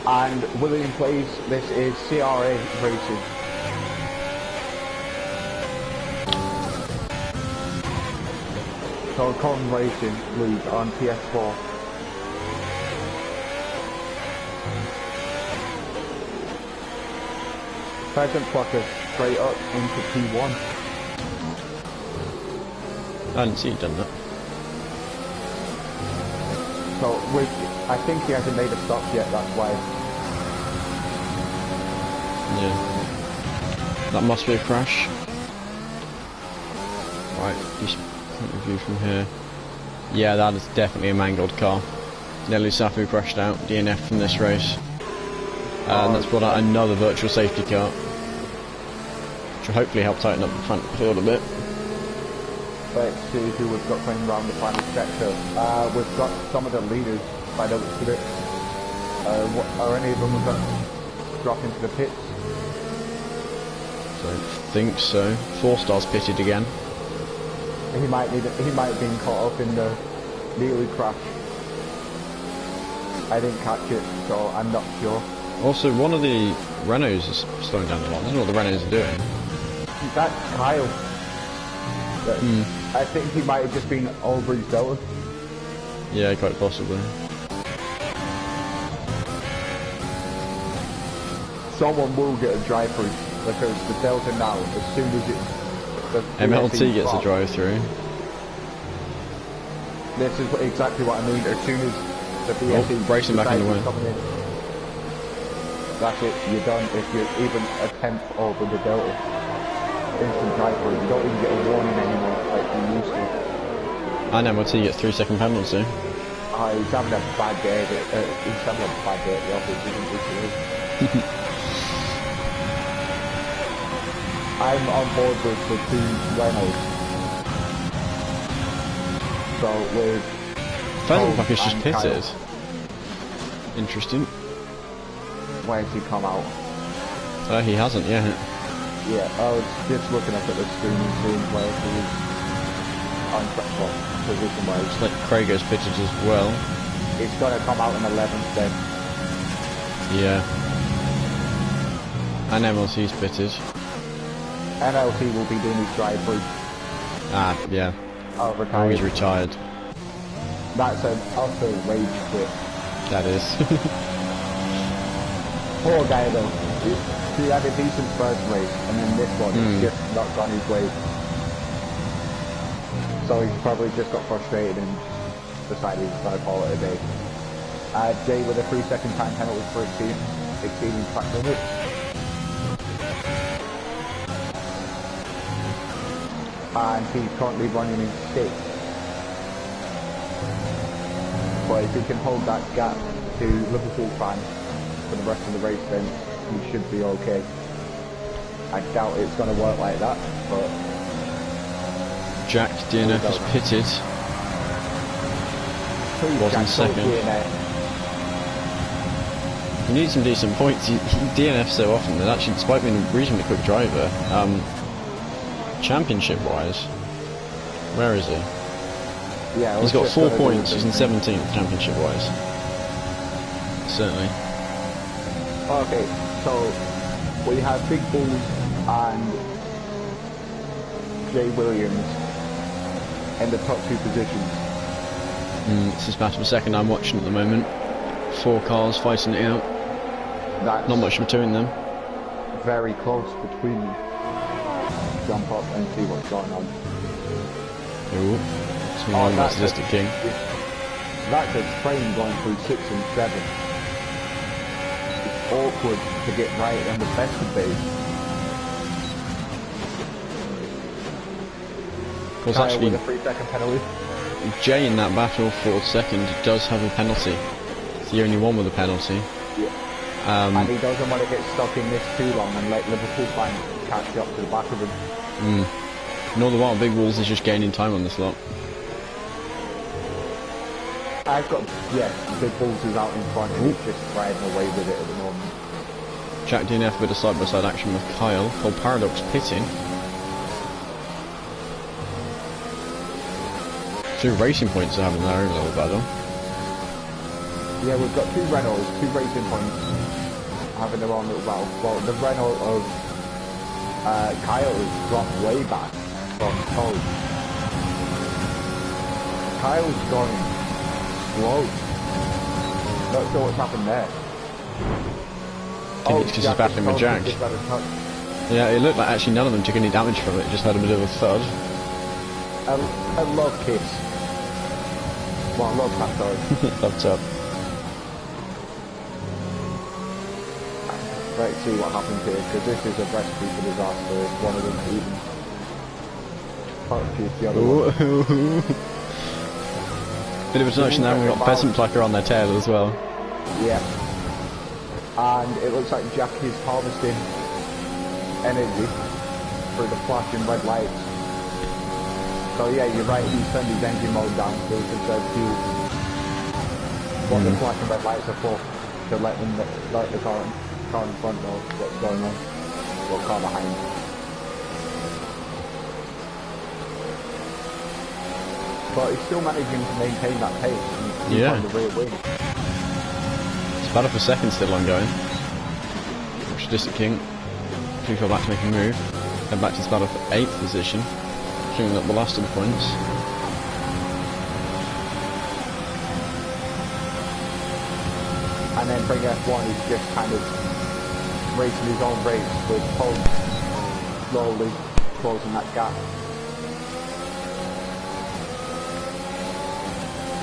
And William plays, this is CRA Racing. So Con Racing lead on PS4. Pheasant Plucker straight up into P1. I didn't see you done that. So I think he hasn't made a stop yet, that's why. Yeah. That must be a crash. Right, just point of view from here. Yeah, that is definitely a mangled car. Nelly Safu crashed out, DNF from this race. And that's brought out another virtual safety car, which will hopefully help tighten up the front field a bit. Let's see who we've got going around the final sector. We've got some of the leaders by the looks of it. Are any of them going to drop into the pits? So I think so. 4 stars pitted again. He might have been caught up in the nearly crash. I didn't catch it, so I'm not sure. Also, one of the Renaults is slowing down a lot. I don't know what the Renaults are doing. That's Kyle. I think he might have just been over his delta. Yeah, quite possibly. Someone will get a drive-through because the delta now, as soon as it... MLT gets a drive-through. This is exactly what I mean. As soon as the BSE bracing back in the way. That's it. You're done. If you even attempt over the delta, instant drive-through. You don't even get a warning anymore like you used to. And MLT gets 3-second penalty. He's having a bad day. He's having a bad day at the office. Isn't he? I'm on board with the 2 Renaults. So with Featherbuck is just pitted. Kyle. Interesting. Where's he come out? He hasn't yet. Yeah, I was just looking up at the screen and seeing where he was on position wise. Looks like Krager's pitted as well. It's gonna come out in 11th then. Yeah. And MLT's pitted. NLT will be doing his drive-through. Ah, yeah. Oh, Oh, he's retired. That's an utter rage quit. That is. Poor guy though. He had a decent first race, and then this one just not gone his way. So he's probably just got frustrated and decided he's going to call it a day. Jay with a 3-second time penalty for exceeding track limits. And he's currently running in 6th. But if he can hold that gap to Liverpool fans for the rest of the race, then he should be okay. I doubt it's going to work like that, but... Jack DNF is pitted. Wasn't second. He needs some decent points. He DNFs so often that actually, despite being a reasonably quick driver, championship-wise, where is he? Yeah, he's got 4 points. He's in 17th championship-wise. Certainly. Okay, so we have Big Bulls and Jay Williams in the top 2 positions. This is battle for second I'm watching at the moment. 4 cars fighting it out. That's not much between them. Very close between them. Jump up and see what's going on. Ooh, that's Statistic King. That's a train going through 6 and 7. It's awkward to get right on the best of days. Was actually with a 3-second penalty. Jay in that battle for second does have a penalty. It's the only one with a penalty. Yeah. And he doesn't want to get stuck in this too long and let Liverpool fans catch up to the back of him. Nor the while Big Wolves is just gaining time on this lot. I've got, Big Bulls is out in front and he's just riding away with it at the moment. Jack DNF with a side-by-side action with Kyle. Old Paradox pitting. 2 racing points are having their own little battle. Yeah, we've got 2 Renaults, 2 racing points having their own little battle. Well, the Renault of Kyle has dropped way back from pole. Kyle's going slow. Not sure what's happened there. I think it's because he's battling with Jack. Yeah, it looked like actually none of them took any damage from it, just had a bit of a thud. I love Kiss. Well, I love that, sorry. Thumbs up. Let's see what happens here, because this is a recipe for disaster if one of them even touches the other one. Bit of a touch now, we've got Peasant Plucker on their tail as well. Yeah. And it looks like Jack is harvesting energy through the flashing red lights. So yeah, you're right, he's turned his engine mode down so he can serve fuel. What the flashing red lights are for, to let the car in front know what's going on, or car behind. But he's still managing to maintain that pace and keep on the rear wing. It's battle for second still ongoing. Watch Distant King. Quickly back to make a move. Head back to this battle for 8th position. Cleaning up the last of the points. And then Bring F1 is just kind of racing his own race with Pog slowly closing that gap.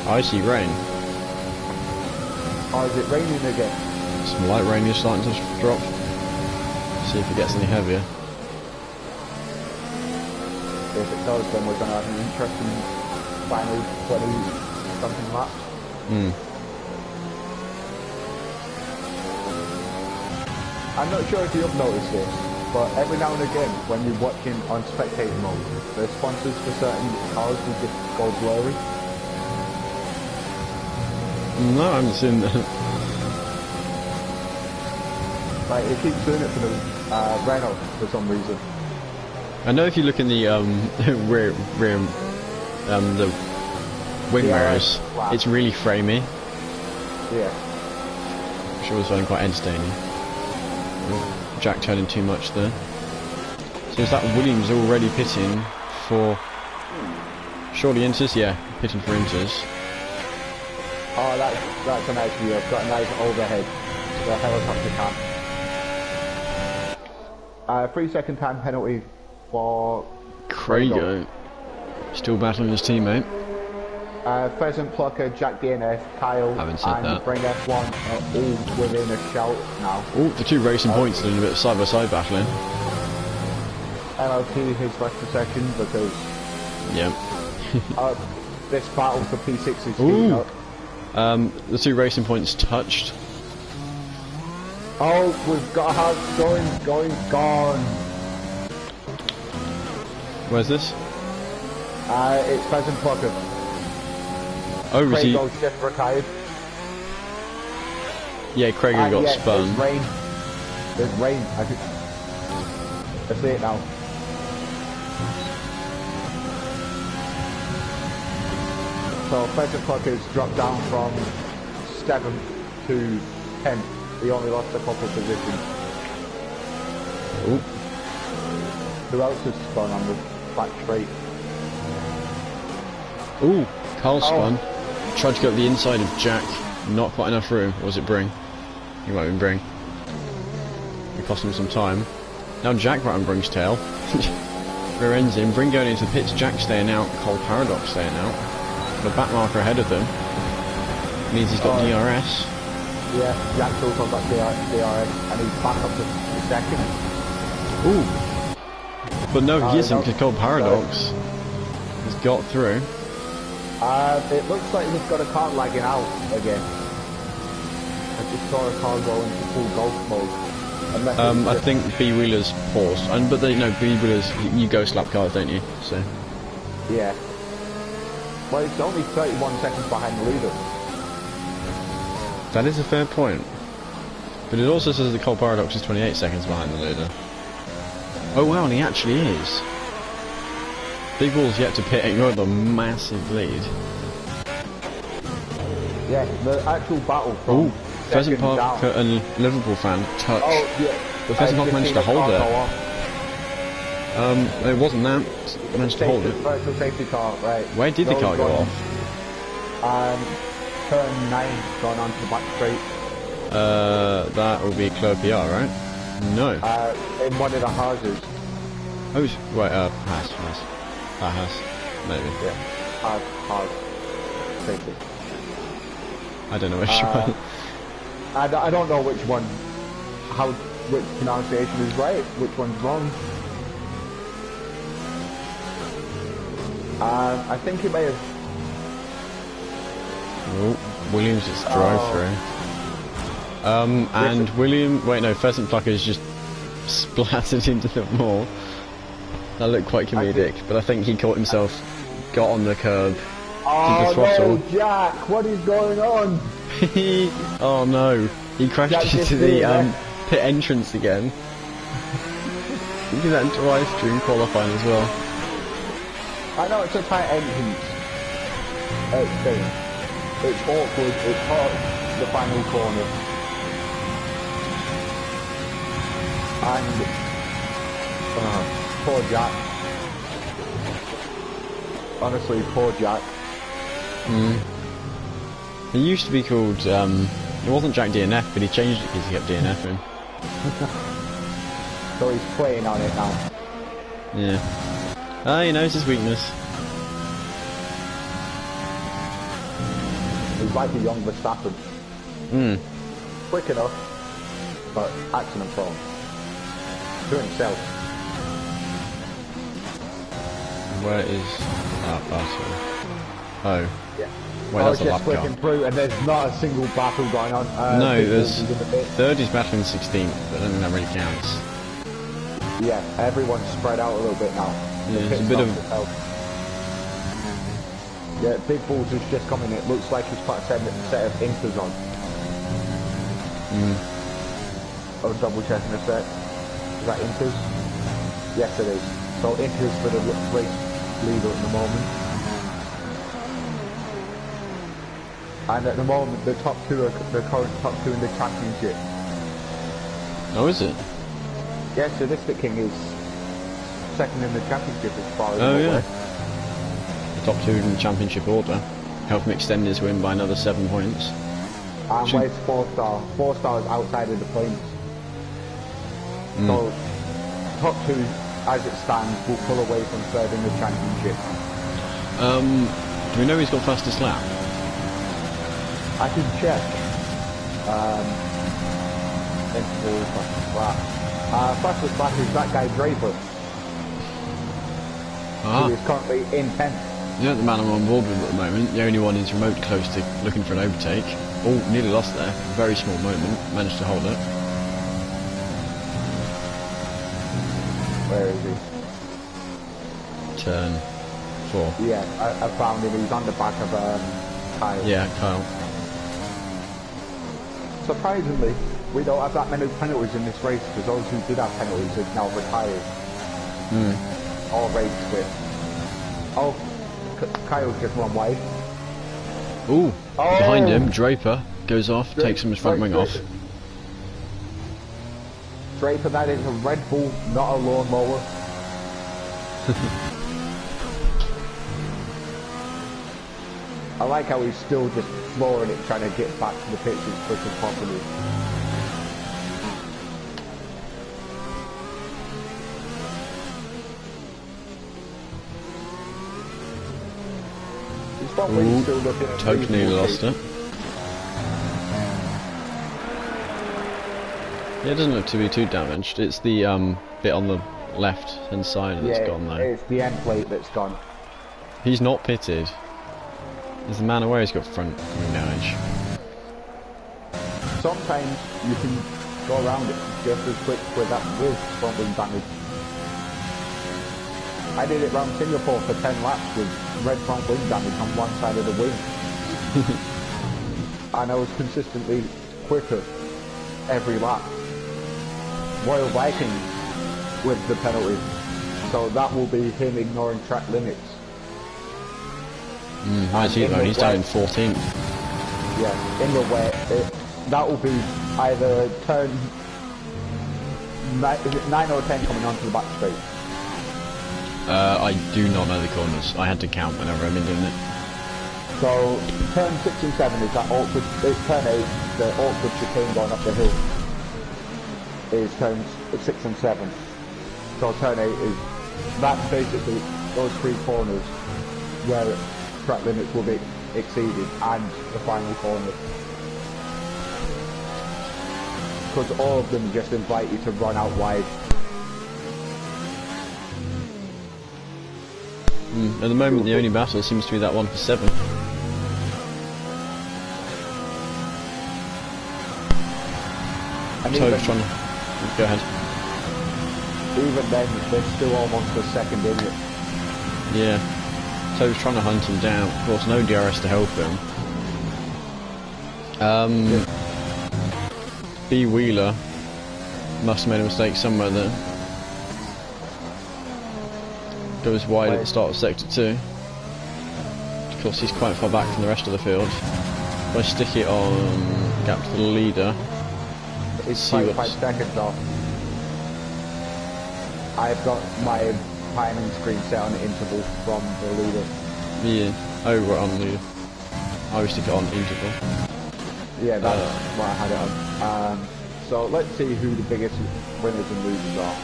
I see rain. Oh, is it raining again? Some light rain is starting to drop. See if it gets any heavier. If it does, then we're going to have an interesting final 20-something laps. I'm not sure if you've noticed this, but every now and again, when you're watching on spectator mode, the sponsors for certain cars will just go blurry. No, I haven't seen that. Like, it keeps doing it for the Renault for some reason. I know if you look in the rear the wing mirrors, it's really framey. Yeah. I'm sure it's finding quite entertaining. Jack turning too much there. So is that Williams already pitting for surely Inters? Yeah, pitting for Inters. Oh, that's a nice view. I've got a nice overhead. The helicopter cam. 3-second time penalty for Craigo. Still battling his teammate. Pheasant Plucker, Jack DNF, Kyle, and Bring F1 are all within a shout now. Oh, the two racing points are doing a bit of side-by-side battling. LLT has left the session because this battle for P6 is heating up. The two racing points touched. Oh, we've got a hard gone. Where's this? It's Pheasant Plucker. Oh, was he? Craigo's just retired. Yeah, Craigo got spun. There's rain. There's rain. I see it now. So Pheasant Plucker's dropped down from 7th to 10th. He only lost a couple of positions. Ooh. Who else has spun on the back straight? Ooh, Carl spun. Tried to go up the inside of Jack. Not quite enough room. Or was it Bring? He might have been Bring. It cost him some time. Now Jack right on Bring's tail. Rear ends in. Bring going into the pits. Jack staying out. Cole Paradox staying out. The back marker ahead of them. Means he's got DRS. Yeah, Jack's also got DRS, and he's back up to second. Ooh. But no, he isn't, because Cole Paradox has got through. It looks like he's got a car lagging out again. I just saw a car go into full golf mode. I think B-Wheeler's paused. But B-Wheeler's, you ghost lap cars, don't you? So. Yeah. Well, it's only 31 seconds behind the leader. That is a fair point. But it also says that Cole Paradox is 28 seconds behind the leader. Oh wow, and he actually is. Big Wall's yet to pit, ignored the massive lead. Yeah, the actual battle from Pheasant Parker and Liverpool fan touched. Oh, yeah. But Pheasant Parker managed to hold it. It wasn't that. It managed to hold it. Virtual safety car, right. Where did the car go off? Turn 9 gone onto the back straight. That will be Club PR, right? No. In one of the houses. Oh, wait, Haas. Haas, maybe. Yeah, Haas. Safety. I don't know which one. I don't know which one, which pronunciation is right, which one's wrong. I think it may have... Oh, Williams just drove through. And Pheasant Plucker's just splattered into the wall. That looked quite comedic, but I think he caught himself got on the curb. Oh the throttle. no, Jack! What is going on? Oh no, he crashed Jack into the pit entrance again. He did that twice during qualifying as well. I know it's a tight entrance. It's awkward. It's hot. The final corner. And poor Jack. Honestly, poor Jack. He used to be called, it wasn't Jack DNF, but he changed it because he kept DNFing. So he's playing on it now. Yeah. Ah, he knows his weakness. He's like a young Verstappen. Quick enough, but accident prone. To himself. Where is that battle? Oh. Yeah. Wait, I was that's a just lap car. flicking through and there's not a single battle going on. No, Big there's Wolves is in the pit. third is battling 16th, but I don't think that really counts. Yeah, everyone's spread out a little bit now. Yeah, The there's pit a bit stops of... to help. Yeah, Big Balls has just come in. It looks like he's put a set of inters on. I was double checking a sec. Is that inters? Yes, it is. So inters for the race leader at the moment. And at the moment, the top two are the current top two in the championship. Oh, is it? Yeah, Sadistic King is second in the championship as far as Oh, I'm yeah. aware. The top two in the championship order. Help him extend his win by another 7 points. And where's 4-star? 4-star is outside of the points. So, top two, as it stands, will pull away from third in the championship. Do we know he's got fastest lap? I can check. Interval fastest lap. Fastest lap is that guy Draper, Ah, who is currently in 10th. yeah, the man I'm on board with at the moment. The only one is remote close to looking for an overtake. Oh, nearly lost there. Very small moment. Managed to hold it. Where is he? Turn 4. Yeah, I found him. He's on the back of Kyle. Yeah, Kyle. Surprisingly, we don't have that many penalties in this race because those who did have penalties have now retired. Or race quit. Oh, Kyle's just run wide. Ooh, Oh! behind him, Draper goes off, takes him his front wing off. Draper, that is a Red Bull, not a lawnmower. I like how he's still just flooring it, trying to get back to the pitch as quick as possible. His front wing's still looking at Toke nearly reasonable lost shape. it. Yeah, it doesn't look to be too damaged. It's the bit on the left hand side that's gone though. It's the end plate that's gone. He's not pitted. Is the man aware he's got front wing damage? Sometimes you can go around it just as quick with front wing damage. I did it round Singapore for 10 laps with red front wing damage on one side of the wing. And I was consistently quicker every lap. Royal Vikings with the penalty. So that will be him ignoring track limits. Where's he though? He's down in 14th. Yeah, in the wet, that will be either turn 9 or 10 coming onto the back straight. I do not know the corners. I had to count whenever I've been doing it. So turn 6 and 7 is that awkward. It's turn 8, the awkward chicane going up the hill. Is turns 6 and 7. So turn 8 is that's basically those 3 corners where track limits will be exceeded and the final corner. Because all of them just invite you to run out wide. At the moment, the only battle seems to be that one for 7. And Toad's trying to... Go ahead. even then, they're still almost a second in it. Yeah. So he's trying to hunt him down. Of course, no DRS to help him. B Wheeler must have made a mistake somewhere there. Goes wide at the start of sector 2. Of course, he's quite far back from the rest of the field. If I stick it on gap to the leader, It's 5 seconds off. I've got my timing screen set on interval from the leader. yeah. Oh, right on leader. I always stick it on interval. Yeah, that's what I had it on. So let's see who the biggest winners and losers are.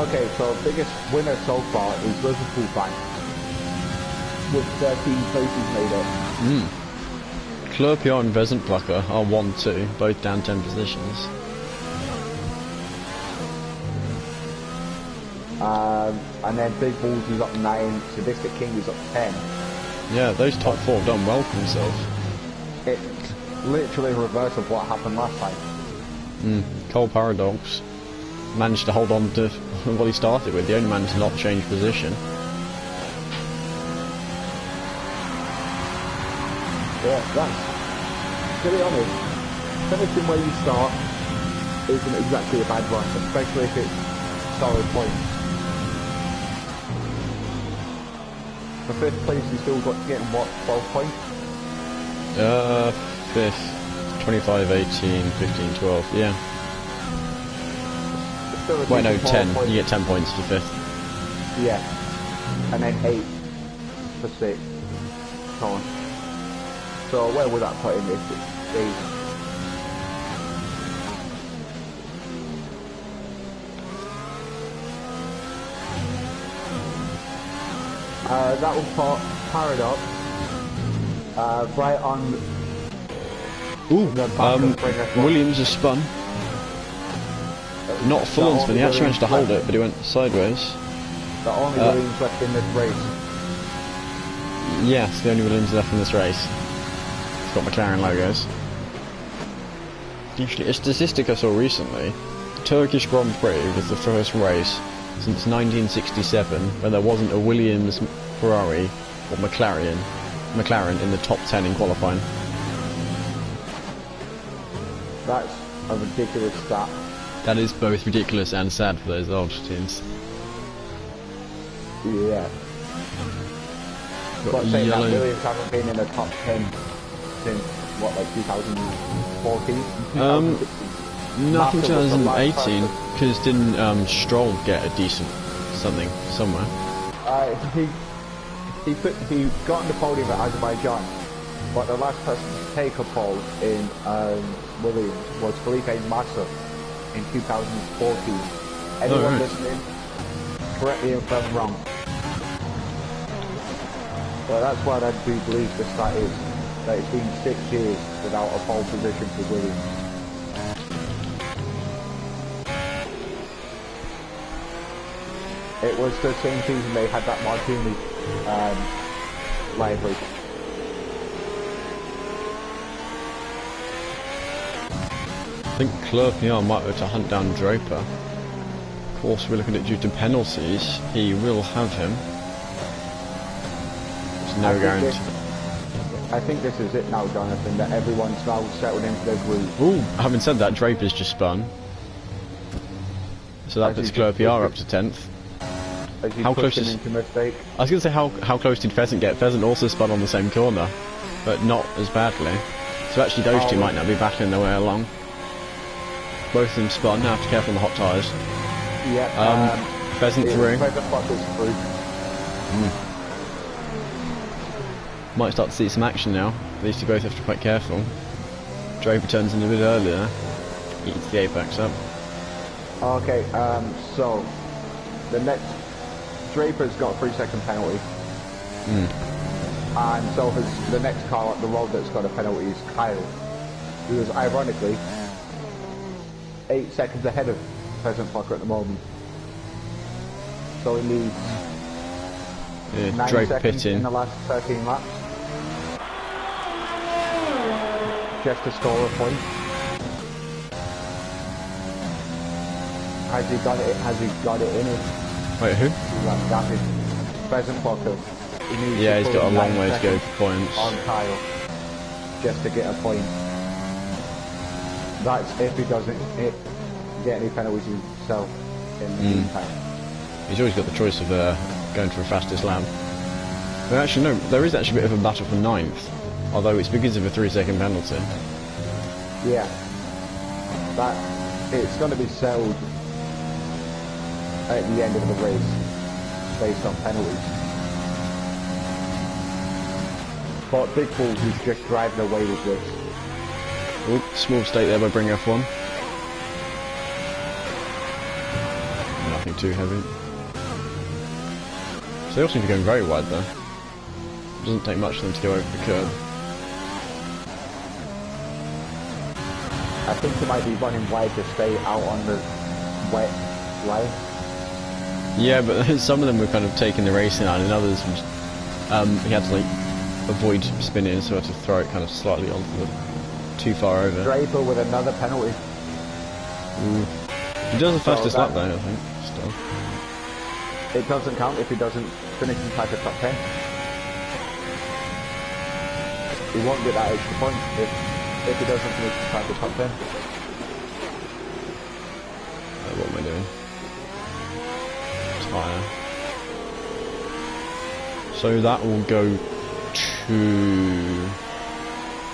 Okay, so biggest winner so far is Liverpool Bank with 13 places made up. Klurpia and Vesenplacker are 1-2, both down 10 positions. And then Big Balls is up 9, Sadistic King is up 10. Yeah, those top 4 have done well for themselves. It's literally reverse of what happened last time. Cole Paradox managed to hold on to what he started with. The only man to not change position. Yeah, that's, to be honest, finishing where you start isn't exactly a bad one, especially if it's solid points. For 5th place you still got getting what, 12 points? 5th, 25, 18, 15, 12, yeah. Wait, no, 10. Points. You get 10 points for 5th. Yeah. And then 8 for 6th. So on. So where would that put him if it's 8? That will put Paradox right on the back of Springer. Williams has spun. Not full on spin, he actually managed to hold it, but he went sideways. The only Williams left in this race. Yes, the only Williams left in this race. It's got McLaren logos. Actually, a statistic I saw recently, the Turkish Grand Prix was the first race since 1967 when there wasn't a Williams, Ferrari or McLaren in the top 10 in qualifying. That's a ridiculous stat. That is both ridiculous and sad for those old teams. Yeah. But saying that Williams haven't been in the top 10 since, what, like 2014? Nothing 2018, because didn't Stroll get a decent something somewhere? He got on the podium at Azerbaijan, but the last person to take a pole in Williams was Felipe Massa in 2014. Anyone listening, correct me if I'm wrong. But that's what I do believe the stat is, that it's been 6 years without a pole position for Williams. It was the same season they had that Martini library. I think Klurpia might have to hunt down Draper. Of course, we're looking at due to penalties. He will have him. There's no guarantee. I think this is it now, Jonathan, that everyone's now settled into their groove. Ooh, having said that, Draper's just spun. So that puts Klurpia up to 10th. How close is... into mistake. I was going to say, how close did Pheasant get? Pheasant also spun on the same corner, but not as badly. So actually those two might now be battling their way along. Both of them spun, now have to be careful on the hot tyres. Yeah, Pheasant through. Pheasant through. Might start to see some action now. These two both have to be quite careful. Draper turns in a bit earlier. Eats the apex up. Okay, so the next Draper's got a 3-second penalty. And so has the next car up the road that's got a penalty is Kyle, who is ironically 8 seconds ahead of Pheasant Plucker at the moment. So he needs 9 Draper seconds pitting in the last 13 laps just to score a point. Has he got it? Has he got it in him? Wait, who? That is present Potter. Yeah, he's got a long way to go for points. On Kyle, just to get a point. That's if he doesn't get any penalties himself in the meantime. He's always got the choice of going for a fastest lap. But actually, no, there is actually a bit of a battle for 9th, although it's because of a 3-second penalty. Yeah, that it's going to be settled at the end of the race based on penalties. But Big Bulls is just driving away with this. Oop, small mistake there by bringing F1. Nothing too heavy. So they all seem to be going very wide though. It doesn't take much for them to go over the curb. I think they might be running wide to stay out on the wet line. Yeah, but some of them were kind of taking the racing line, and others were just, he had to like avoid spinning, so had to throw it kind of slightly onto the too far over. Draper with another penalty. He does the fastest lap though, I think. Still. It doesn't count if he doesn't finish inside the top 10. He won't get that extra point if he doesn't finish inside the top 10. What am I doing? Tyre. So that will go to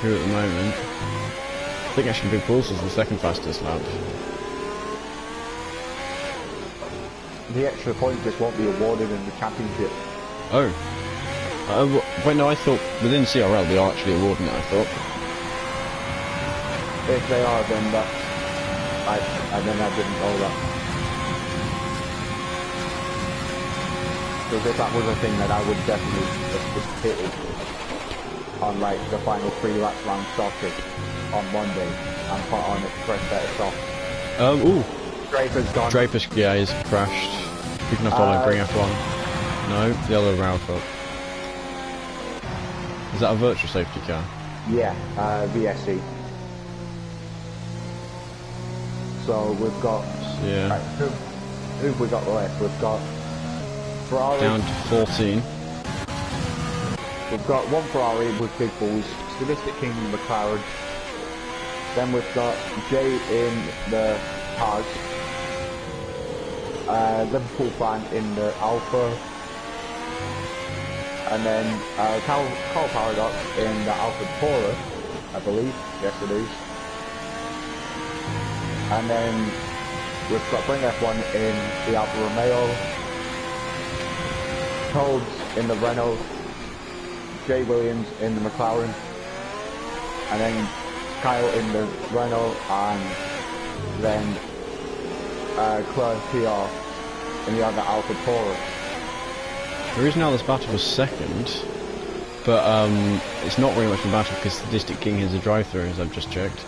who at the moment? I think actually Big Bulls is the second fastest lap. The extra point just won't be awarded in the championship. Oh. Wait, no, I thought within CRL they are actually awarding it, I thought. If they are, then that's... I didn't know that. Because if that was a thing, then I would definitely just hit it on like the final 3 laps round socket on Monday and put on express better soft. Ooh. Draper's gone. Draper's, yeah, he's crashed. We can follow, bring F1. No, the other Ralph up. Is that a virtual safety car? Yeah, VSC. So we've got... Yeah. Right, who have we got left? We've got Ferrari. Down to 14. We've got one Ferrari with Big Bulls, Sadistic King in the McLaren. Then we've got Jay in the Haas. Liverpool fan in the Alpha. And then Carl Paradox in the Alpha Taurus, I believe. Yes, it is. And then we've got Bring F1 in the Alfa Romeo. Toads in the Renault. Jay Williams in the McLaren. And then Kyle in the Renault. And then Claire PR in the other Alpha Taurus. There is now this battle for second, but it's not really much of a battle because Sadistic King has a drive-through, as I've just checked.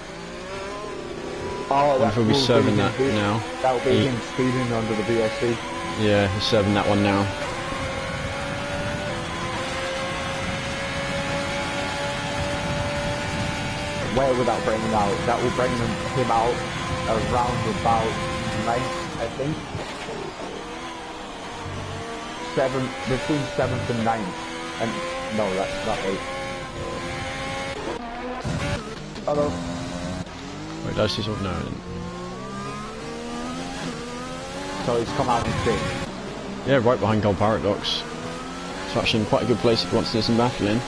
Oh, that will be serving that now. That will be him speeding under the VSC. Yeah, he's serving that one now. Where would that bring him out? That will bring him out around about 9th, I think. Between 7th and 9th. And no, that's not 8th. Hello. Wait, does he sort of know? So he's come out in 6th. Yeah, right behind Gold Paradox. It's actually in quite a good place if he wants to do some battling.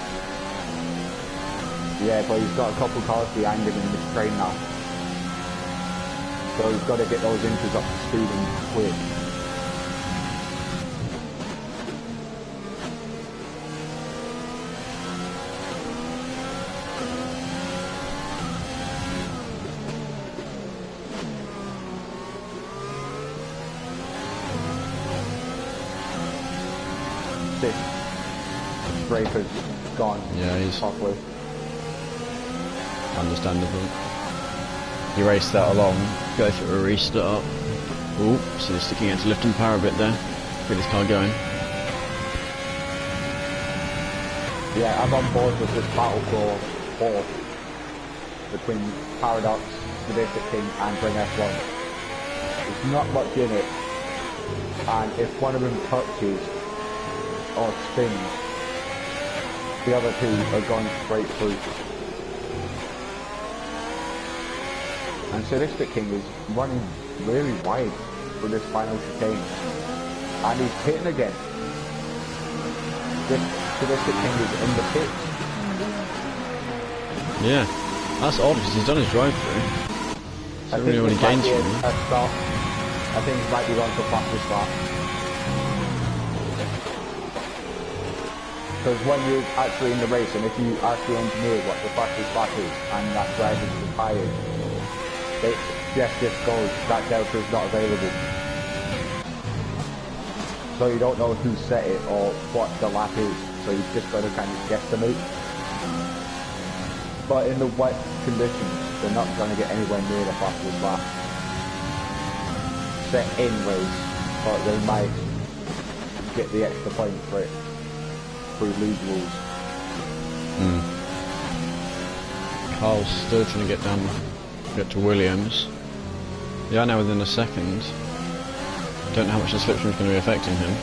Yeah, but he's got a couple cars behind him in this train now. So he's got to get those inches up to speed and quick. Draper's gone. Yeah, he's halfway. Understandable. He raced that along, go for a restart. Ooh, so he's sticking out to lift and power a bit there. Get this car going. Yeah, I'm on board with this battle for 4th between Paradox, Sadistic King and Bring F1. There's not much in it, and if one of them touches or spins, the other two are going straight through. And Sadistic King is running really wide for this final chicane, and he's hitting again. This Sadistic King is in the pit. Yeah, that's odd because he's done his drive through. I don't really know what he gains from him. I think he might be going for fastest lap. Because when you're actually in the race, and if you actually engineer what the fastest lap is, and that driver is retired, this goes, that delta is not available. So you don't know who set it or what the lap is, so you've just got to kind of guesstimate. But in the wet conditions, they're not going to get anywhere near the fastest lap set in race, but they might get the extra point for it through league rules. Carl's still trying to get to Williams. Yeah, now within a second. Don't know how much the slipstream is going to be affecting him.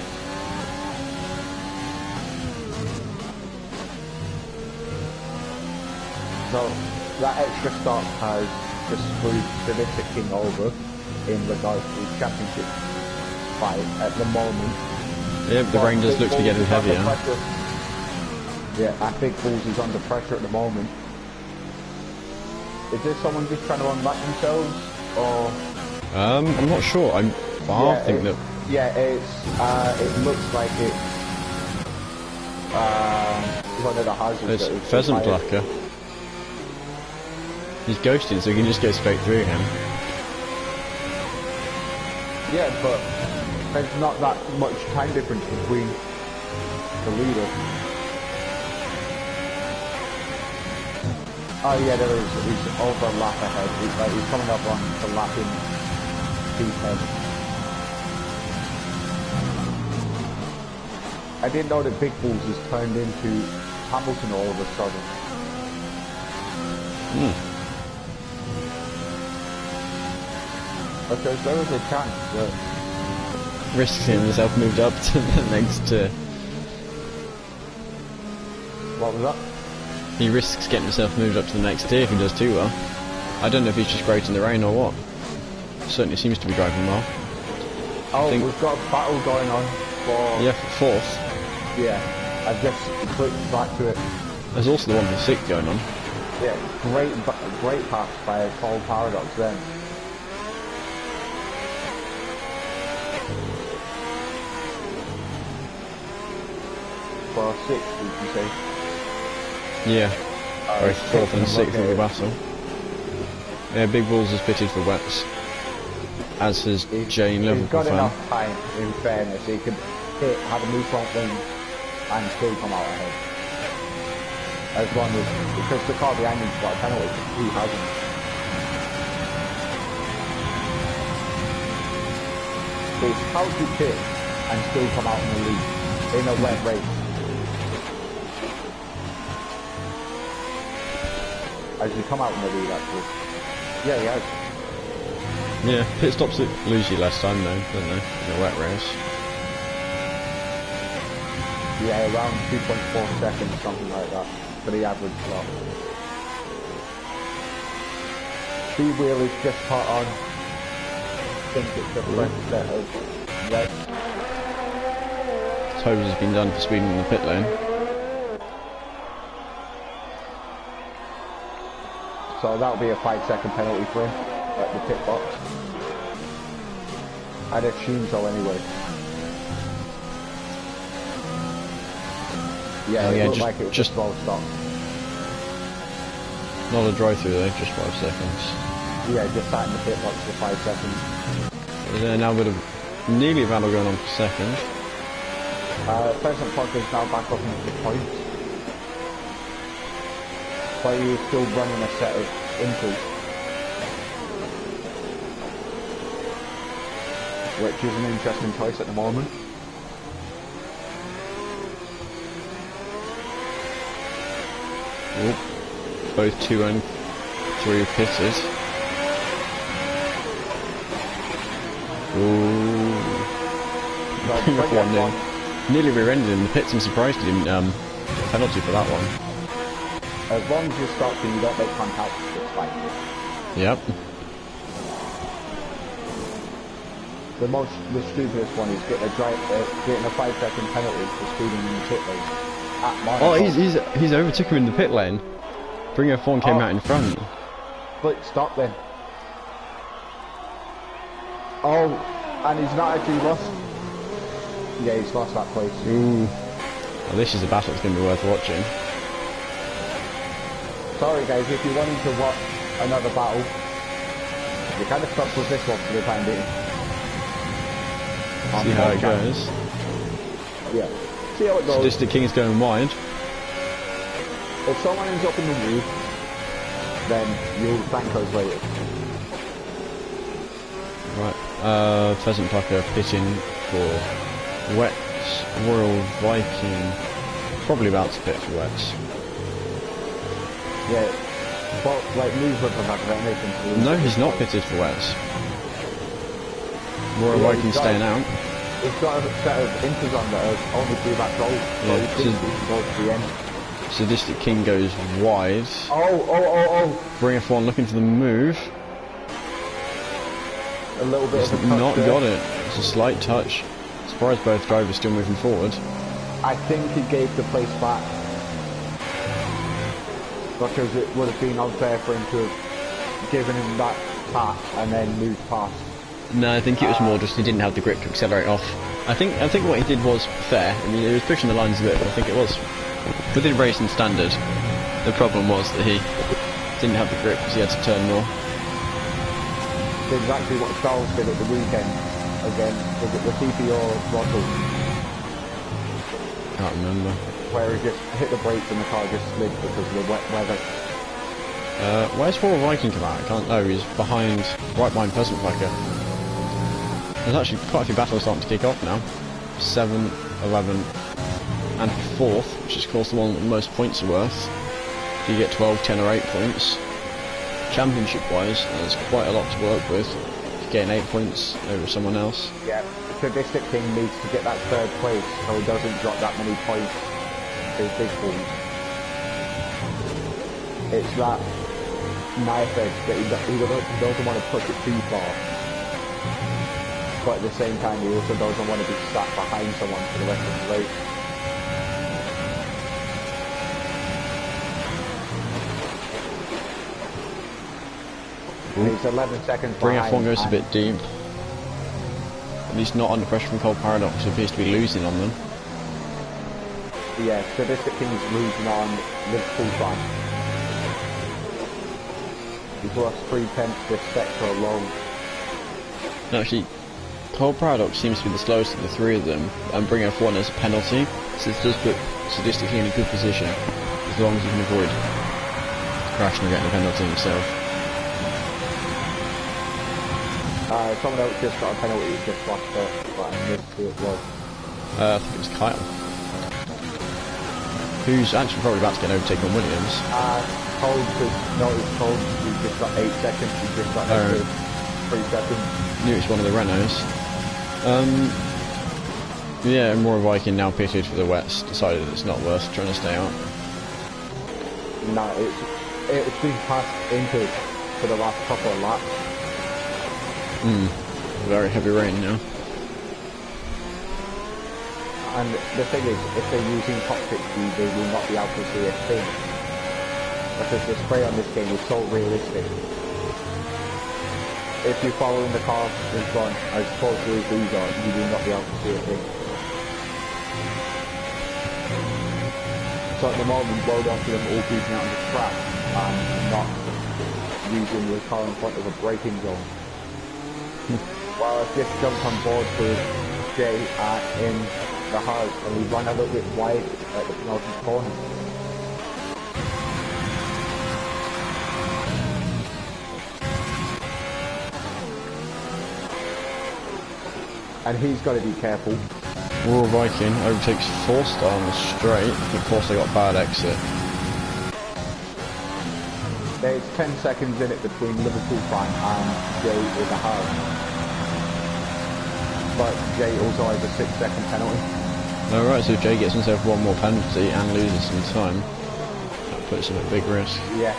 So that extra stop has just screwed Sadistic King over in regards to the championship fight at the moment. Yeah, but the rain does look to be getting heavier. Yeah, and Big Bulls is under pressure at the moment. Is this someone just trying to unlock themselves, or? I'm not sure. I think that. Yeah, it looks like it's one of the hazards. It's Pheasant Blacker. He's ghosting, so he can just go straight through him. Yeah, but there's not that much time difference between the leader. Oh yeah, there is. He's over a lap ahead. He's coming up on the lap in P10. I didn't know that Big Bulls has turned into Hamilton all of a sudden. Because there was a chance that... Risks himself moved up to the next... What was that? He risks getting himself moved up to the next tier if he does too well. I don't know if he's just great in the rain or what. Certainly seems to be driving well. Oh, we've got a battle going on for... Yeah, for fourth. Yeah, I've just clicked back to it. There's also the one for sixth going on. Yeah, great pass by a Cold Paradox then. For sixth, did you say? Yeah, both fourth and sixth of the battle. Yeah, Big Balls has pitted for wets, as has Jane Liverpool. He's got enough time, in fairness. He could have a new front wing and still come out ahead. As long as, because the car behind him's got a penalty, he hasn't. So it's how to pit and still come out in the lead in a wet race. As you come out in the lead, actually. Yeah, he has. Yeah, pit stops lose you less time though, don't they, in a wet race. Yeah, around 2.4 seconds, something like that, for the average slot. B-wheel is just put on. I think it's a fresh set of red. Toes has been done for speeding in the pit lane. So that'll be a 5-second penalty for him at the pit box. I'd assume so anyway. Yeah, it looked like it was just 12 stops. Not a drive-through though, just 5 seconds. Yeah, just sat in the pit box for 5 seconds. There's now a bit of nearly a battle going on for second. Pheasant Plucker is now back up into the points. But he's still running a set of increase. Which is an interesting choice at the moment. Oop. Both 2 and 3 pitted. Ooh. Well, Bring up bring one F1. in. Nearly rear-ended in the pits. I'm surprised he didn't get a penalty for that one. As long as you're stopped and you don't make contact, it's fine. Yep. The stupidest one is getting a 5-second penalty for speeding in the pit lane. Oh, he's overtook him in the pit lane. Bring F1 came out in front. But stop then. Oh, and he's not actually lost. Yeah, he's lost that place. Ooh. Well, this is a battle that's going to be worth watching. Sorry guys, if you wanted to watch another battle, you're kind of stuck with this one for the time being. See how it goes. Yeah. See how it goes. Sadistic King's going wide. If someone ends up in the roof, then you'll thank us later. Right, Pheasant Plucker pitting for Wets, Royal Viking, probably about to pit for Wets. Yeah, but like lose with the fact that makes him. No, he's not pitted for Wets. Royal Viking staying out. He's got a set of inters on that are only 3 back goals, so Yeah, he thinks he can go to the end. Sadistic King goes wide. Oh. Bring F1 looking for the move. A little bit He's of a touch not there. got it. It's a slight touch. Surprised both drivers still moving forward. I think he gave the place back. Because it would have been unfair for him to have given him that pass and then moved past. No, I think it was more just he didn't have the grip to accelerate off. I think what he did was fair. I mean, he was pushing the lines a bit, but I think it was within racing standard. The problem was that he didn't have the grip because he had to turn more. It's exactly what Charles did at the weekend against the PPO Russell, Can't remember. where he just hit the brakes and the car just slid because of the wet weather. Where's Royal Viking come out? I can't know. He's right behind Pheasant Plucker. There's actually quite a few battles starting to kick off now. 7, 11, and 4th, which is of course the one that the most points are worth. You get 12, 10 or 8 points. Championship wise, there's quite a lot to work with. You're getting 8 points over someone else. Yeah, Sadistic King needs to get that 3rd place so he doesn't drop that many points to his big points. It's that knife edge that he doesn't want to push it too far. But at the same time, he also doesn't want to be stuck behind someone for the rest of the race. He's 11 seconds Bring behind. F1 goes a bit deep. At least not under pressure from Cold Paradox, who appears to be losing on them. Yeah, Sadistic King's losing on Liverpool fan. He's lost 3/10 this sector alone. No, actually, Cold Paradox seems to be the slowest of the 3 of them, and Bring F1 as a penalty, so this does put Sadistic in a good position, as long as he can avoid crashing or getting a penalty himself. Someone else just got a penalty, just flashed up, but I missed who it was. I think it was Kyle, who's actually probably about to get overtaken on Williams. Cold, no, it's Cold, he's just got 8 seconds, he's just got 3 seconds. Knew it's one of the Renaults. Yeah, and Royal Viking now pitted for the Wets, decided it's not worth trying to stay out. No, it's been passed into for the last couple of laps. Very heavy rain now. And the thing is, if they're using cockpit speed, they will not be able to see a thing. Because the spray on this game is so realistic. If you're following the car in front, as closely as these are, you will not be able to see a thing. So at the moment, well done to them all keeping out on the track and not using the car in front of a braking zone. Well, I've just jumped on board with Jay in the hard, and we run a little bit wide at the penultimate corner. And he's got to be careful. Royal Viking overtakes Forster on the straight. I think Forster got a bad exit. There's 10 seconds in it between Liverpool fan and Jay in the hard. but Jay also has a 6-second penalty. Alright, so if Jay gets himself one more penalty and loses some time, that puts him at big risk. Yeah.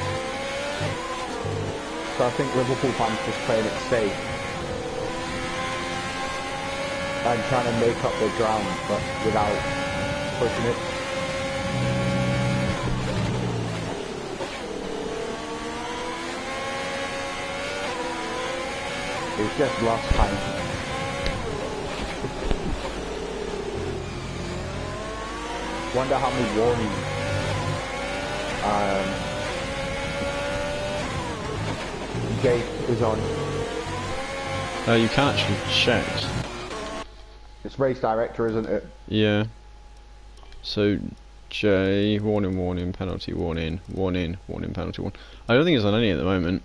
So I think Liverpool fans just playing it safe and trying to make up their ground, but without pushing it. It's just lost time. Wonder how many warnings Jake is on. You can't actually check. It's race director, isn't it? Yeah. So, Jay, warning, penalty, warning, penalty, warning. I don't think he's on any at the moment.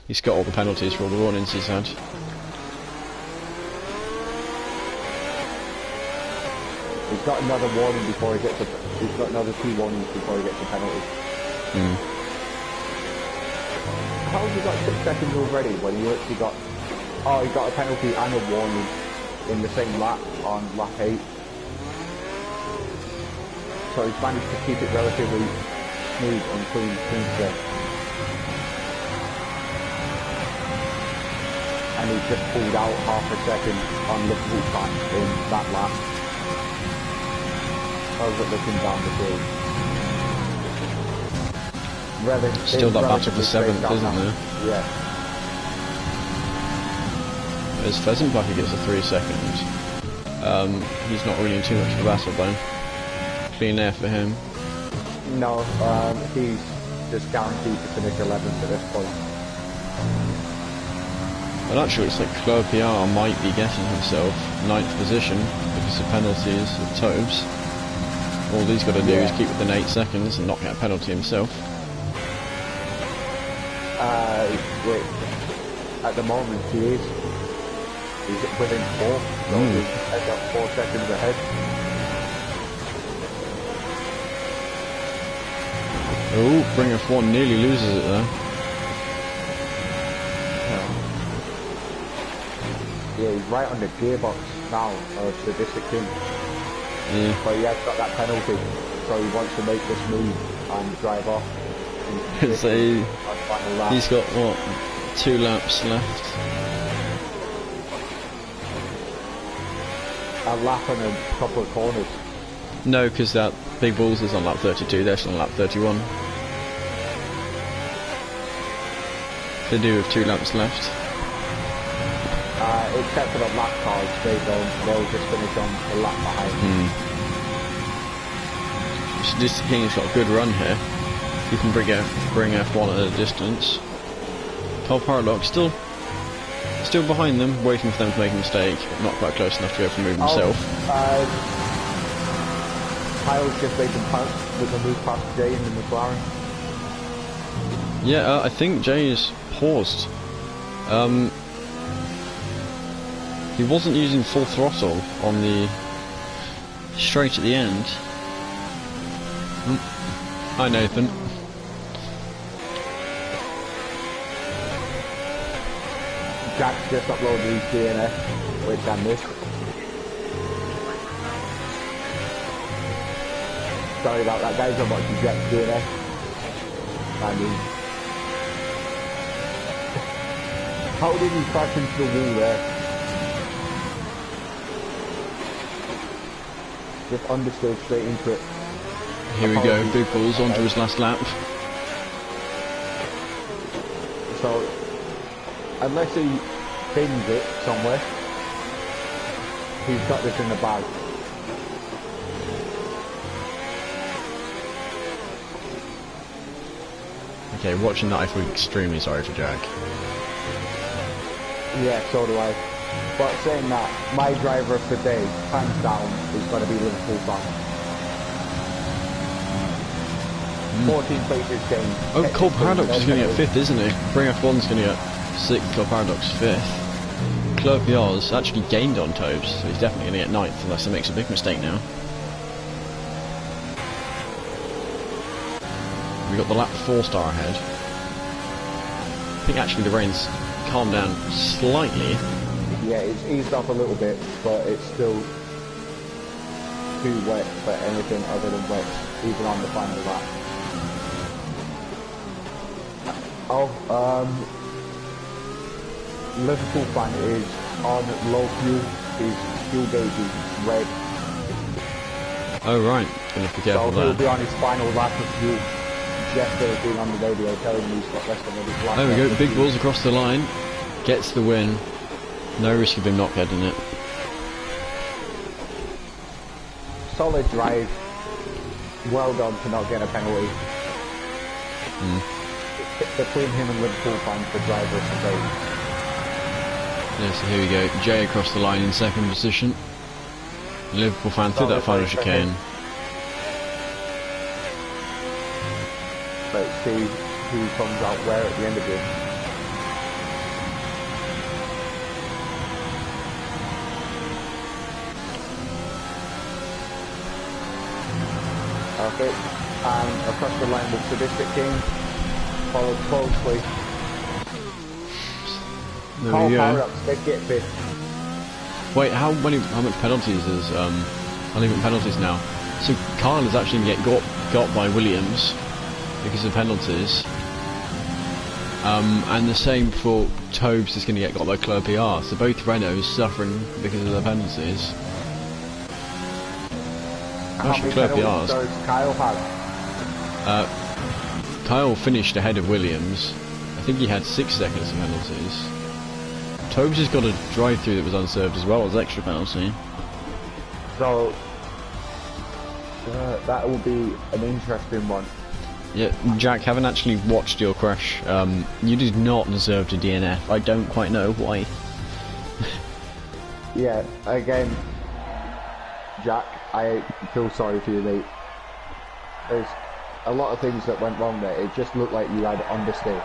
He's got all the penalties for all the warnings he's had. He's got another warning before he gets a... He's got another 2 warnings before he gets a penalty. How has he got 6 seconds already when he actually got... Oh, he got a penalty and a warning in the same lap on lap 8. So he's managed to keep it relatively smooth and clean today. And he's just pulled out half a second on Liverpool track in that lap. How's it looking down the field? Still that battle for 7th, isn't there? Yeah. As Pheasantbucket gets a 3 seconds. He's not really in too much of a battle though. Clean air for him. No, he's just guaranteed to finish 11th at this point. Well, actually, it's like Club PR might be getting himself 9th position because of penalties of Tobes. All he's got to do is keep within 8 seconds and not get a penalty himself. Wait, at the moment he is. He's within 4, so he's got 4 seconds ahead. Oh, Bring F1 nearly loses it there. Yeah, he's right on the gearbox now of Sadistic King. Yeah. But he has got that penalty, so he wants to make this move and drive off. So he's got, what, 2 laps left? A lap and a couple of corners. No, because that Big Balls is on lap 32, they're still on lap 31. They do have 2 laps left. Except for the lap cars, they'll just finish on the lap behind. Sadistic King's got a good run here. You can bring F1 at a distance. Cole Paradox still behind them, waiting for them to make a mistake, but not quite close enough to go for a move himself. Kyle's just making with a move past Jay in the McLaren. Yeah, I think Jay is paused. He wasn't using full throttle on the straight at the end. Hi Nathan. Jack's just uploaded his DNS, which I missed. Sorry about that, guys. I'm watching Jack's DNS. I mean, how did he crash into the wall there? Just understeered straight into it. Here we go, Big Balls onto his last lap. So, unless he bins it somewhere, he's got this in the bag. Okay, watching that I feel extremely sorry for Jack. Yeah, so do I. But saying that, my driver of the day, hands down, is going to be Liverpool fan. 14 places gained. Oh, Cole Paradox is going to get 5th, isn't he? Bring F1's going to get 6th, Cole Paradox 5th. Club Yar's actually gained on Tobes, so he's definitely going to get 9th unless he makes a big mistake now. We've got the lap 4-star ahead. I think actually the rain's calmed down slightly. Yeah, it's eased up a little bit, but it's still too wet for anything other than wet, even on the final lap. Liverpool fan is on low fuel. His fuel gauge is red. Oh right, gonna have to be careful So he'll there. be on his final lap of fuel. Jeff has been on the radio telling me he's got less than his lap. There we go, of big fuel. balls across the line. Gets the win. No risk of him not getting it. Solid drive. Well done for not getting a penalty. Between him and Liverpool fans, the driver is great. Yeah, so here we go. Jay across the line in second position. Liverpool fan through that final chicane. Let's see who comes out where at the end of it. Perfect. And across the line with Sadistic King, followed closely. There Paul we Power go. Ups did get fifth. Wait, how much penalties is uneven penalties now? So Kyle is actually going to get got by Williams because of penalties. And the same for Tobes is going to get got by Club PR. So both Renaults suffering because of their penalties. How Actually, many Club penalties PRs. does Kyle have? Kyle finished ahead of Williams. I think he had 6 seconds of penalties. Tobes has got a drive-through that was unserved as well as extra penalty. So that will be an interesting one. Yeah, Jack, haven't actually watched your crash. You did not deserve to DNF. I don't quite know why. Yeah, again, Jack, I feel sorry for you, mate. There's a lot of things that went wrong there. It just looked like you had understeer.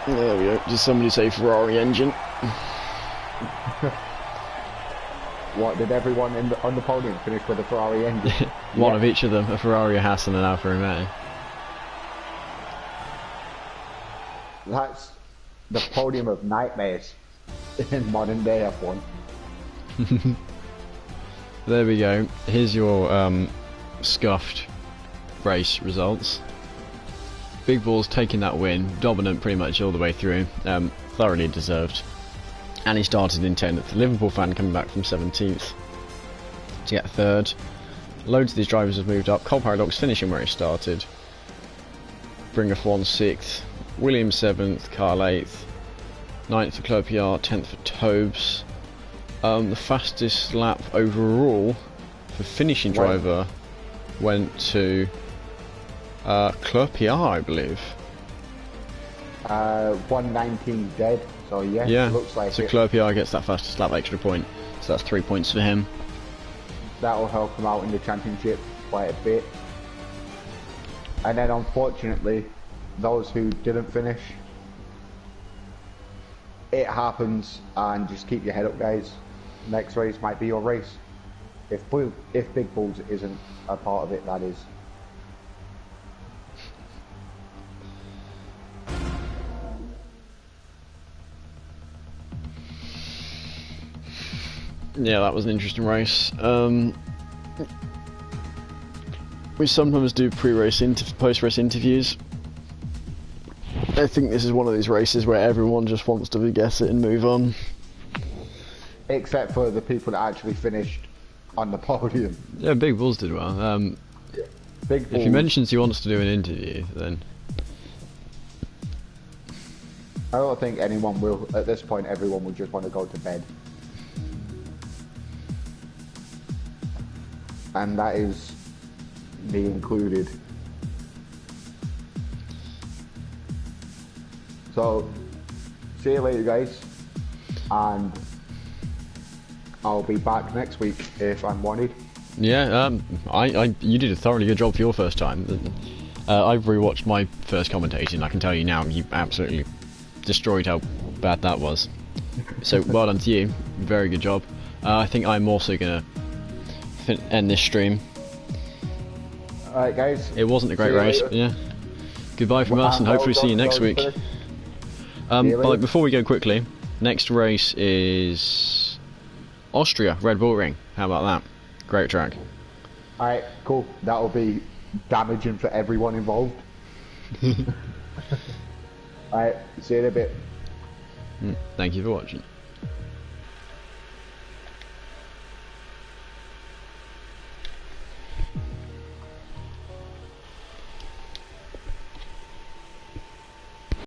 There we go. Did somebody say Ferrari engine? What, did everyone on the podium finish with a Ferrari engine? One of each of them, a Ferrari, a Haas and an Alfa Romeo. That's the podium of nightmares in modern day F1. There we go. Here's your scuffed race results. Big Ball's taking that win, dominant pretty much all the way through, thoroughly deserved. And he started in 10th. Liverpool fan coming back from 17th to get 3rd. Loads of these drivers have moved up. Cole Paradox finishing where he started. Bringer for 6th. Williams 7th. Carl 8th. 9th for Club PR. 10th for Tobes. The fastest lap overall for finishing driver went to Club PR, I believe. 119 dead, so yeah, Yeah, looks like so it. Club PR gets that fastest lap extra point. So that's 3 points for him. That'll help him out in the championship quite a bit. And then unfortunately, those who didn't finish, it happens, and just keep your head up, guys. Next race might be your race. If Big Bulls isn't a part of it, that is. Yeah, that was an interesting race. We sometimes do pre-race post-race interviews. I think this is one of these races where everyone just wants to guess it and move on. Except for the people that actually finished on the podium. Yeah, Big Bulls did well. Big Bulls, If he mentions he wants to do an interview, then I don't think anyone will. At this point, everyone will just want to go to bed. And that is me included. So, see you later, guys. And I'll be back next week if I'm wanted. yeah, you did a thoroughly good job for your first time. I've rewatched my first commentating. I can tell you now, you absolutely destroyed how bad that was. So well done to you. Very good job. I think I'm also gonna end this stream. Alright, guys. It wasn't a great See you race, later. but yeah. Goodbye from us, and hopefully see you next week. See you later. Before we go quickly, Next race is Austria, Red Bull Ring. How about that? Great track. Alright, cool. That'll be damaging for everyone involved. Alright, see you in a bit. Thank you for watching.